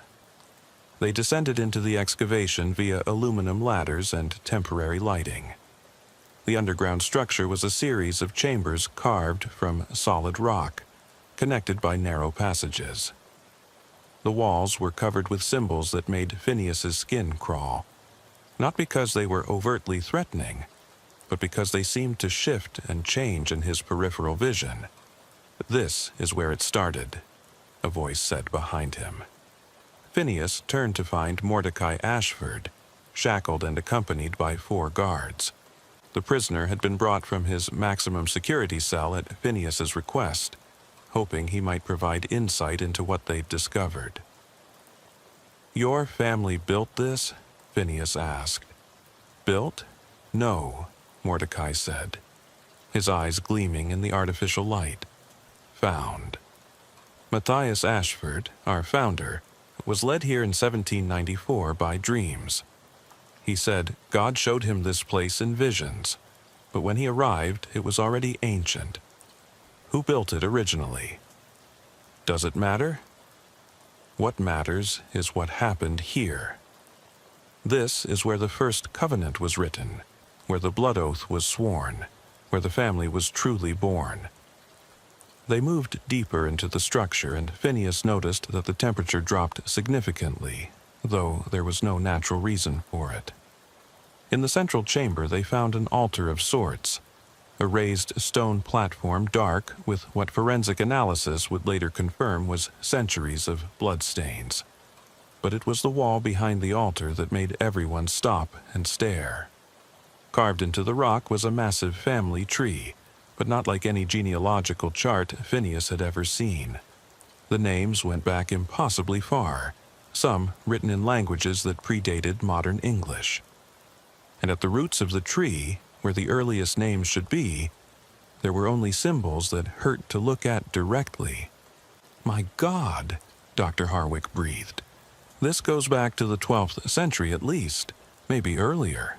They descended into the excavation via aluminum ladders and temporary lighting. The underground structure was a series of chambers carved from solid rock, connected by narrow passages. The walls were covered with symbols that made Phineas's skin crawl, not because they were overtly threatening, but because they seemed to shift and change in his peripheral vision. "This is where it started," a voice said behind him. Phineas turned to find Mordecai Ashford, shackled and accompanied by 4 guards. The prisoner had been brought from his maximum security cell at Phineas's request, hoping he might provide insight into what they'd discovered. "Your family built this?" Phineas asked. "Built? No," Mordecai said, his eyes gleaming in the artificial light. "Found. Matthias Ashford, our founder, was led here in 1794 by dreams. He said God showed him this place in visions, but when he arrived, it was already ancient. Who built it originally? Does it matter? What matters is what happened here. This is where the first covenant was written, where the blood oath was sworn, where the family was truly born. They moved deeper into the structure, and Phineas noticed that the temperature dropped significantly, though there was no natural reason for it. In the central chamber they found an altar of sorts, a raised stone platform dark with what forensic analysis would later confirm was centuries of bloodstains. But it was the wall behind the altar that made everyone stop and stare. Carved into the rock was a massive family tree, but not like any genealogical chart Phineas had ever seen. The names went back impossibly far, some written in languages that predated modern English. And at the roots of the tree, where the earliest names should be, there were only symbols that hurt to look at directly. "My God," Dr. Harwick breathed. "This goes back to the 12th century at least, maybe earlier."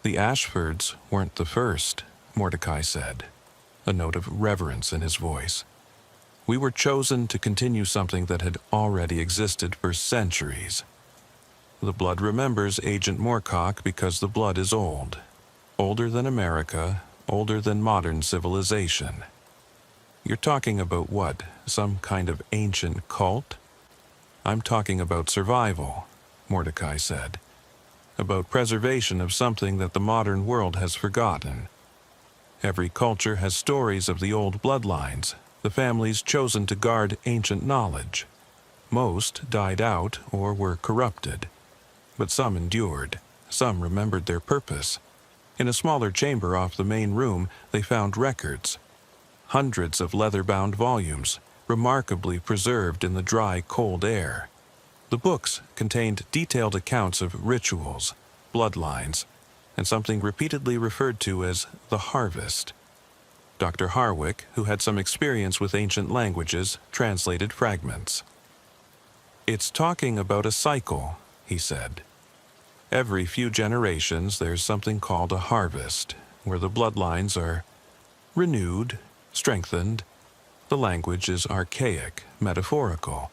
"The Ashfords weren't the first," Mordecai said, a note of reverence in his voice. "We were chosen to continue something that had already existed for centuries. The blood remembers Agent Moorcock because the blood is old. Older than America, older than modern civilization." "You're talking about what? Some kind of ancient cult?" "I'm talking about survival," Mordecai said. "About preservation of something that the modern world has forgotten. Every culture has stories of the old bloodlines, the families chosen to guard ancient knowledge. Most died out or were corrupted. But some endured, some remembered their purpose. In a smaller chamber off the main room, they found records. Hundreds of leather-bound volumes, remarkably preserved in the dry, cold air. The books contained detailed accounts of rituals, bloodlines, and something repeatedly referred to as the harvest. Dr. Harwick, who had some experience with ancient languages, translated fragments. "It's talking about a cycle," he said. "Every few generations there's something called a harvest, where the bloodlines are renewed, strengthened. The language is archaic, metaphorical."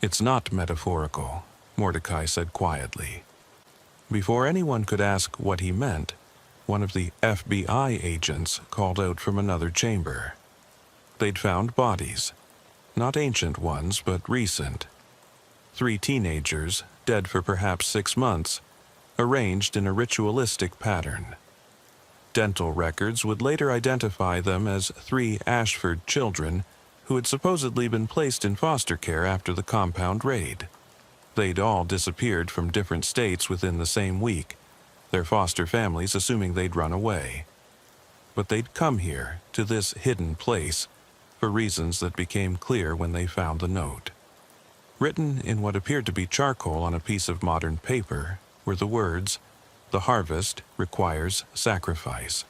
"It's not metaphorical," Mordecai said quietly. Before anyone could ask what he meant, one of the FBI agents called out from another chamber. They'd found bodies, not ancient ones, but recent. 3 teenagers, dead for perhaps 6 months, arranged in a ritualistic pattern. Dental records would later identify them as 3 Ashford children who had supposedly been placed in foster care after the compound raid. They'd all disappeared from different states within the same week, their foster families assuming they'd run away. But they'd come here, to this hidden place, for reasons that became clear when they found the note. Written in what appeared to be charcoal on a piece of modern paper were the words, "The harvest requires sacrifice.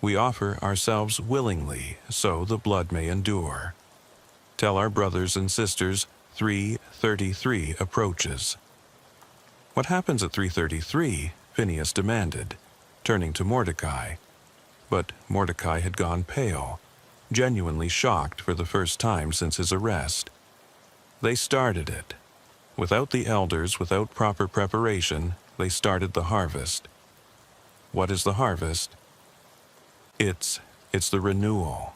We offer ourselves willingly so the blood may endure. Tell our brothers and sisters 333 approaches." "What happens at 333? Phineas demanded, turning to Mordecai. But Mordecai had gone pale, genuinely shocked for the first time since his arrest. "They started it. Without the elders, without proper preparation, they started the harvest." "What is the harvest?" It's the renewal.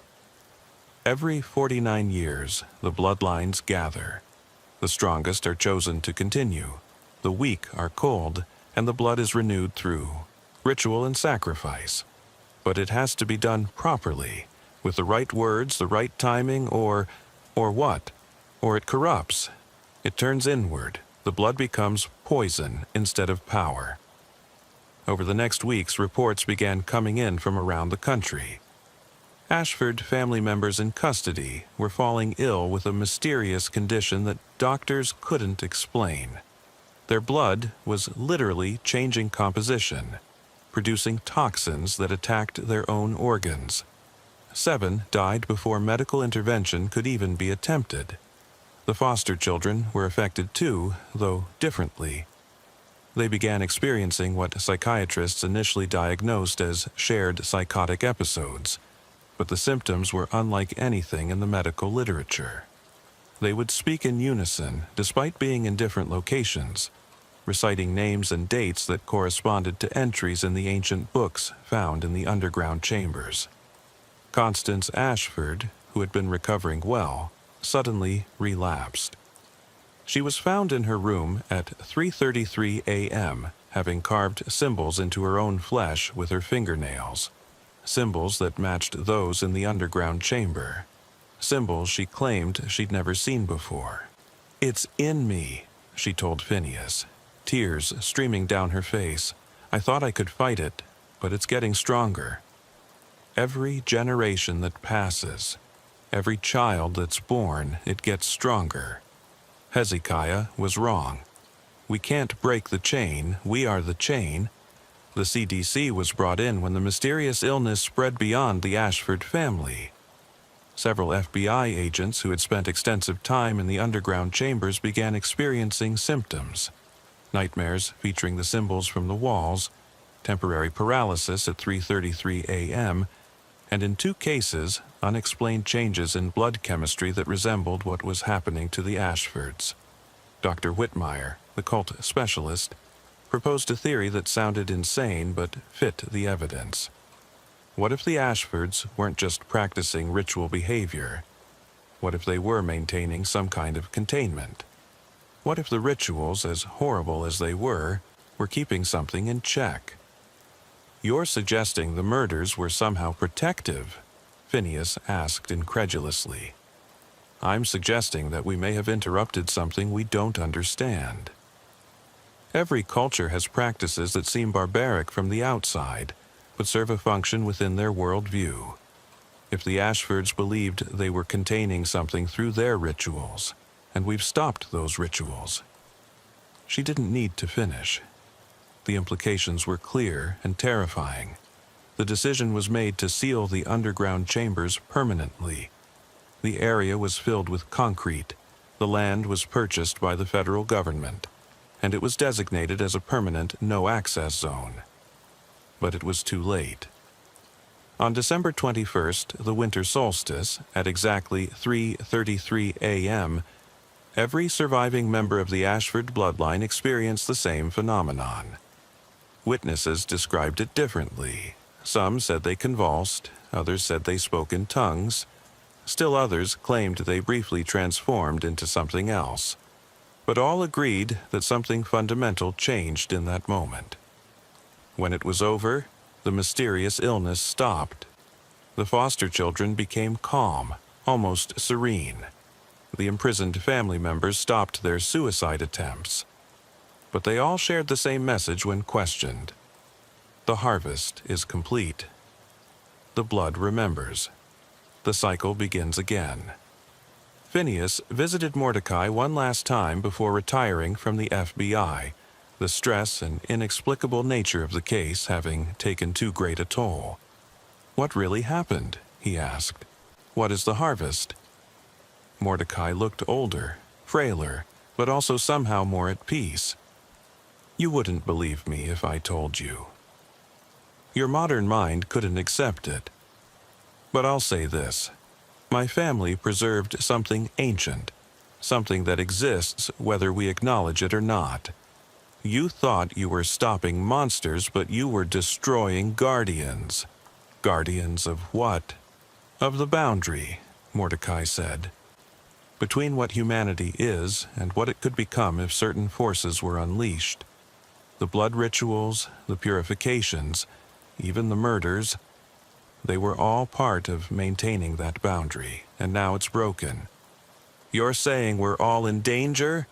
Every 49 years, the bloodlines gather. The strongest are chosen to continue. The weak are culled, and the blood is renewed through ritual and sacrifice. But it has to be done properly, with the right words, the right timing, or what? Or it corrupts. It turns inward. The blood becomes poison instead of power. Over the next weeks, reports began coming in from around the country. Ashford family members in custody were falling ill with a mysterious condition that doctors couldn't explain. Their blood was literally changing composition, producing toxins that attacked their own organs. 7 died before medical intervention could even be attempted. The foster children were affected too, though differently. They began experiencing what psychiatrists initially diagnosed as shared psychotic episodes, but the symptoms were unlike anything in the medical literature. They would speak in unison, despite being in different locations, reciting names and dates that corresponded to entries in the ancient books found in the underground chambers. Constance Ashford, who had been recovering well, suddenly relapsed. She was found in her room at 3:33 a.m., having carved symbols into her own flesh with her fingernails, symbols that matched those in the underground chamber, symbols she claimed she'd never seen before. "It's in me," she told Phineas, tears streaming down her face. "I thought I could fight it, but it's getting stronger. Every generation that passes, every child that's born, it gets stronger. Hezekiah was wrong. We can't break the chain, we are the chain. The CDC was brought in when the mysterious illness spread beyond the Ashford family. Several FBI agents who had spent extensive time in the underground chambers began experiencing symptoms. Nightmares featuring the symbols from the walls, temporary paralysis at 3:33 a.m., and in 2 cases, unexplained changes in blood chemistry that resembled what was happening to the Ashfords. Dr. Whitmire, the cult specialist, proposed a theory that sounded insane but fit the evidence. What if the Ashfords weren't just practicing ritual behavior? What if they were maintaining some kind of containment? What if the rituals, as horrible as they were keeping something in check? "You're suggesting the murders were somehow protective?" Phineas asked incredulously. "I'm suggesting that we may have interrupted something we don't understand." Every culture has practices that seem barbaric from the outside, but serve a function within their worldview. If the Ashfords believed they were containing something through their rituals, and we've stopped those rituals. She didn't need to finish. The implications were clear and terrifying. The decision was made to seal the underground chambers permanently. The area was filled with concrete. The land was purchased by the federal government, and it was designated as a permanent no-access zone. But it was too late. On December 21st, the winter solstice, at exactly 3:33 a.m., every surviving member of the Ashford bloodline experienced the same phenomenon. Witnesses described it differently. Some said they convulsed, others said they spoke in tongues. Still others claimed they briefly transformed into something else. But all agreed that something fundamental changed in that moment. When it was over, the mysterious illness stopped. The foster children became calm, almost serene. The imprisoned family members stopped their suicide attempts. But they all shared the same message when questioned. The harvest is complete. The blood remembers. The cycle begins again. Phineas visited Mordecai one last time before retiring from the FBI, the stress and inexplicable nature of the case having taken too great a toll. "What really happened?" he asked. "What is the harvest?" Mordecai looked older, frailer, but also somehow more at peace. "You wouldn't believe me if I told you. Your modern mind couldn't accept it. But I'll say this. My family preserved something ancient, something that exists whether we acknowledge it or not. You thought you were stopping monsters, but you were destroying guardians." "Guardians of what?" "Of the boundary," Mordecai said. "Between what humanity is and what it could become if certain forces were unleashed. The blood rituals, the purifications, even the murders, they were all part of maintaining that boundary, and now it's broken. You're saying we're all in danger?"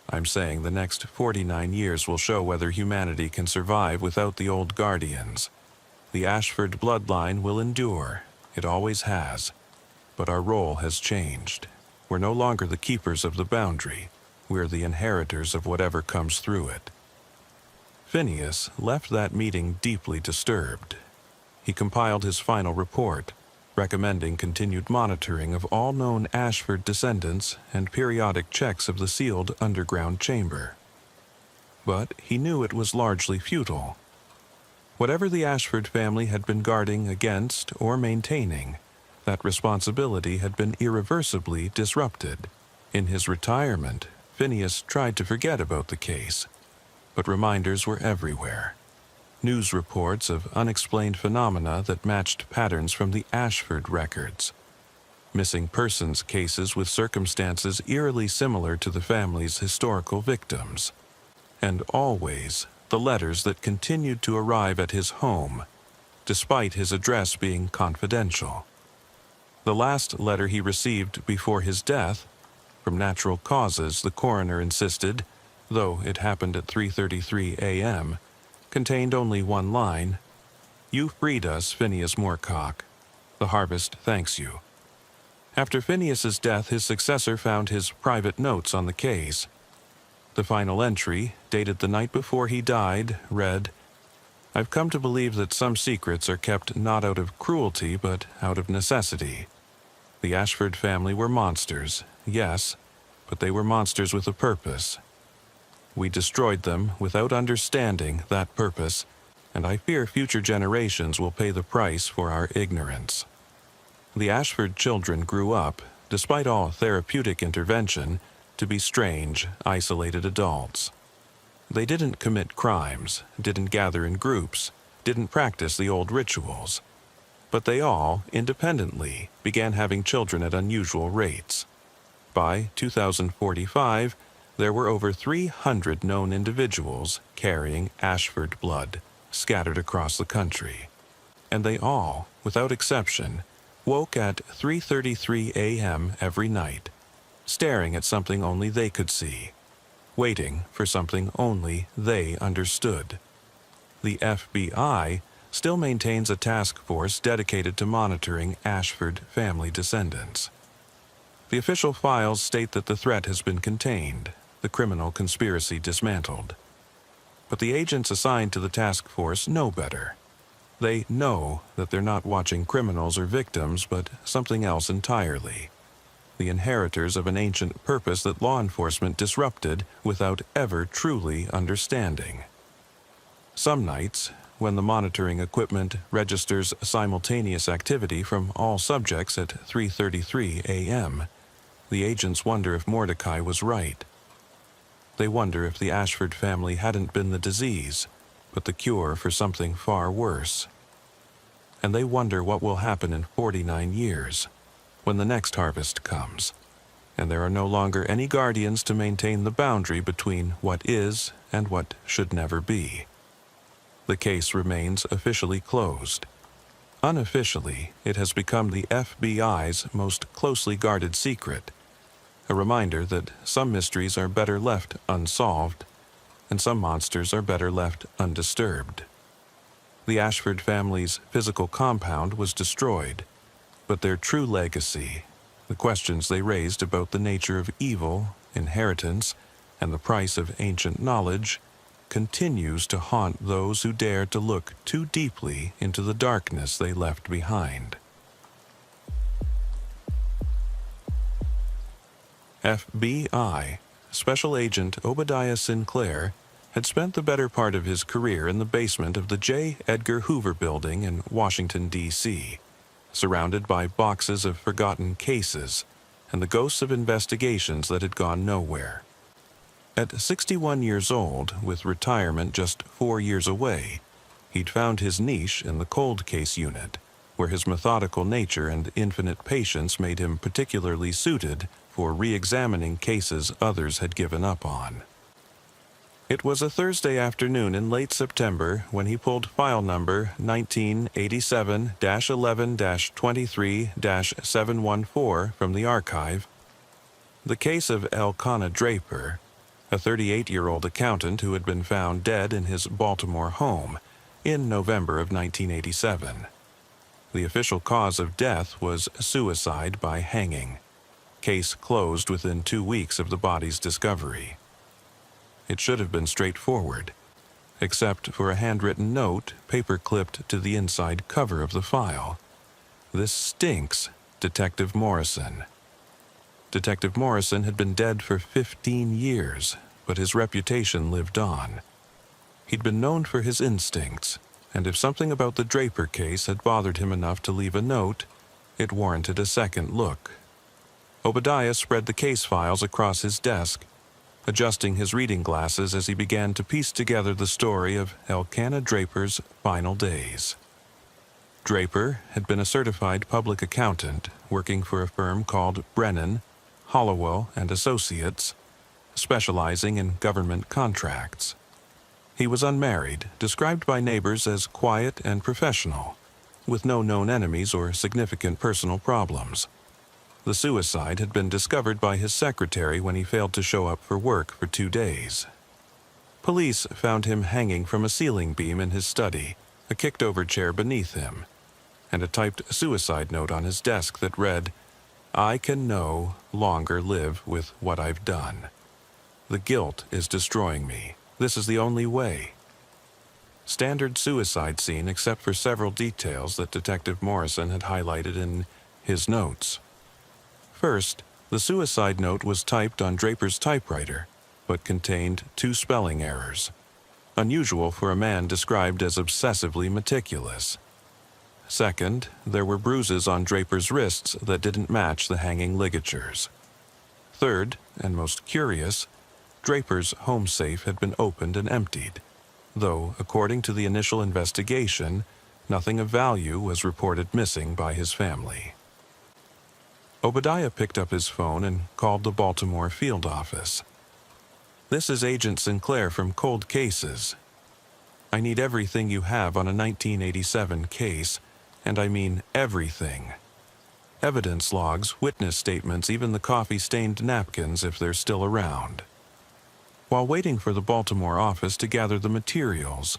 "I'm saying the next 49 years will show whether humanity can survive without the old guardians. The Ashford bloodline will endure. It always has. But our role has changed. We're no longer the keepers of the boundary. We're the inheritors of whatever comes through it." Phineas left that meeting deeply disturbed. He compiled his final report, recommending continued monitoring of all known Ashford descendants and periodic checks of the sealed underground chamber. But he knew it was largely futile. Whatever the Ashford family had been guarding against or maintaining, that responsibility had been irreversibly disrupted. In his retirement, Phineas tried to forget about the case, but reminders were everywhere. News reports of unexplained phenomena that matched patterns from the Ashford records. Missing persons cases with circumstances eerily similar to the family's historical victims. And always the letters that continued to arrive at his home, despite his address being confidential. The last letter he received before his death, from natural causes, the coroner insisted, though it happened at 3:33 a.m., contained only one line: "You freed us, Phineas Moorcock. The harvest thanks you." After Phineas's death, his successor found his private notes on the case. The final entry, dated the night before he died, read, "I've come to believe that some secrets are kept not out of cruelty but out of necessity. The Ashford family were monsters, yes, but they were monsters with a purpose. We destroyed them without understanding that purpose, and I fear future generations will pay the price for our ignorance." The Ashford children grew up, despite all therapeutic intervention, to be strange, isolated adults. They didn't commit crimes, didn't gather in groups, didn't practice the old rituals. But they all, independently, began having children at unusual rates. By 2045, there were over 300 known individuals carrying Ashford blood, scattered across the country. And they all, without exception, woke at 3:33 a.m. every night, staring at something only they could see, waiting for something only they understood. The FBI still maintains a task force dedicated to monitoring Ashford family descendants. The official files state that the threat has been contained, the criminal conspiracy dismantled. But the agents assigned to the task force know better. They know that they're not watching criminals or victims, but something else entirely. The inheritors of an ancient purpose that law enforcement disrupted without ever truly understanding. Some nights, when the monitoring equipment registers simultaneous activity from all subjects at 3:33 a.m., the agents wonder if Mordecai was right. They wonder if the Ashford family hadn't been the disease, but the cure for something far worse. And they wonder what will happen in 49 years, when the next harvest comes, and there are no longer any guardians to maintain the boundary between what is and what should never be. The case remains officially closed. Unofficially, it has become the FBI's most closely guarded secret, a reminder that some mysteries are better left unsolved, and some monsters are better left undisturbed. The Ashford family's physical compound was destroyed, but their true legacy, the questions they raised about the nature of evil, inheritance, and the price of ancient knowledge, continues to haunt those who dare to look too deeply into the darkness they left behind. FBI Special Agent Obadiah Sinclair had spent the better part of his career in the basement of the J. Edgar Hoover Building in Washington, D.C., surrounded by boxes of forgotten cases and the ghosts of investigations that had gone nowhere. At 61 years old, with retirement just 4 years away, he'd found his niche in the cold case unit, where his methodical nature and infinite patience made him particularly suited for re-examining cases others had given up on. It was a Thursday afternoon in late September when he pulled file number 1987-11-23-714 from the archive. The case of Elkanah Draper, a 38-year-old accountant who had been found dead in his Baltimore home in November of 1987. The official cause of death was suicide by hanging. Case closed within 2 weeks of the body's discovery. It should have been straightforward, except for a handwritten note paper-clipped to the inside cover of the file. This stinks, Detective Morrison. Detective Morrison had been dead for 15 years, but his reputation lived on. He'd been known for his instincts, and if something about the Draper case had bothered him enough to leave a note, it warranted a second look. Obadiah spread the case files across his desk, adjusting his reading glasses as he began to piece together the story of Elkanah Draper's final days. Draper had been a certified public accountant working for a firm called Brennan, Hollowell and Associates, specializing in government contracts. He was unmarried, described by neighbors as quiet and professional, with no known enemies or significant personal problems. The suicide had been discovered by his secretary when he failed to show up for work for 2 days. Police found him hanging from a ceiling beam in his study, a kicked-over chair beneath him, and a typed suicide note on his desk that read, "I can no longer live with what I've done. The guilt is destroying me. This is the only way." Standard suicide scene except for several details that Detective Morrison had highlighted in his notes. First, the suicide note was typed on Draper's typewriter, but contained 2 spelling errors, unusual for a man described as obsessively meticulous. Second, there were bruises on Draper's wrists that didn't match the hanging ligatures. Third, and most curious, Draper's home safe had been opened and emptied, though, according to the initial investigation, nothing of value was reported missing by his family. Obadiah picked up his phone and called the Baltimore field office. "This is Agent Sinclair from Cold Cases. I need everything you have on a 1987 case, and I mean everything. Evidence logs, witness statements, even the coffee-stained napkins if they're still around." While waiting for the Baltimore office to gather the materials,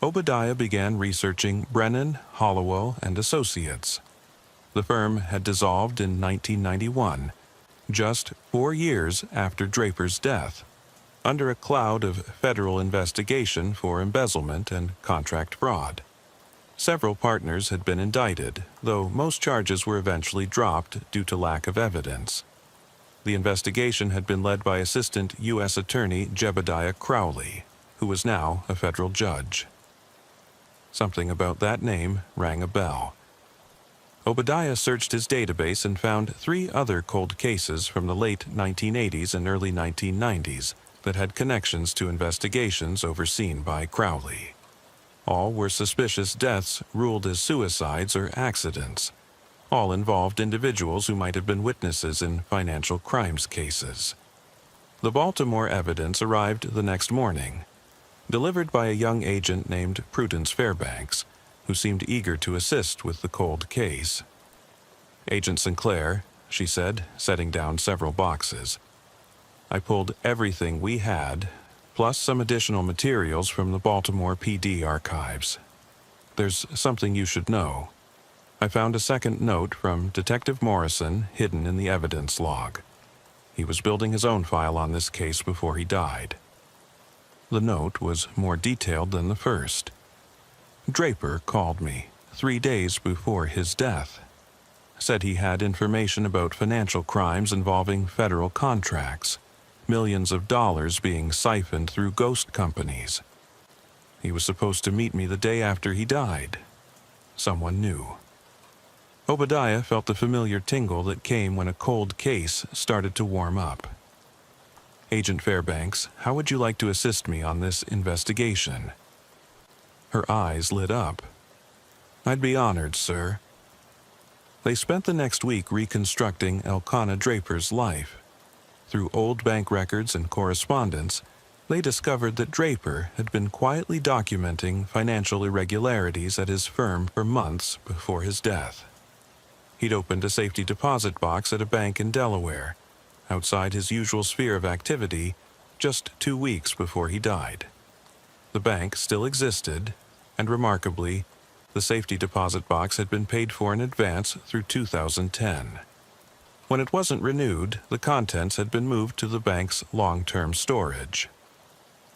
Obadiah began researching Brennan, Hollowell and Associates. The firm had dissolved in 1991, just 4 years after Draper's death, under a cloud of federal investigation for embezzlement and contract fraud. Several partners had been indicted, though most charges were eventually dropped due to lack of evidence. The investigation had been led by Assistant U.S. Attorney Jebediah Crowley, who was now a federal judge. Something about that name rang a bell. Obadiah searched his database and found 3 other cold cases from the late 1980s and early 1990s that had connections to investigations overseen by Crowley. All were suspicious deaths ruled as suicides or accidents. All involved individuals who might have been witnesses in financial crimes cases. The Baltimore evidence arrived the next morning, delivered by a young agent named Prudence Fairbanks, who seemed eager to assist with the cold case. "Agent Sinclair," she said, setting down several boxes. "I pulled everything we had, plus some additional materials from the Baltimore PD archives. There's something you should know. I found a second note from Detective Morrison hidden in the evidence log. He was building his own file on this case before he died." The note was more detailed than the first. "Draper called me 3 days before his death. Said he had information about financial crimes involving federal contracts, millions of dollars being siphoned through ghost companies. He was supposed to meet me the day after he died. Someone knew." Obadiah felt the familiar tingle that came when a cold case started to warm up. "Agent Fairbanks, how would you like to assist me on this investigation?" Her eyes lit up. "I'd be honored, sir." They spent the next week reconstructing Elkanah Draper's life. Through old bank records and correspondence, they discovered that Draper had been quietly documenting financial irregularities at his firm for months before his death. He'd opened a safety deposit box at a bank in Delaware, outside his usual sphere of activity, just 2 weeks before he died. The bank still existed, and remarkably, the safety deposit box had been paid for in advance through 2010. When it wasn't renewed, the contents had been moved to the bank's long-term storage.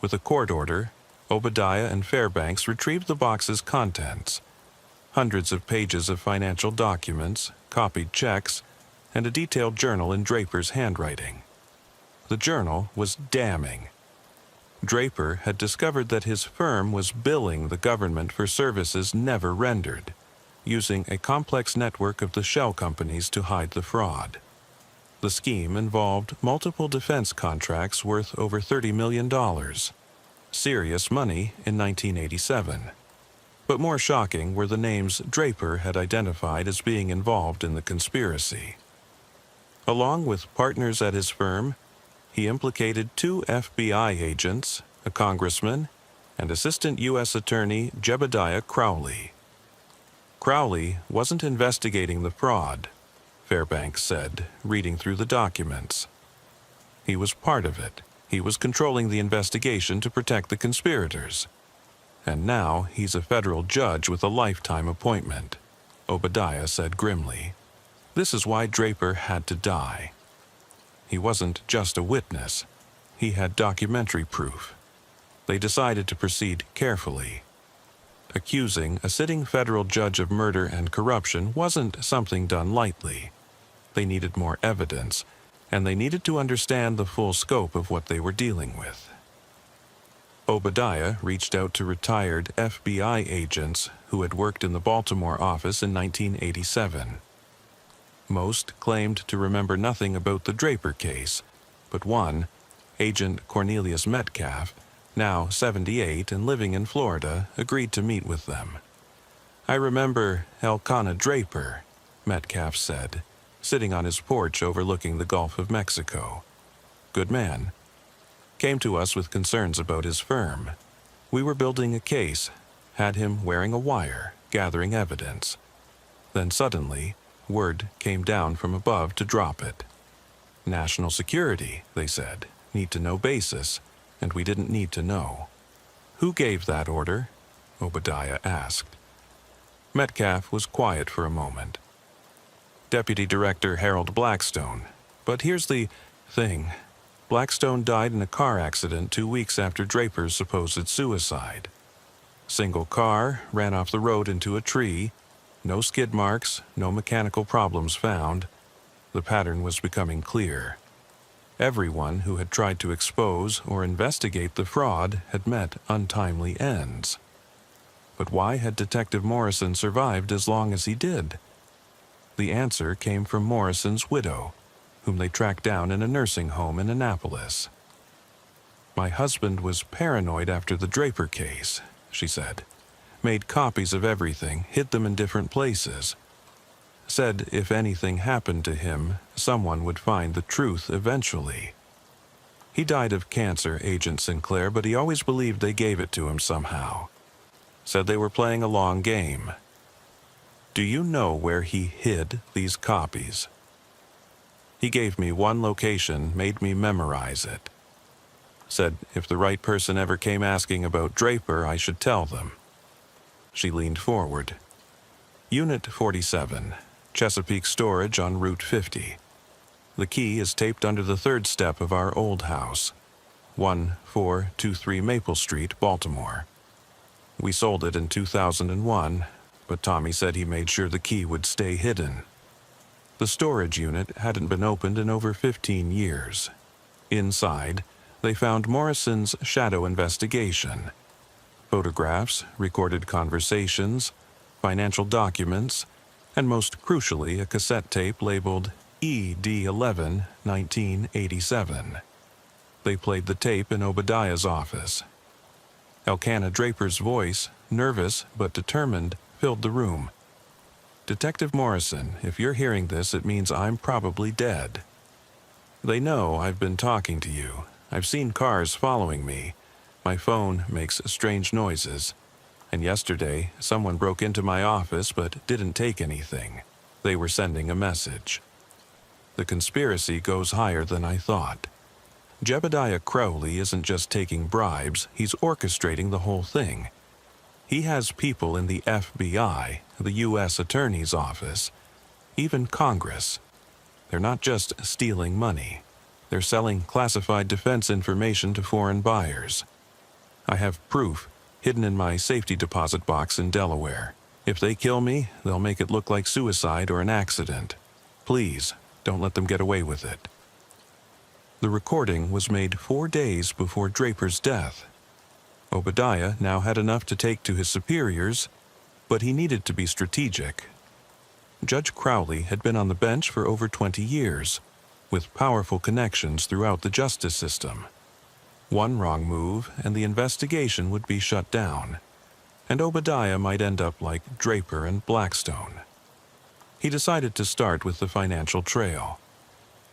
With a court order, Obadiah and Fairbanks retrieved the box's contents. hundreds of pages of financial documents, copied checks, and a detailed journal in Draper's handwriting. The journal was damning. Draper had discovered that his firm was billing the government for services never rendered, using a complex network of the shell companies to hide the fraud. The scheme involved multiple defense contracts worth over $30 million. Serious money in 1987. But more shocking were the names Draper had identified as being involved in the conspiracy. Along with partners at his firm, he implicated 2 FBI agents, a congressman, and Assistant U.S. Attorney Jebediah Crowley. Crowley wasn't investigating the fraud, Fairbanks said, reading through the documents. He was part of it. He was controlling the investigation to protect the conspirators. And now he's a federal judge with a lifetime appointment, Obadiah said grimly. This is why Draper had to die. He wasn't just a witness. He had documentary proof. They decided to proceed carefully. Accusing a sitting federal judge of murder and corruption wasn't something done lightly. They needed more evidence, and they needed to understand the full scope of what they were dealing with. Obadiah reached out to retired FBI agents who had worked in the Baltimore office in 1987. Most claimed to remember nothing about the Draper case, but one, Agent Cornelius Metcalf, now 78 and living in Florida, agreed to meet with them. I remember Elkanah Draper, Metcalf said, sitting on his porch overlooking the Gulf of Mexico. Good man. Came to us with concerns about his firm. We were building a case, had him wearing a wire, gathering evidence. Then suddenly, word came down from above to drop it. National security, they said, need-to-know basis, and we didn't need to know. Who gave that order? Obadiah asked. Metcalf was quiet for a moment. Deputy Director Harold Blackstone. But here's the thing. Blackstone died in a car accident 2 weeks after Draper's supposed suicide. Single car, ran off the road into a tree. No skid marks, no mechanical problems found. The pattern was becoming clear. Everyone who had tried to expose or investigate the fraud had met untimely ends. But why had Detective Morrison survived as long as he did? The answer came from Morrison's widow, whom they tracked down in a nursing home in Annapolis. My husband was paranoid after the Draper case, she said. Made copies of everything, hid them in different places. Said if anything happened to him, someone would find the truth eventually. He died of cancer, Agent Sinclair, but he always believed they gave it to him somehow. Said they were playing a long game. Do you know where he hid these copies? He gave me one location, made me memorize it. Said if the right person ever came asking about Draper, I should tell them. She leaned forward. Unit 47, Chesapeake Storage on Route 50. The key is taped under the 3rd step of our old house, 1423 Maple Street, Baltimore. We sold it in 2001, but Tommy said he made sure the key would stay hidden. The storage unit hadn't been opened in over 15 years. Inside, they found Morrison's shadow investigation. Photographs, recorded conversations, financial documents, and most crucially a cassette tape labeled ED11 1987. They played the tape in Obadiah's office. Elkanah Draper's voice, nervous but determined, filled the room. Detective Morrison, if you're hearing this, it means I'm probably dead. They know I've been talking to you. I've seen cars following me. My phone makes strange noises. And yesterday, someone broke into my office but didn't take anything. They were sending a message. The conspiracy goes higher than I thought. Jebediah Crowley isn't just taking bribes, he's orchestrating the whole thing. He has people in the FBI, the U.S. Attorney's Office, even Congress. They're not just stealing money. They're selling classified defense information to foreign buyers. I have proof hidden in my safety deposit box in Delaware. If they kill me, they'll make it look like suicide or an accident. Please, don't let them get away with it." The recording was made 4 days before Draper's death. Obadiah now had enough to take to his superiors, but he needed to be strategic. Judge Crowley had been on the bench for over 20 years, with powerful connections throughout the justice system. One wrong move and the investigation would be shut down, and Obadiah might end up like Draper and Blackstone. He decided to start with the financial trail.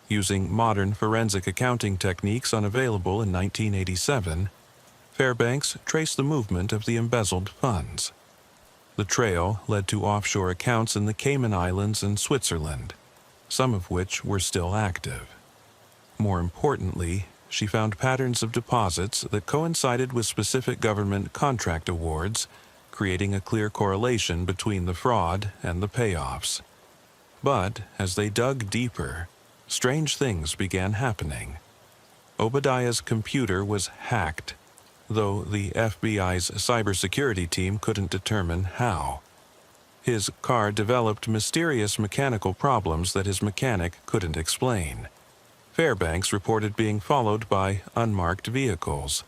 Using modern forensic accounting techniques unavailable in 1987, Fairbanks traced the movement of the embezzled funds. The trail led to offshore accounts in the Cayman Islands and Switzerland, some of which were still active. More importantly, she found patterns of deposits that coincided with specific government contract awards, creating a clear correlation between the fraud and the payoffs. But as they dug deeper, strange things began happening. Obadiah's computer was hacked, though the FBI's cybersecurity team couldn't determine how. His car developed mysterious mechanical problems that his mechanic couldn't explain. Fairbanks reported being followed by unmarked vehicles.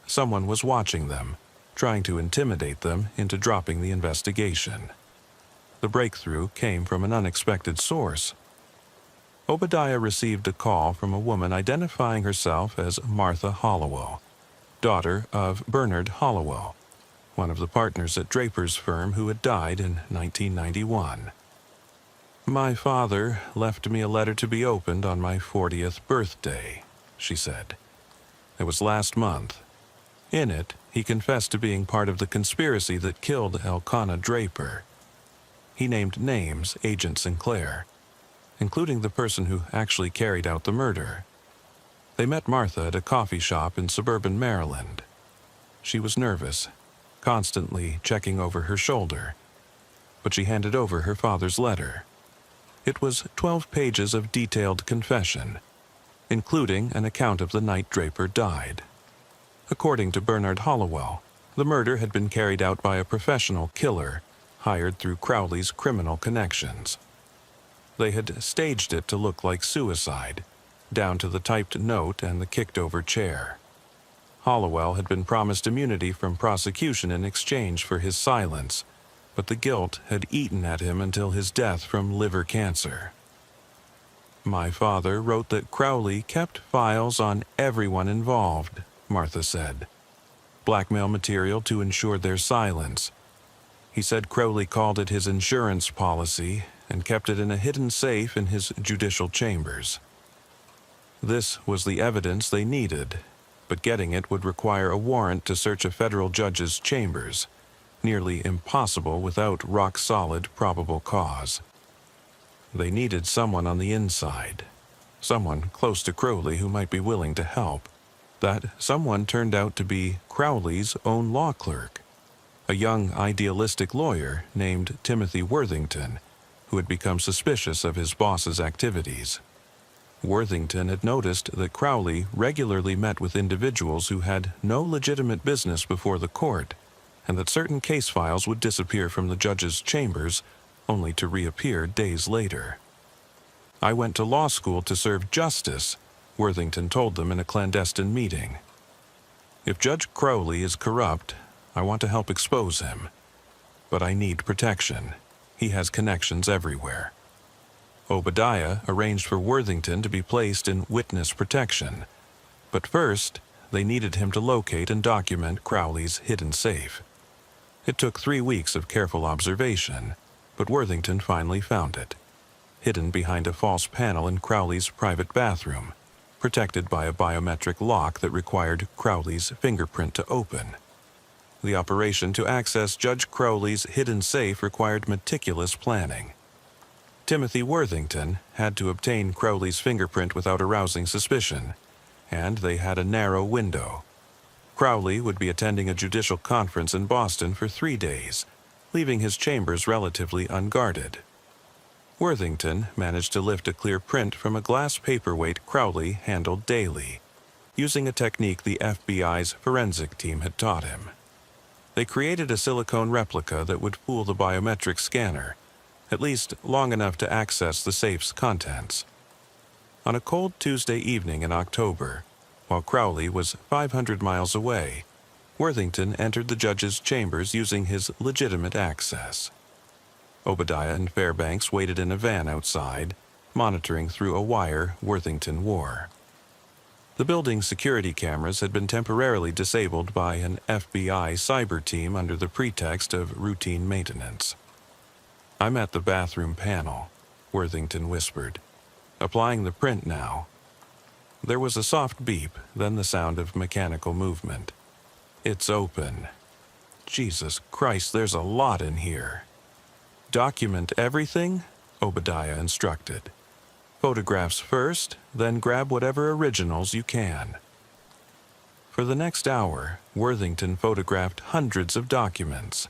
Someone was watching them, trying to intimidate them into dropping the investigation. The breakthrough came from an unexpected source. Obadiah received a call from a woman identifying herself as Martha Hollowell, daughter of Bernard Hollowell, one of the partners at Draper's firm who had died in 1991. "My father left me a letter to be opened on my 40th birthday," she said. "It was last month. In it, he confessed to being part of the conspiracy that killed Elkanah Draper. He named names, Agent Sinclair, including the person who actually carried out the murder. They met Martha at a coffee shop in suburban Maryland. She was nervous, constantly checking over her shoulder, but she handed over her father's letter. It was 12 pages of detailed confession, including an account of the night Draper died. According to Bernard Hollowell, the murder had been carried out by a professional killer hired through Crowley's criminal connections. They had staged it to look like suicide, down to the typed note and the kicked-over chair. Hollowell had been promised immunity from prosecution in exchange for his silence, but the guilt had eaten at him until his death from liver cancer. "My father wrote that Crowley kept files on everyone involved," Martha said. "Blackmail material to ensure their silence. He said Crowley called it his insurance policy and kept it in a hidden safe in his judicial chambers. This was the evidence they needed, but getting it would require a warrant to search a federal judge's chambers, nearly impossible without rock-solid probable cause. They needed someone on the inside, someone close to Crowley who might be willing to help. That someone turned out to be Crowley's own law clerk, a young idealistic lawyer named Timothy Worthington, who had become suspicious of his boss's activities. Worthington had noticed that Crowley regularly met with individuals who had no legitimate business before the court, and that certain case files would disappear from the judge's chambers only to reappear days later. "I went to law school to serve justice," Worthington told them in a clandestine meeting. "If Judge Crowley is corrupt, I want to help expose him. But I need protection. He has connections everywhere." Obadiah arranged for Worthington to be placed in witness protection, but first they needed him to locate and document Crowley's hidden safe. It took 3 weeks of careful observation, but Worthington finally found it, hidden behind a false panel in Crowley's private bathroom, protected by a biometric lock that required Crowley's fingerprint to open. The operation to access Judge Crowley's hidden safe required meticulous planning. Timothy Worthington had to obtain Crowley's fingerprint without arousing suspicion, and they had a narrow window. Crowley would be attending a judicial conference in Boston for 3 days, leaving his chambers relatively unguarded. Worthington managed to lift a clear print from a glass paperweight Crowley handled daily, using a technique the FBI's forensic team had taught him. They created a silicone replica that would fool the biometric scanner, at least long enough to access the safe's contents. On a cold Tuesday evening in October, while Crowley was 500 miles away, Worthington entered the judge's chambers using his legitimate access. Obadiah and Fairbanks waited in a van outside, monitoring through a wire Worthington wore. The building's security cameras had been temporarily disabled by an FBI cyber team under the pretext of routine maintenance. "I'm at the bathroom panel," Worthington whispered. "Applying the print now." There was a soft beep, then the sound of mechanical movement. "It's open." "Jesus Christ, there's a lot in here." "Document everything," Obadiah instructed. "Photographs first, then grab whatever originals you can." For the next hour, Worthington photographed hundreds of documents,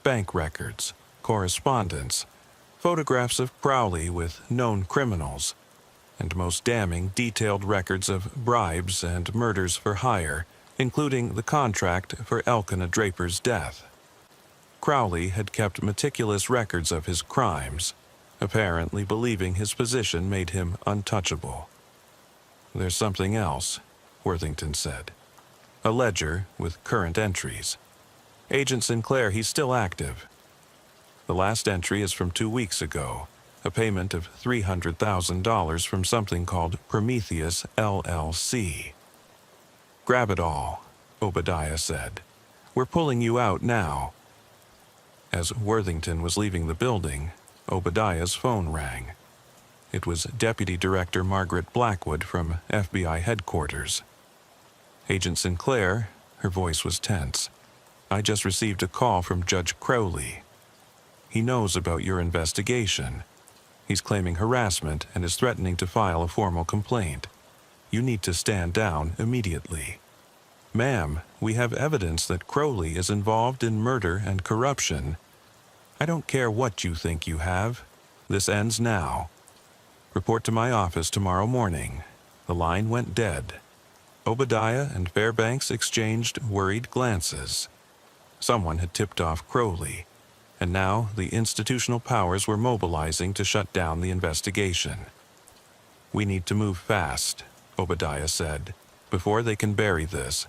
bank records, correspondence, photographs of Crowley with known criminals, and most damning, detailed records of bribes and murders for hire, including the contract for Elkanah Draper's death. Crowley had kept meticulous records of his crimes, apparently believing his position made him untouchable. "There's something else," Worthington said. "A ledger with current entries. Agent Sinclair, he's still active. The last entry is from 2 weeks ago, a payment of $300,000 from something called Prometheus LLC. "Grab it all," Obadiah said. "We're pulling you out now." As Worthington was leaving the building, Obadiah's phone rang. It was Deputy Director Margaret Blackwood from FBI headquarters. "Agent Sinclair," her voice was tense, "I just received a call from Judge Crowley. He knows about your investigation. He's claiming harassment and is threatening to file a formal complaint. You need to stand down immediately." "Ma'am, we have evidence that Crowley is involved in murder and corruption." "I don't care what you think you have. This ends now. Report to my office tomorrow morning." The line went dead. Obadiah and Fairbanks exchanged worried glances. Someone had tipped off Crowley, and now the institutional powers were mobilizing to shut down the investigation. "We need to move fast," Obadiah said, "before they can bury this."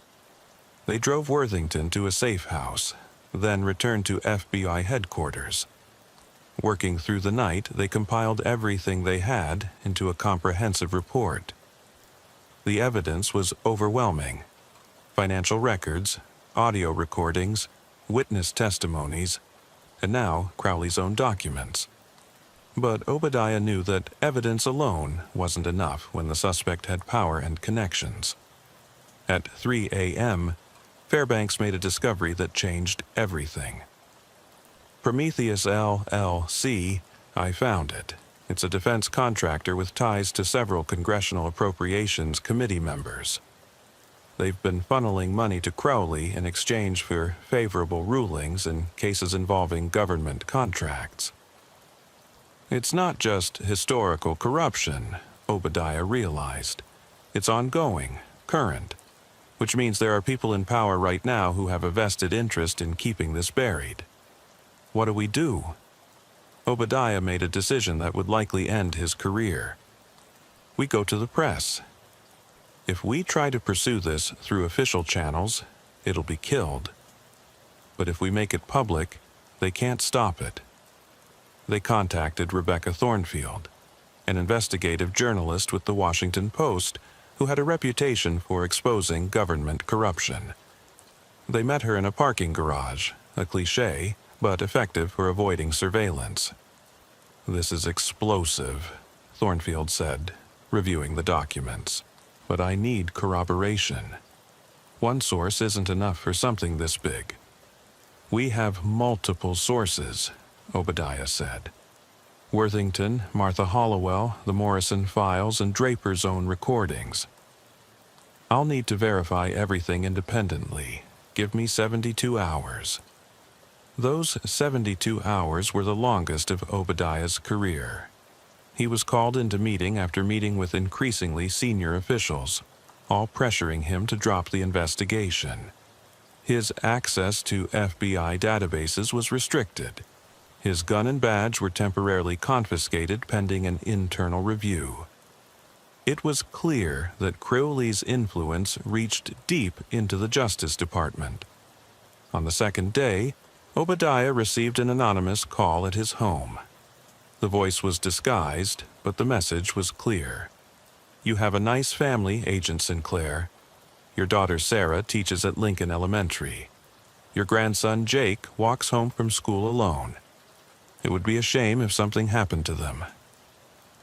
They drove Worthington to a safe house, then returned to FBI headquarters. Working through the night, they compiled everything they had into a comprehensive report. The evidence was overwhelming. Financial records, audio recordings, witness testimonies, and now Crowley's own documents. But Obadiah knew that evidence alone wasn't enough when the suspect had power and connections. At 3 a.m., Fairbanks made a discovery that changed everything. "Prometheus LLC, I found it. It's a defense contractor with ties to several Congressional Appropriations Committee members. They've been funneling money to Crowley in exchange for favorable rulings in cases involving government contracts." It's not just historical corruption, Obadiah realized. It's ongoing, current, which means there are people in power right now who have a vested interest in keeping this buried. What do we do? Obadiah made a decision that would likely end his career. We go to the press. If we try to pursue this through official channels, it'll be killed. But if we make it public, they can't stop it. They contacted Rebecca Thornfield, an investigative journalist with the Washington Post who had a reputation for exposing government corruption. They met her in a parking garage, a cliché, but effective for avoiding surveillance. "This is explosive," Thornfield said, reviewing the documents. "But I need corroboration. One source isn't enough for something this big." "We have multiple sources," Obadiah said. "Worthington, Martha Hollowell, the Morrison files, and Draper's own recordings. I'll need to verify everything independently. Give me 72 hours. Those 72 hours were the longest of Obadiah's career. He was called into meeting after meeting with increasingly senior officials, all pressuring him to drop the investigation. His access to FBI databases was restricted. His gun and badge were temporarily confiscated pending an internal review. It was clear that Crowley's influence reached deep into the Justice Department. On the second day, Obadiah received an anonymous call at his home. The voice was disguised, but the message was clear. "You have a nice family, Agent Sinclair. Your daughter Sarah teaches at Lincoln Elementary. Your grandson Jake walks home from school alone. It would be a shame if something happened to them."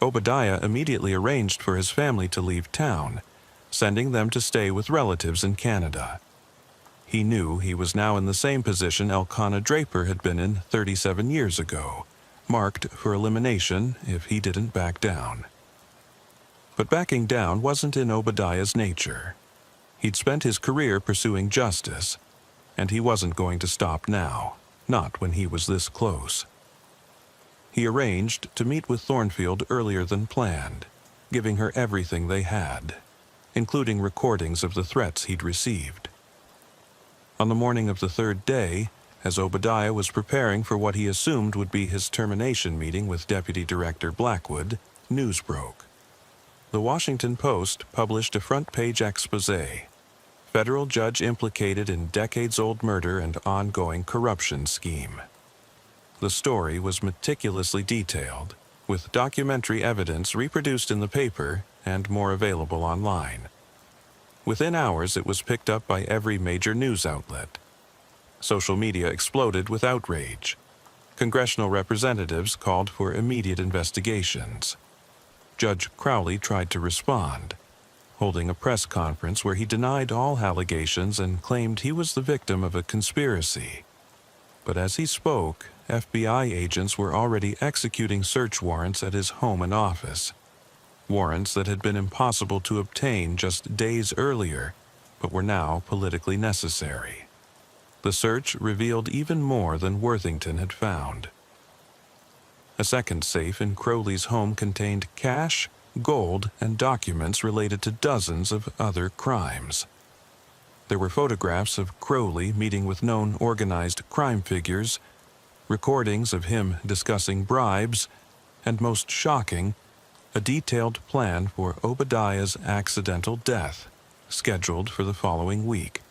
Obadiah immediately arranged for his family to leave town, sending them to stay with relatives in Canada. He knew he was now in the same position Elkanah Draper had been in 37 years ago, marked for elimination if he didn't back down. But backing down wasn't in Obadiah's nature. He'd spent his career pursuing justice, and he wasn't going to stop now, not when he was this close. He arranged to meet with Thornfield earlier than planned, giving her everything they had, including recordings of the threats he'd received. On the morning of the third day, as Obadiah was preparing for what he assumed would be his termination meeting with Deputy Director Blackwood, news broke. The Washington Post published a front-page exposé. Federal judge implicated in decades-old murder and ongoing corruption scheme. The story was meticulously detailed, with documentary evidence reproduced in the paper and more available online. Within hours, it was picked up by every major news outlet. Social media exploded with outrage. Congressional representatives called for immediate investigations. Judge Crowley tried to respond, holding a press conference where he denied all allegations and claimed he was the victim of a conspiracy. But as he spoke, FBI agents were already executing search warrants at his home and office. Warrants that had been impossible to obtain just days earlier, but were now politically necessary. The search revealed even more than Worthington had found. A second safe in Crowley's home contained cash, gold, and documents related to dozens of other crimes. There were photographs of Crowley meeting with known organized crime figures, recordings of him discussing bribes, and most shocking, a detailed plan for Obadiah's accidental death, scheduled for the following week.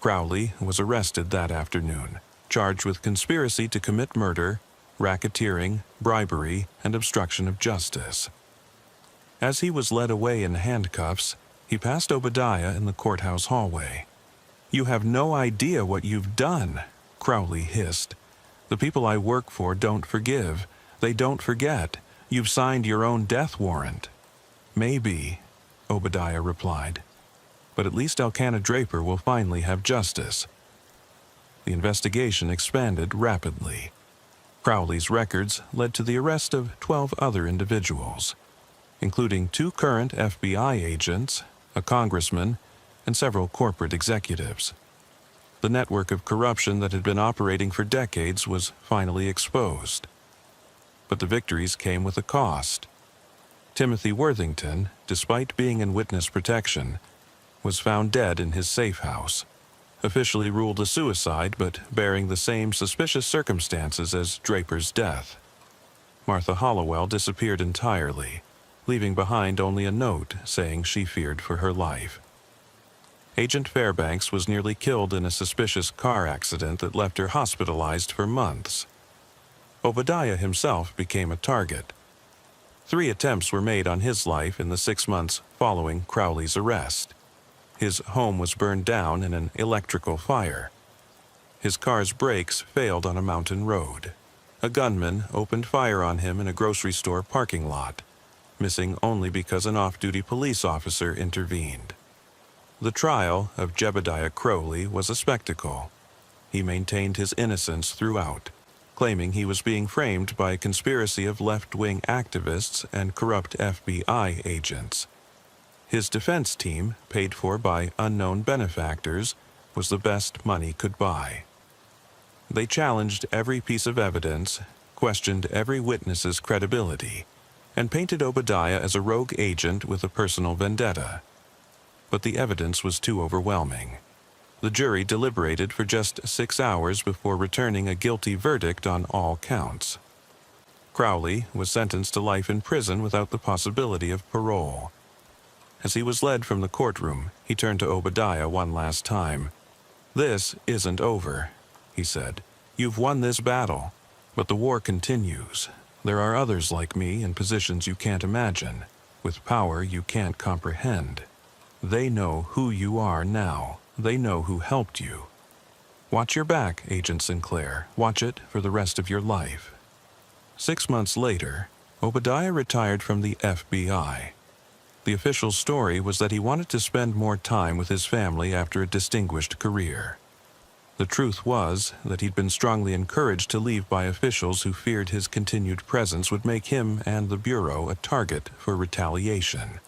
Crowley was arrested that afternoon, charged with conspiracy to commit murder, racketeering, bribery, and obstruction of justice. As he was led away in handcuffs, he passed Obadiah in the courthouse hallway. "You have no idea what you've done," Crowley hissed. "The people I work for don't forgive. They don't forget. You've signed your own death warrant." "Maybe," Obadiah replied. "But at least Elkanah Draper will finally have justice." The investigation expanded rapidly. Crowley's records led to the arrest of 12 other individuals, including 2 current FBI agents, a congressman, and several corporate executives. The network of corruption that had been operating for decades was finally exposed. But the victories came with a cost. Timothy Worthington, despite being in witness protection, was found dead in his safe house, officially ruled a suicide but bearing the same suspicious circumstances as Draper's death. Martha Hollowell disappeared entirely, leaving behind only a note saying she feared for her life. Agent Fairbanks was nearly killed in a suspicious car accident that left her hospitalized for months. Obadiah himself became a target. 3 attempts were made on his life in the 6 months following Crowley's arrest. His home was burned down in an electrical fire. His car's brakes failed on a mountain road. A gunman opened fire on him in a grocery store parking lot, missing only because an off-duty police officer intervened. The trial of Jebediah Crowley was a spectacle. He maintained his innocence throughout, claiming he was being framed by a conspiracy of left-wing activists and corrupt FBI agents. His defense team, paid for by unknown benefactors, was the best money could buy. They challenged every piece of evidence, questioned every witness's credibility, and painted Obadiah as a rogue agent with a personal vendetta. But the evidence was too overwhelming. The jury deliberated for just 6 hours before returning a guilty verdict on all counts. Crowley was sentenced to life in prison without the possibility of parole. As he was led from the courtroom, he turned to Obadiah one last time. "This isn't over," he said. "You've won this battle, but the war continues. There are others like me in positions you can't imagine, with power you can't comprehend. They know who you are now. They know who helped you. Watch your back, Agent Sinclair. Watch it for the rest of your life." 6 months later, Obadiah retired from the FBI. The official story was that he wanted to spend more time with his family after a distinguished career. The truth was that he'd been strongly encouraged to leave by officials who feared his continued presence would make him and the Bureau a target for retaliation.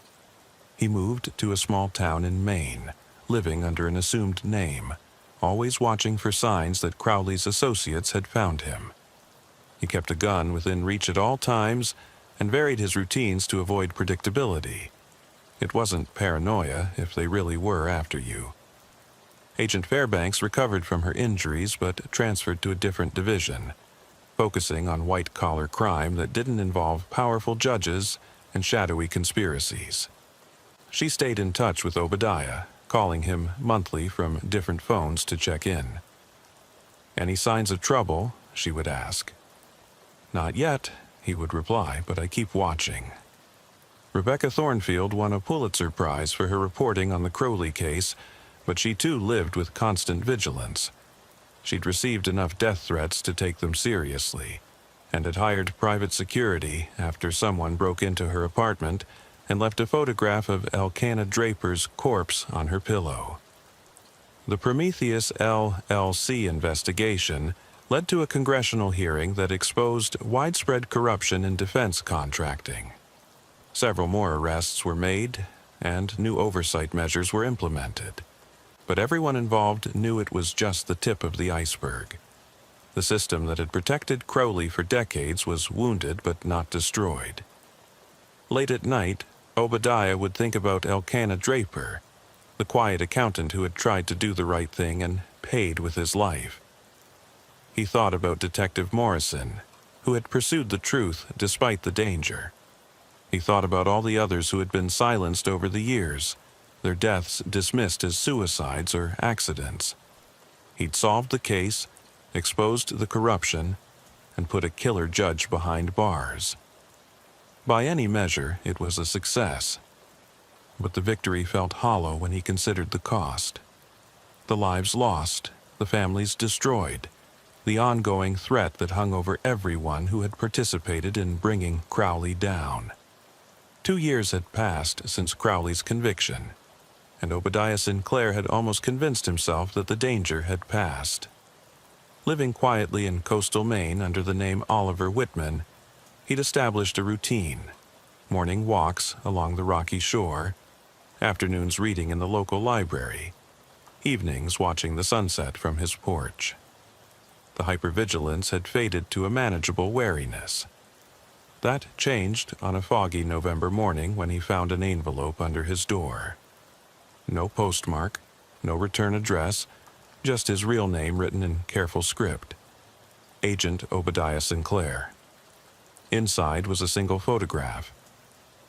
He moved to a small town in Maine, living under an assumed name, always watching for signs that Crowley's associates had found him. He kept a gun within reach at all times and varied his routines to avoid predictability. It wasn't paranoia if they really were after you. Agent Fairbanks recovered from her injuries but transferred to a different division, focusing on white-collar crime that didn't involve powerful judges and shadowy conspiracies. She stayed in touch with Obadiah, calling him monthly from different phones to check in. "Any signs of trouble?" she would ask. "Not yet," he would reply, "but I keep watching." Rebecca Thornfield won a Pulitzer Prize for her reporting on the Crowley case, but she too lived with constant vigilance. She'd received enough death threats to take them seriously, and had hired private security after someone broke into her apartment and left a photograph of Elkanah Draper's corpse on her pillow. The Prometheus LLC investigation led to a congressional hearing that exposed widespread corruption in defense contracting. Several more arrests were made, and new oversight measures were implemented. But everyone involved knew it was just the tip of the iceberg. The system that had protected Crowley for decades was wounded but not destroyed. Late at night, Obadiah would think about Elkanah Draper, the quiet accountant who had tried to do the right thing and paid with his life. He thought about Detective Morrison, who had pursued the truth despite the danger. He thought about all the others who had been silenced over the years, their deaths dismissed as suicides or accidents. He'd solved the case, exposed the corruption, and put a killer judge behind bars. By any measure, it was a success. But the victory felt hollow when he considered the cost. The lives lost, the families destroyed, the ongoing threat that hung over everyone who had participated in bringing Crowley down. 2 years had passed since Crowley's conviction, and Obadiah Sinclair had almost convinced himself that the danger had passed. Living quietly in coastal Maine under the name Oliver Whitman, he'd established a routine: morning walks along the rocky shore, afternoons reading in the local library, evenings watching the sunset from his porch. The hypervigilance had faded to a manageable wariness. That changed on a foggy November morning when he found an envelope under his door. No postmark, no return address, just his real name written in careful script: Agent Obadiah Sinclair. Inside was a single photograph: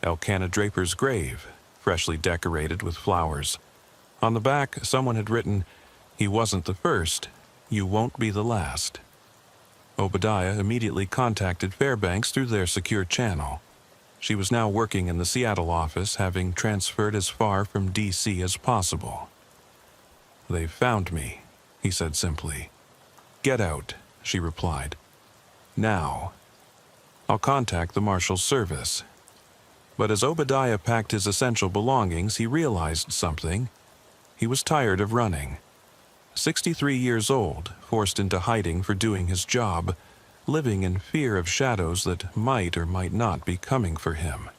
Elkanah Draper's grave, freshly decorated with flowers. On the back, someone had written, "He wasn't the first. You won't be the last." Obadiah immediately contacted Fairbanks through their secure channel. She was now working in the Seattle office, having transferred as far from D.C. as possible. "They've found me," he said simply. "Get out," she replied. "Now. I'll contact the Marshal's service." But as Obadiah packed his essential belongings, he realized something. He was tired of running. 63 years old, forced into hiding for doing his job, living in fear of shadows that might or might not be coming for him.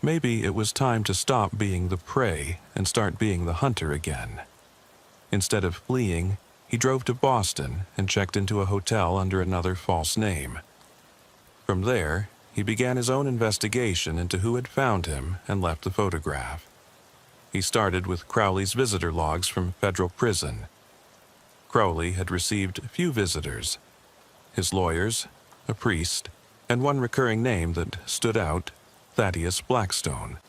Maybe it was time to stop being the prey and start being the hunter again. Instead of fleeing, he drove to Boston and checked into a hotel under another false name. From there, he began his own investigation into who had found him and left the photograph. He started with Crowley's visitor logs from federal prison. Crowley had received few visitors. His lawyers, a priest, and one recurring name that stood out, Thaddeus Blackstone.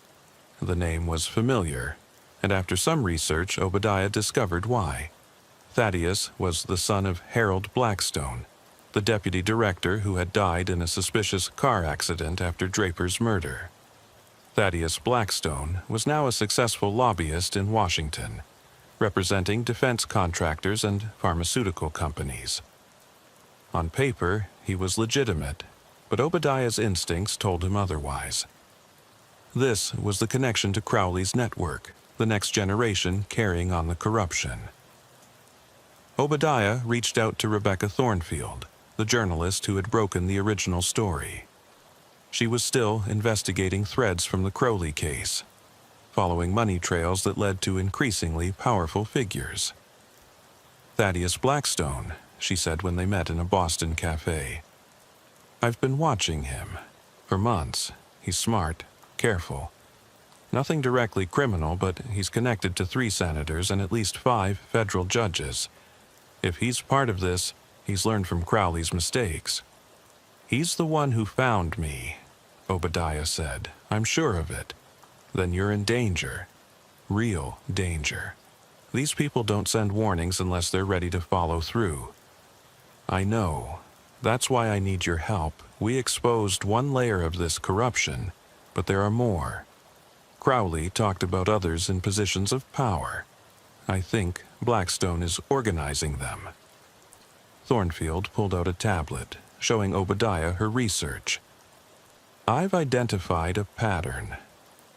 The name was familiar, and after some research, Obadiah discovered why. Thaddeus was the son of Harold Blackstone, the deputy director who had died in a suspicious car accident after Draper's murder. Thaddeus Blackstone was now a successful lobbyist in Washington, representing defense contractors and pharmaceutical companies. On paper, he was legitimate, but Obadiah's instincts told him otherwise. This was the connection to Crowley's network, the next generation carrying on the corruption. Obadiah reached out to Rebecca Thornfield, the journalist who had broken the original story. She was still investigating threads from the Crowley case, following money trails that led to increasingly powerful figures. "Thaddeus Blackstone," she said when they met in a Boston cafe. "I've been watching him. For months. He's smart, careful. Nothing directly criminal, but he's connected to 3 senators and at least 5 federal judges. If he's part of this, he's learned from Crowley's mistakes." "He's the one who found me," Obadiah said. "I'm sure of it." "Then you're in danger. Real danger. These people don't send warnings unless they're ready to follow through." "I know. That's why I need your help. We exposed one layer of this corruption, but there are more. Crowley talked about others in positions of power. I think Blackstone is organizing them." Thornfield pulled out a tablet, showing Obadiah her research. "I've identified a pattern.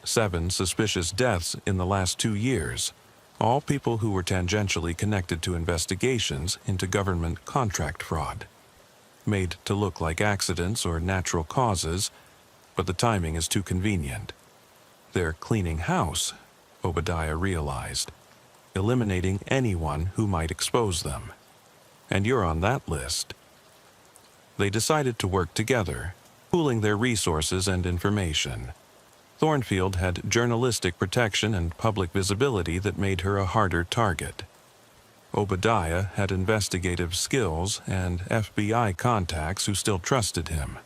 7 suspicious deaths in the last 2 years, all people who were tangentially connected to investigations into government contract fraud. Made to look like accidents or natural causes, but the timing is too convenient. They're cleaning house," Obadiah realized, "eliminating anyone who might expose them. And you're on that list." They decided to work together, pooling their resources and information. Thornfield had journalistic protection and public visibility that made her a harder target. Obadiah had investigative skills and FBI contacts who still trusted him.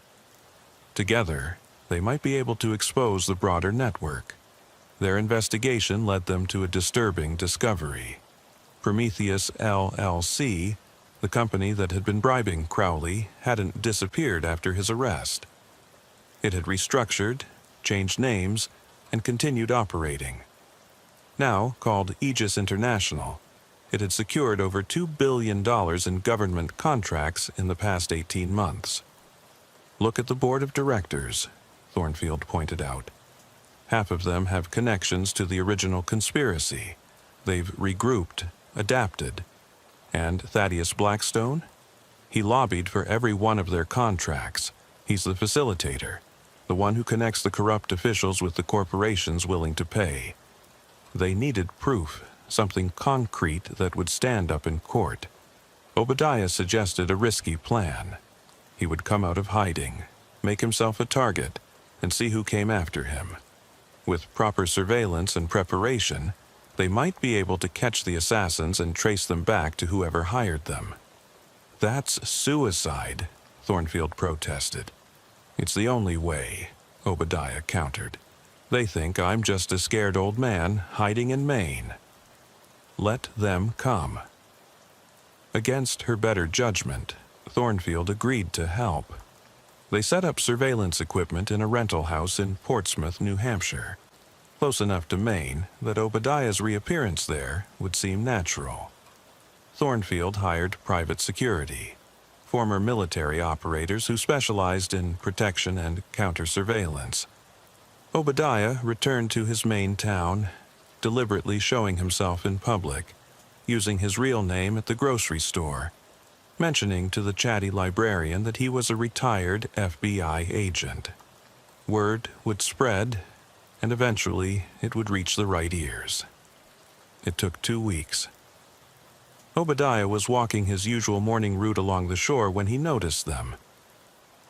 Together, they might be able to expose the broader network. Their investigation led them to a disturbing discovery. Prometheus LLC, the company that had been bribing Crowley, hadn't disappeared after his arrest. It had restructured, changed names, and continued operating. Now called Aegis International, it had secured over $2 billion in government contracts in the past 18 months. "Look at the board of directors," Thornfield pointed out. "Half of them have connections to the original conspiracy. They've regrouped, adapted. And Thaddeus Blackstone? He lobbied for every one of their contracts. He's the facilitator, the one who connects the corrupt officials with the corporations willing to pay. They needed proof, something concrete that would stand up in court. Obadiah suggested a risky plan. He would come out of hiding, make himself a target, and see who came after him. With proper surveillance and preparation, they might be able to catch the assassins and trace them back to whoever hired them." "That's suicide," Thornfield protested. "It's the only way," Obadiah countered. "They think I'm just a scared old man hiding in Maine." "Let them come." Against her better judgment, Thornfield agreed to help. They set up surveillance equipment in a rental house in Portsmouth, New Hampshire, close enough to Maine that Obadiah's reappearance there would seem natural. Thornfield hired private security, former military operators who specialized in protection and counter-surveillance. Obadiah returned to his Maine town, deliberately showing himself in public, using his real name at the grocery store, mentioning to the chatty librarian that he was a retired FBI agent. Word would spread, and eventually it would reach the right ears. It took 2 weeks. Obadiah was walking his usual morning route along the shore when he noticed them.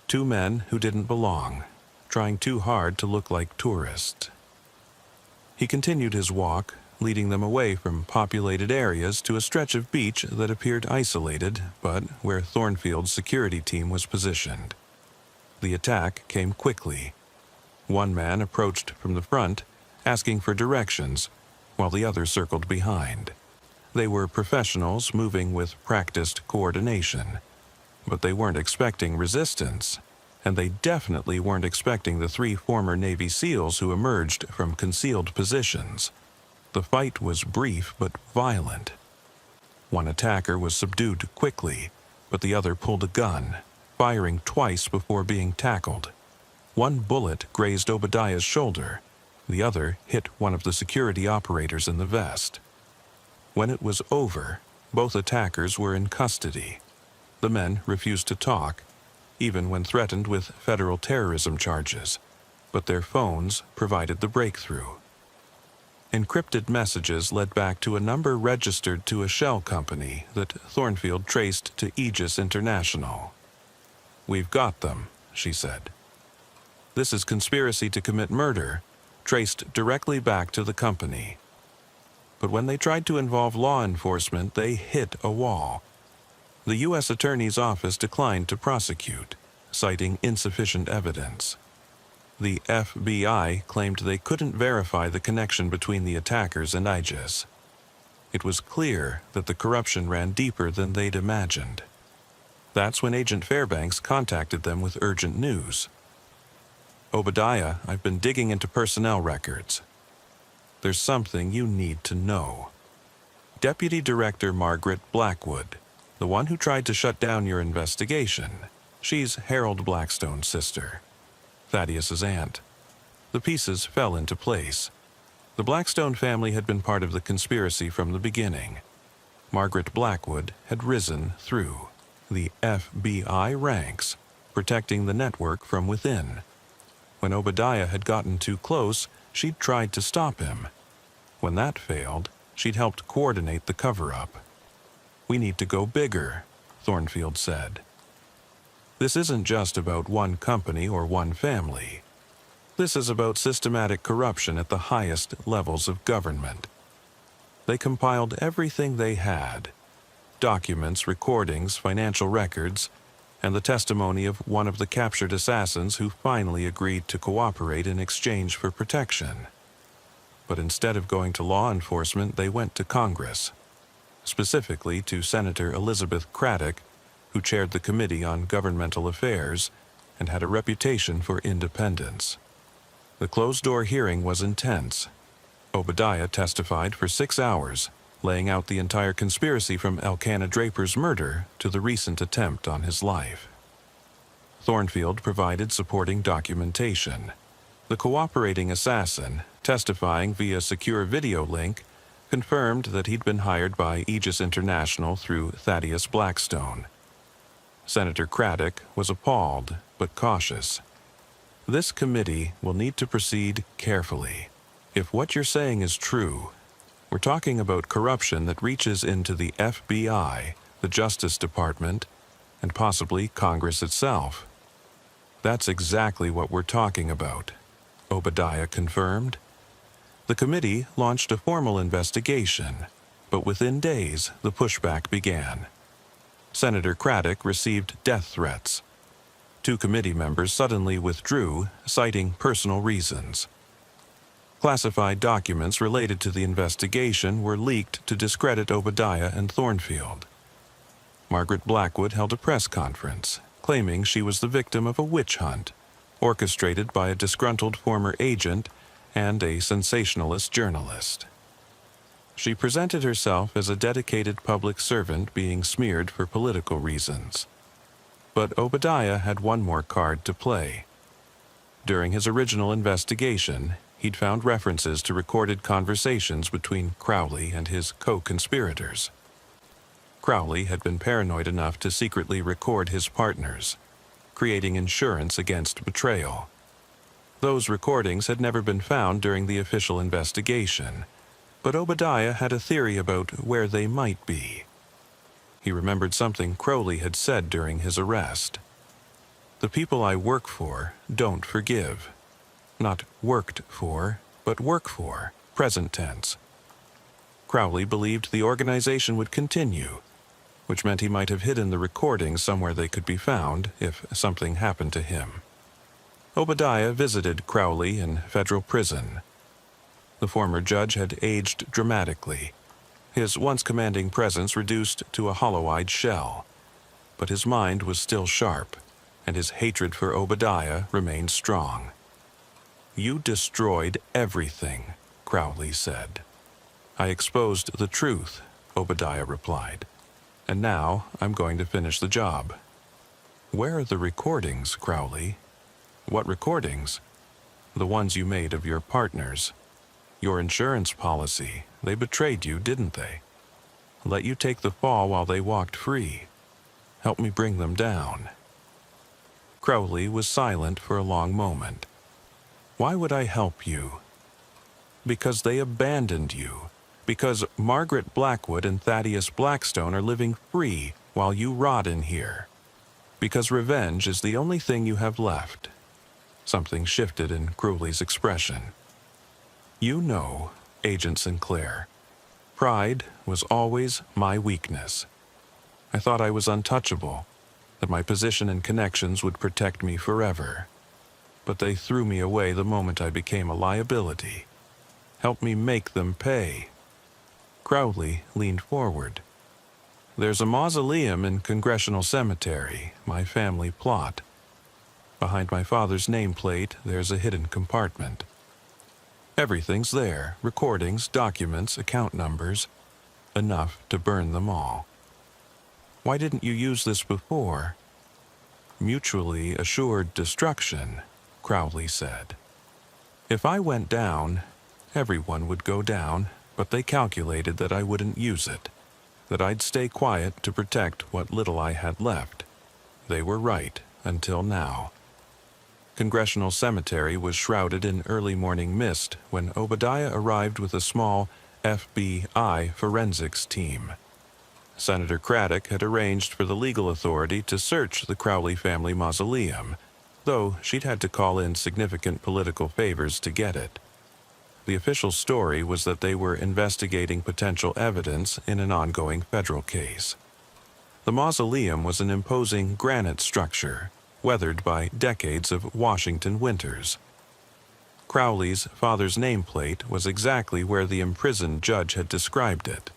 2 men who didn't belong, trying too hard to look like tourists. He continued his walk, leading them away from populated areas to a stretch of beach that appeared isolated, but where Thornfield's security team was positioned. The attack came quickly. One man approached from the front, asking for directions, while the other circled behind. They were professionals moving with practiced coordination, but they weren't expecting resistance, and they definitely weren't expecting the 3 former Navy SEALs who emerged from concealed positions. The fight was brief but violent. One attacker was subdued quickly, but the other pulled a gun, firing twice before being tackled. One bullet grazed Obadiah's shoulder. The other hit one of the security operators in the vest. When it was over, both attackers were in custody. The men refused to talk, even when threatened with federal terrorism charges, but their phones provided the breakthrough. Encrypted messages led back to a number registered to a shell company that Thornfield traced to Aegis International. "We've got them," she said. "This is conspiracy to commit murder, traced directly back to the company." But when they tried to involve law enforcement, they hit a wall. The U.S. Attorney's Office declined to prosecute, citing insufficient evidence. The FBI claimed they couldn't verify the connection between the attackers and Aegis. It was clear that the corruption ran deeper than they'd imagined. That's when Agent Fairbanks contacted them with urgent news. "Obadiah, I've been digging into personnel records. There's something you need to know. Deputy Director Margaret Blackwood, the one who tried to shut down your investigation, she's Harold Blackstone's sister, Thaddeus's aunt. The pieces fell into place. The Blackstone family had been part of the conspiracy from the beginning. Margaret Blackwood had risen through the FBI ranks, protecting the network from within. When Obadiah had gotten too close, she'd tried to stop him. When that failed, she'd helped coordinate the cover-up. We need to go bigger," Thornfield said. "This isn't just about one company or one family. This is about systematic corruption at the highest levels of government." They compiled everything they had: documents, recordings, financial records, and the testimony of one of the captured assassins who finally agreed to cooperate in exchange for protection. But instead of going to law enforcement, they went to Congress, specifically to Senator Elizabeth Craddock, who chaired the Committee on Governmental Affairs and had a reputation for independence. The closed-door hearing was intense. Obadiah testified for 6 hours, laying out the entire conspiracy from Elkanah Draper's murder to the recent attempt on his life. Thornfield provided supporting documentation. The cooperating assassin, testifying via secure video link, confirmed that he'd been hired by Aegis International through Thaddeus Blackstone. Senator Craddock was appalled but cautious. "This committee will need to proceed carefully. If what you're saying is true, we're talking about corruption that reaches into the FBI, the Justice Department, and possibly Congress itself." "That's exactly what we're talking about," Obadiah confirmed. The committee launched a formal investigation, but within days the pushback began. Senator Craddock received death threats. 2 committee members suddenly withdrew, citing personal reasons. Classified documents related to the investigation were leaked to discredit Obadiah and Thornfield. Margaret Blackwood held a press conference, claiming she was the victim of a witch hunt, orchestrated by a disgruntled former agent and a sensationalist journalist. She presented herself as a dedicated public servant being smeared for political reasons. But Obadiah had one more card to play. During his original investigation, he'd found references to recorded conversations between Crowley and his co-conspirators. Crowley had been paranoid enough to secretly record his partners, creating insurance against betrayal. Those recordings had never been found during the official investigation, but Obadiah had a theory about where they might be. He remembered something Crowley had said during his arrest. "The people I work for don't forgive. Not worked for, but work for. present tense. Crowley believed the organization would continue, which meant he might have hidden the recordings somewhere they could be found if something happened to him. Obadiah visited Crowley in federal prison. The former judge had aged dramatically, his once commanding presence reduced to a hollow-eyed shell. But his mind was still sharp, and his hatred for Obadiah remained strong. "You destroyed everything," Crowley said. "I exposed the truth," Obadiah replied. "And now I'm going to finish the job." "Where are the recordings, Crowley?" "What recordings?" "The ones you made of your partners. Your insurance policy. They betrayed you, didn't they? Let you take the fall while they walked free. Help me bring them down." Crowley was silent for a long moment. "Why would I help you?" "Because they abandoned you. Because Margaret Blackwood and Thaddeus Blackstone are living free while you rot in here. Because revenge is the only thing you have left." Something shifted in Crowley's expression. "You know, Agent Sinclair, pride was always my weakness. I thought I was untouchable, that my position and connections would protect me forever. But they threw me away the moment I became a liability. Help me make them pay." Crowley leaned forward. "There's a mausoleum in Congressional Cemetery, my family plot. Behind my father's nameplate, there's a hidden compartment. Everything's there, recordings, documents, account numbers, enough to burn them all. Why didn't you use this before?" "Mutually assured destruction," Crowley said. "If I went down, everyone would go down, but they calculated that I wouldn't use it, that I'd stay quiet to protect what little I had left. They were right, until now." Congressional Cemetery was shrouded in early morning mist when Obadiah arrived with a small FBI forensics team. Senator Craddock had arranged for the legal authority to search the Crowley family mausoleum, though she'd had to call in significant political favors to get it. The official story was that they were investigating potential evidence in an ongoing federal case. The mausoleum was an imposing granite structure, weathered by decades of Washington winters. Crowley's father's nameplate was exactly where the imprisoned judge had described it.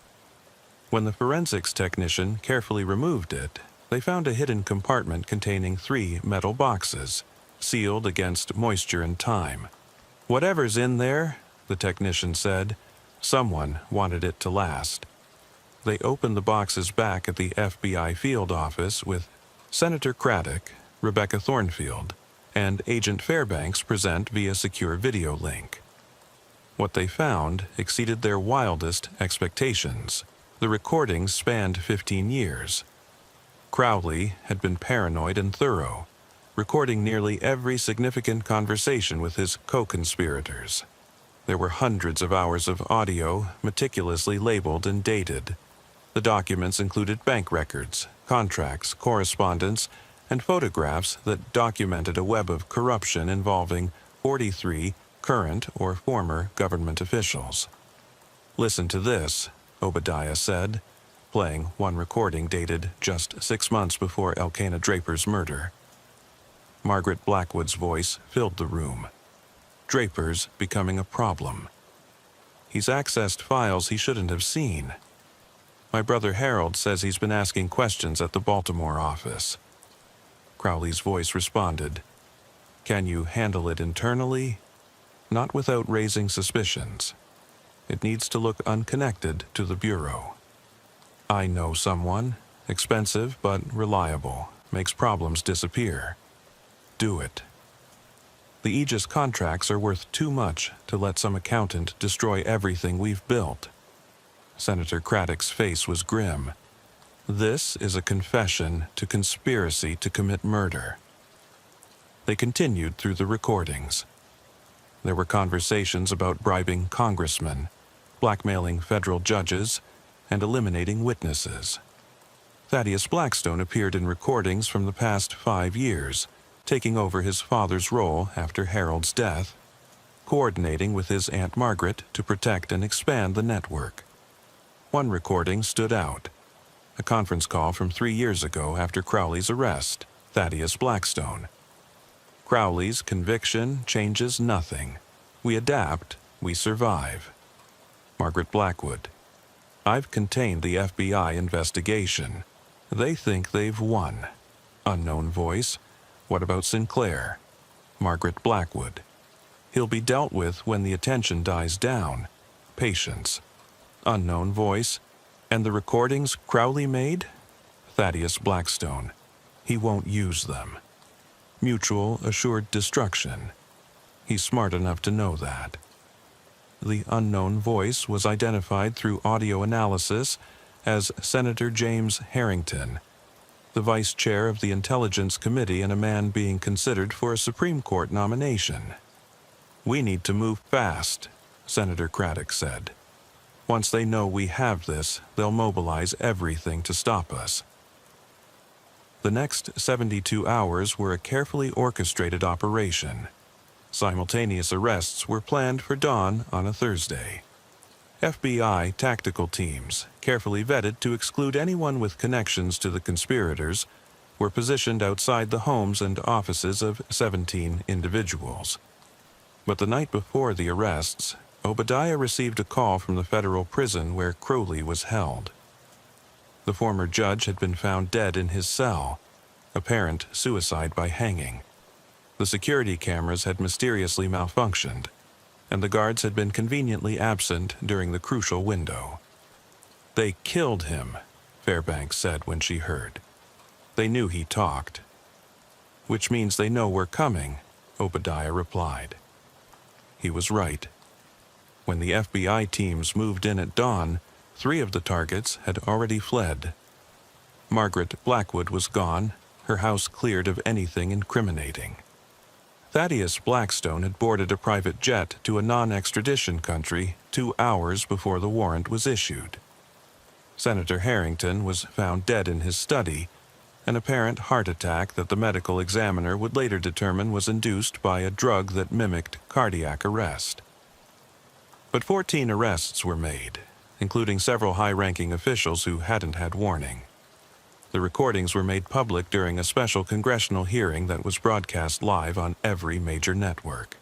When the forensics technician carefully removed it, they found a hidden compartment containing 3 metal boxes, sealed against moisture and time. "Whatever's in there," the technician said, "someone wanted it to last." They opened the boxes back at the FBI field office with Senator Craddock, Rebecca Thornfield, and Agent Fairbanks present via secure video link. What they found exceeded their wildest expectations. The recordings spanned 15 years. Crowley had been paranoid and thorough, recording nearly every significant conversation with his co-conspirators. There were hundreds of hours of audio, meticulously labeled and dated. The documents included bank records, contracts, correspondence, and photographs that documented a web of corruption involving 43 current or former government officials. "Listen to this," Obadiah said, playing one recording dated just 6 months before Elkanah Draper's murder. Margaret Blackwood's voice filled the room. "Draper's becoming a problem. He's accessed files he shouldn't have seen. My brother Harold says he's been asking questions at the Baltimore office." Crowley's voice responded, "Can you handle it internally? Not without raising suspicions. It needs to look unconnected to the Bureau. I know someone, expensive but reliable, makes problems disappear. Do it. The Aegis contracts are worth too much to let some accountant destroy everything we've built." Senator Craddock's face was grim. "This is a confession to conspiracy to commit murder." They continued through the recordings. There were conversations about bribing congressmen, blackmailing federal judges, and eliminating witnesses. Thaddeus Blackstone appeared in recordings from the past 5 years, taking over his father's role after Harold's death. coordinating with his Aunt Margaret to protect and expand the network. One recording stood out. A conference call from 3 years ago after Crowley's arrest, Thaddeus Blackstone. Crowley's conviction changes nothing. We adapt, we survive. Margaret Blackwood. I've contained the FBI investigation. They think they've won. Unknown voice. What about Sinclair? Margaret Blackwood. He'll be dealt with when the attention dies down. Patience. Unknown voice. And the recordings Crowley made? Thaddeus Blackstone. He won't use them. Mutual assured destruction. He's smart enough to know that. The unknown voice was identified through audio analysis as Senator James Harrington, the vice chair of the Intelligence Committee and a man being considered for a Supreme Court nomination. We need to move fast, Senator Craddock said. Once they know we have this, they'll mobilize everything to stop us. The next 72 hours were a carefully orchestrated operation. Simultaneous arrests were planned for dawn on a Thursday. FBI tactical teams, carefully vetted to exclude anyone with connections to the conspirators, were positioned outside the homes and offices of 17 individuals. But the night before the arrests, Obadiah received a call from the federal prison where Crowley was held. The former judge had been found dead in his cell, apparent suicide by hanging. The security cameras had mysteriously malfunctioned, and the guards had been conveniently absent during the crucial window. They killed him, Fairbanks said when she heard. They knew he talked. Which means they know we're coming, Obadiah replied. He was right. When the FBI teams moved in at dawn, 3 of the targets had already fled. Margaret Blackwood was gone, her house cleared of anything incriminating. Thaddeus Blackstone had boarded a private jet to a non-extradition country 2 hours before the warrant was issued. Senator Harrington was found dead in his study, an apparent heart attack that the medical examiner would later determine was induced by a drug that mimicked cardiac arrest. But 14 arrests were made, including several high-ranking officials who hadn't had warning. The recordings were made public during a special congressional hearing that was broadcast live on every major network.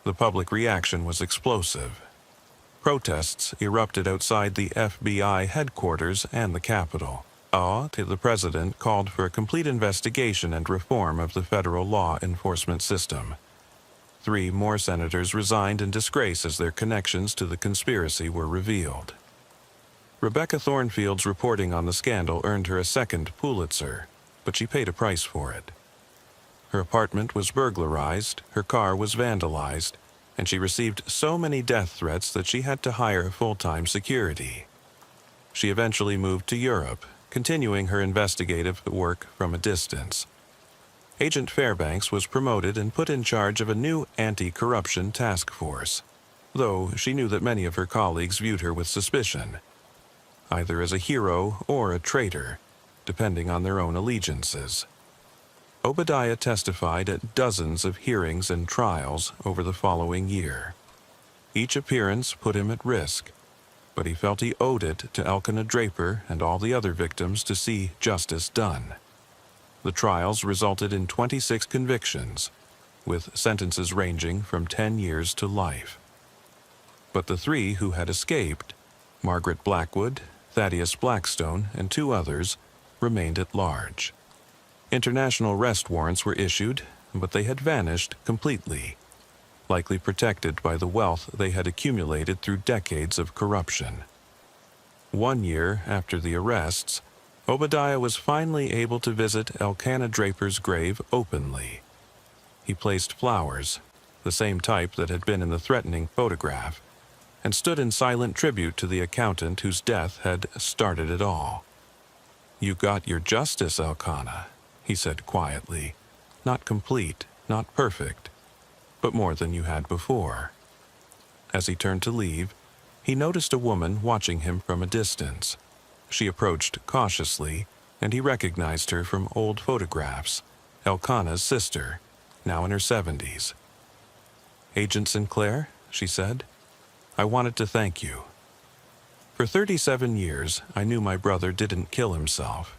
The public reaction was explosive. Protests erupted outside the FBI headquarters and the Capitol. The president called for a complete investigation and reform of the federal law enforcement system. 3 more senators resigned in disgrace as their connections to the conspiracy were revealed. Rebecca Thornfield's reporting on the scandal earned her a second Pulitzer, but she paid a price for it. Her apartment was burglarized, her car was vandalized, and she received so many death threats that she had to hire full-time security. She eventually moved to Europe, continuing her investigative work from a distance. Agent Fairbanks was promoted and put in charge of a new anti-corruption task force, though she knew that many of her colleagues viewed her with suspicion, either as a hero or a traitor, depending on their own allegiances. Obadiah testified at dozens of hearings and trials over the following year. Each appearance put him at risk, but he felt he owed it to Elkanah Draper and all the other victims to see justice done. The trials resulted in 26 convictions, with sentences ranging from 10 years to life. But the 3 who had escaped, Margaret Blackwood, Thaddeus Blackstone, and 2 others, remained at large. International arrest warrants were issued, but they had vanished completely, likely protected by the wealth they had accumulated through decades of corruption. 1 year after the arrests, Obadiah was finally able to visit Elkanah Draper's grave openly. He placed flowers, the same type that had been in the threatening photograph, and stood in silent tribute to the accountant whose death had started it all. "You got your justice, Elkanah," he said quietly. "Not complete, not perfect, but more than you had before." As he turned to leave, he noticed a woman watching him from a distance. She approached cautiously, and he recognized her from old photographs, Elkanah's sister, now in her 70s. "Agent Sinclair," she said, "I wanted to thank you. For 37 years, I knew my brother didn't kill himself.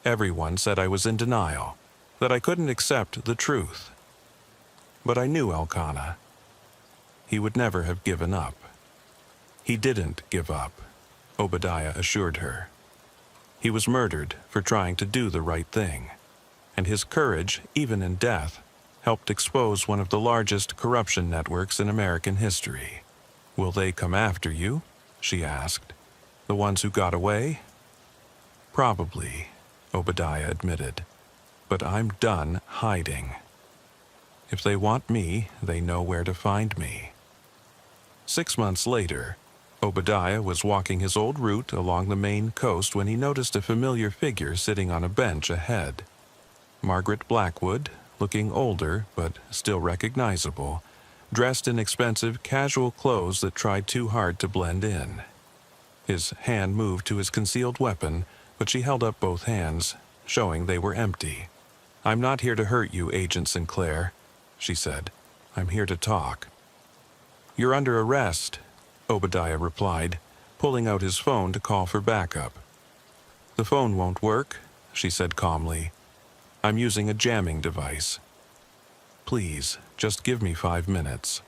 Everyone said I was in denial, that I couldn't accept the truth. But I knew Elkanah. He would never have given up." "He didn't give up," Obadiah assured her. "He was murdered for trying to do the right thing, and his courage, even in death, helped expose one of the largest corruption networks in American history." "Will they come after you?" she asked. "The ones who got away?" "Probably," Obadiah admitted. "But I'm done hiding. If they want me, they know where to find me." 6 months later, Obadiah was walking his old route along the Maine coast when he noticed a familiar figure sitting on a bench ahead. Margaret Blackwood, looking older but still recognizable, dressed in expensive casual clothes that tried too hard to blend in. His hand moved to his concealed weapon, but she held up both hands, showing they were empty. "I'm not here to hurt you, Agent Sinclair," she said. "I'm here to talk." "You're under arrest," Obadiah replied, pulling out his phone to call for backup. "The phone won't work," she said calmly. "I'm using a jamming device. Please, just give me 5 minutes."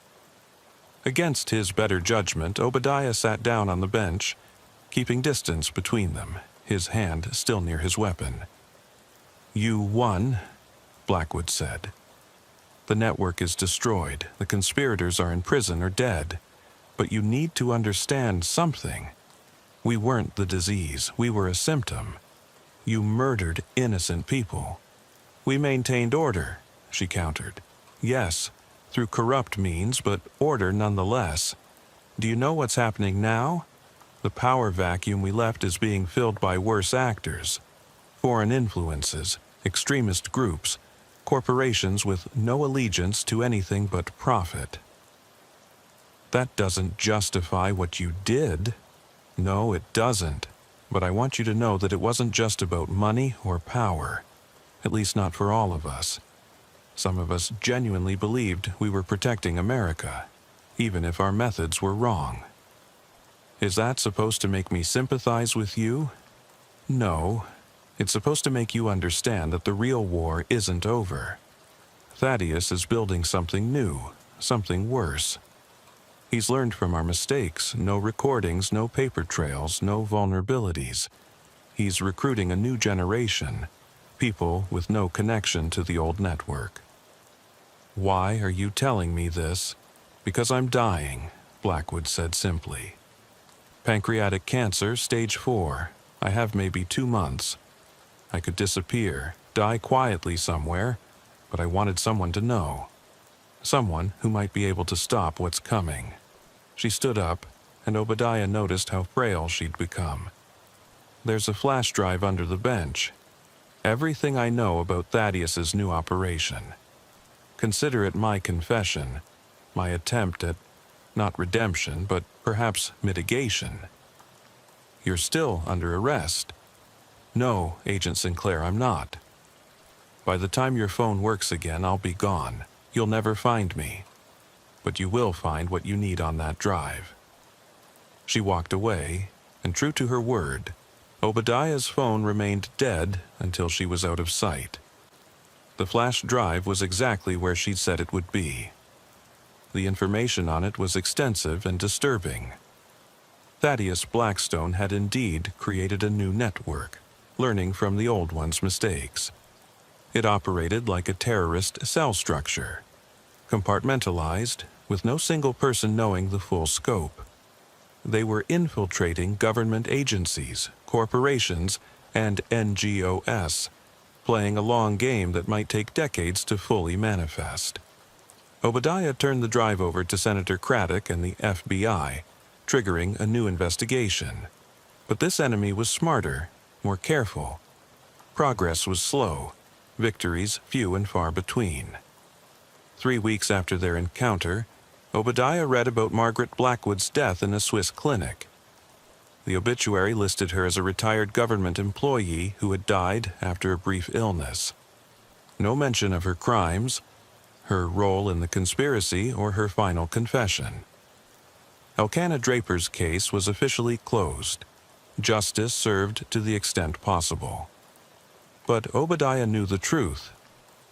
Against his better judgment, Obadiah sat down on the bench, keeping distance between them, his hand still near his weapon. "You won," Blackwood said. "The network is destroyed, the conspirators are in prison or dead. But you need to understand something. We weren't the disease, we were a symptom. You murdered innocent people." "We maintained order," she countered. "Yes, through corrupt means, but order nonetheless. Do you know what's happening now? The power vacuum we left is being filled by worse actors. Foreign influences, extremist groups, corporations with no allegiance to anything but profit." "That doesn't justify what you did." "No, it doesn't. But I want you to know that it wasn't just about money or power. At least not for all of us. Some of us genuinely believed we were protecting America, even if our methods were wrong. Is that supposed to make me sympathize with you? No. It's supposed to make you understand that the real war isn't over. Thaddeus is building something new, something worse. He's learned from our mistakes, no recordings, no paper trails, no vulnerabilities. He's recruiting a new generation, people with no connection to the old network." "Why are you telling me this?" "Because I'm dying," Blackwood said simply. "Pancreatic cancer, stage 4. I have maybe 2 months. I could disappear, die quietly somewhere, but I wanted someone to know. Someone who might be able to stop what's coming." She stood up, and Obadiah noticed how frail she'd become. "There's a flash drive under the bench. Everything I know about Thaddeus's new operation. Consider it my confession, my attempt at, not redemption, but perhaps mitigation." "You're still under arrest." "No, Agent Sinclair, I'm not. By the time your phone works again, I'll be gone. You'll never find me. But you will find what you need on that drive." She walked away, and true to her word, Obadiah's phone remained dead until she was out of sight. The flash drive was exactly where she'd said it would be. The information on it was extensive and disturbing. Thaddeus Blackstone had indeed created a new network, learning from the old one's mistakes. It operated like a terrorist cell structure, compartmentalized, with no single person knowing the full scope. They were infiltrating government agencies, corporations, and NGOs, playing a long game that might take decades to fully manifest. Obadiah turned the drive over to Senator Craddock and the FBI, triggering a new investigation. But this enemy was smarter, more careful. Progress was slow, victories few and far between. 3 weeks after their encounter, Obadiah read about Margaret Blackwood's death in a Swiss clinic. The obituary listed her as a retired government employee who had died after a brief illness. No mention of her crimes, her role in the conspiracy, or her final confession. Elkanah Draper's case was officially closed. Justice served to the extent possible. But Obadiah knew the truth.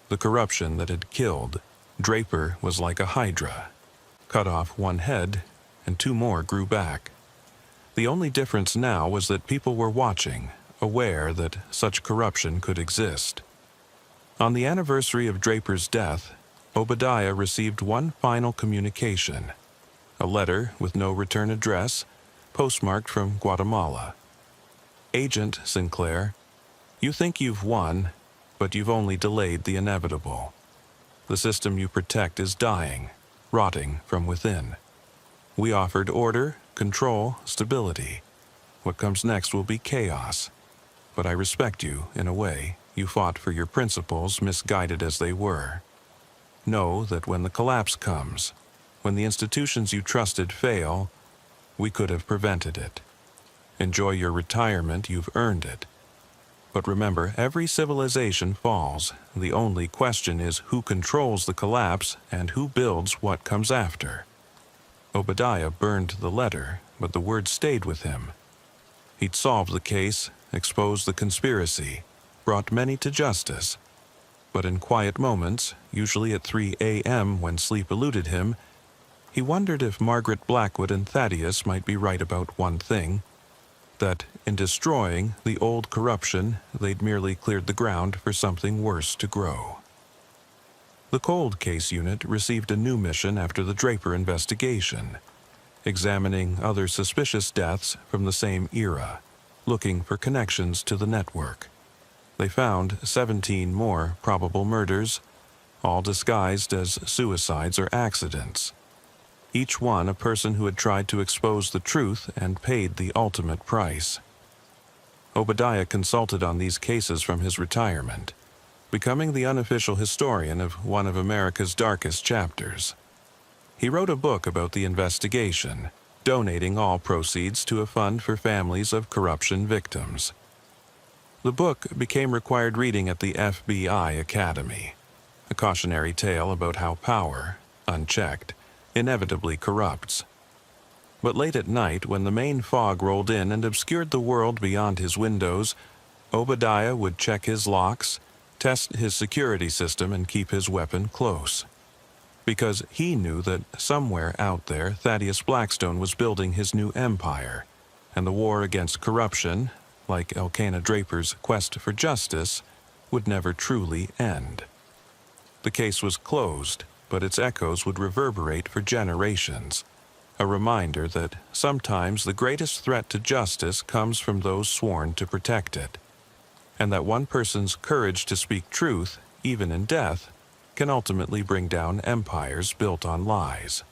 The corruption that had killed Draper was like a hydra. Cut off one head, and two more grew back. The only difference now was that people were watching, aware that such corruption could exist. On the anniversary of Draper's death, Obadiah received one final communication, a letter with no return address, postmarked from Guatemala. Agent Sinclair, you think you've won, but you've only delayed the inevitable. The system you protect is dying, rotting from within. We offered order, control, stability. What comes next will be chaos. But I respect you, in a way. You fought for your principles, misguided as they were. Know that when the collapse comes, when the institutions you trusted fail, we could have prevented it. Enjoy your retirement, you've earned it. But remember, every civilization falls. The only question is who controls the collapse and who builds what comes after. Obadiah burned the letter, but the words stayed with him. He'd solved the case, exposed the conspiracy, brought many to justice. But in quiet moments, usually at 3 a.m. when sleep eluded him, he wondered if Margaret Blackwood and Thaddeus might be right about one thing, that in destroying the old corruption, they'd merely cleared the ground for something worse to grow. The Cold Case Unit received a new mission after the Draper investigation, examining other suspicious deaths from the same era, looking for connections to the network. They found 17 more probable murders, all disguised as suicides or accidents. Each one a person who had tried to expose the truth and paid the ultimate price. Obadiah consulted on these cases from his retirement, becoming the unofficial historian of one of America's darkest chapters. He wrote a book about the investigation, donating all proceeds to a fund for families of corruption victims. The book became required reading at the FBI Academy, a cautionary tale about how power, unchecked, inevitably corrupts. But late at night, when the main fog rolled in and obscured the world beyond his windows, Obadiah would check his locks, test his security system, and keep his weapon close. Because he knew that somewhere out there, Thaddeus Blackstone was building his new empire, and the war against corruption, like Elkanah Draper's quest for justice, would never truly end. The case was closed, but its echoes would reverberate for generations, a reminder that sometimes the greatest threat to justice comes from those sworn to protect it, and that one person's courage to speak truth, even in death, can ultimately bring down empires built on lies.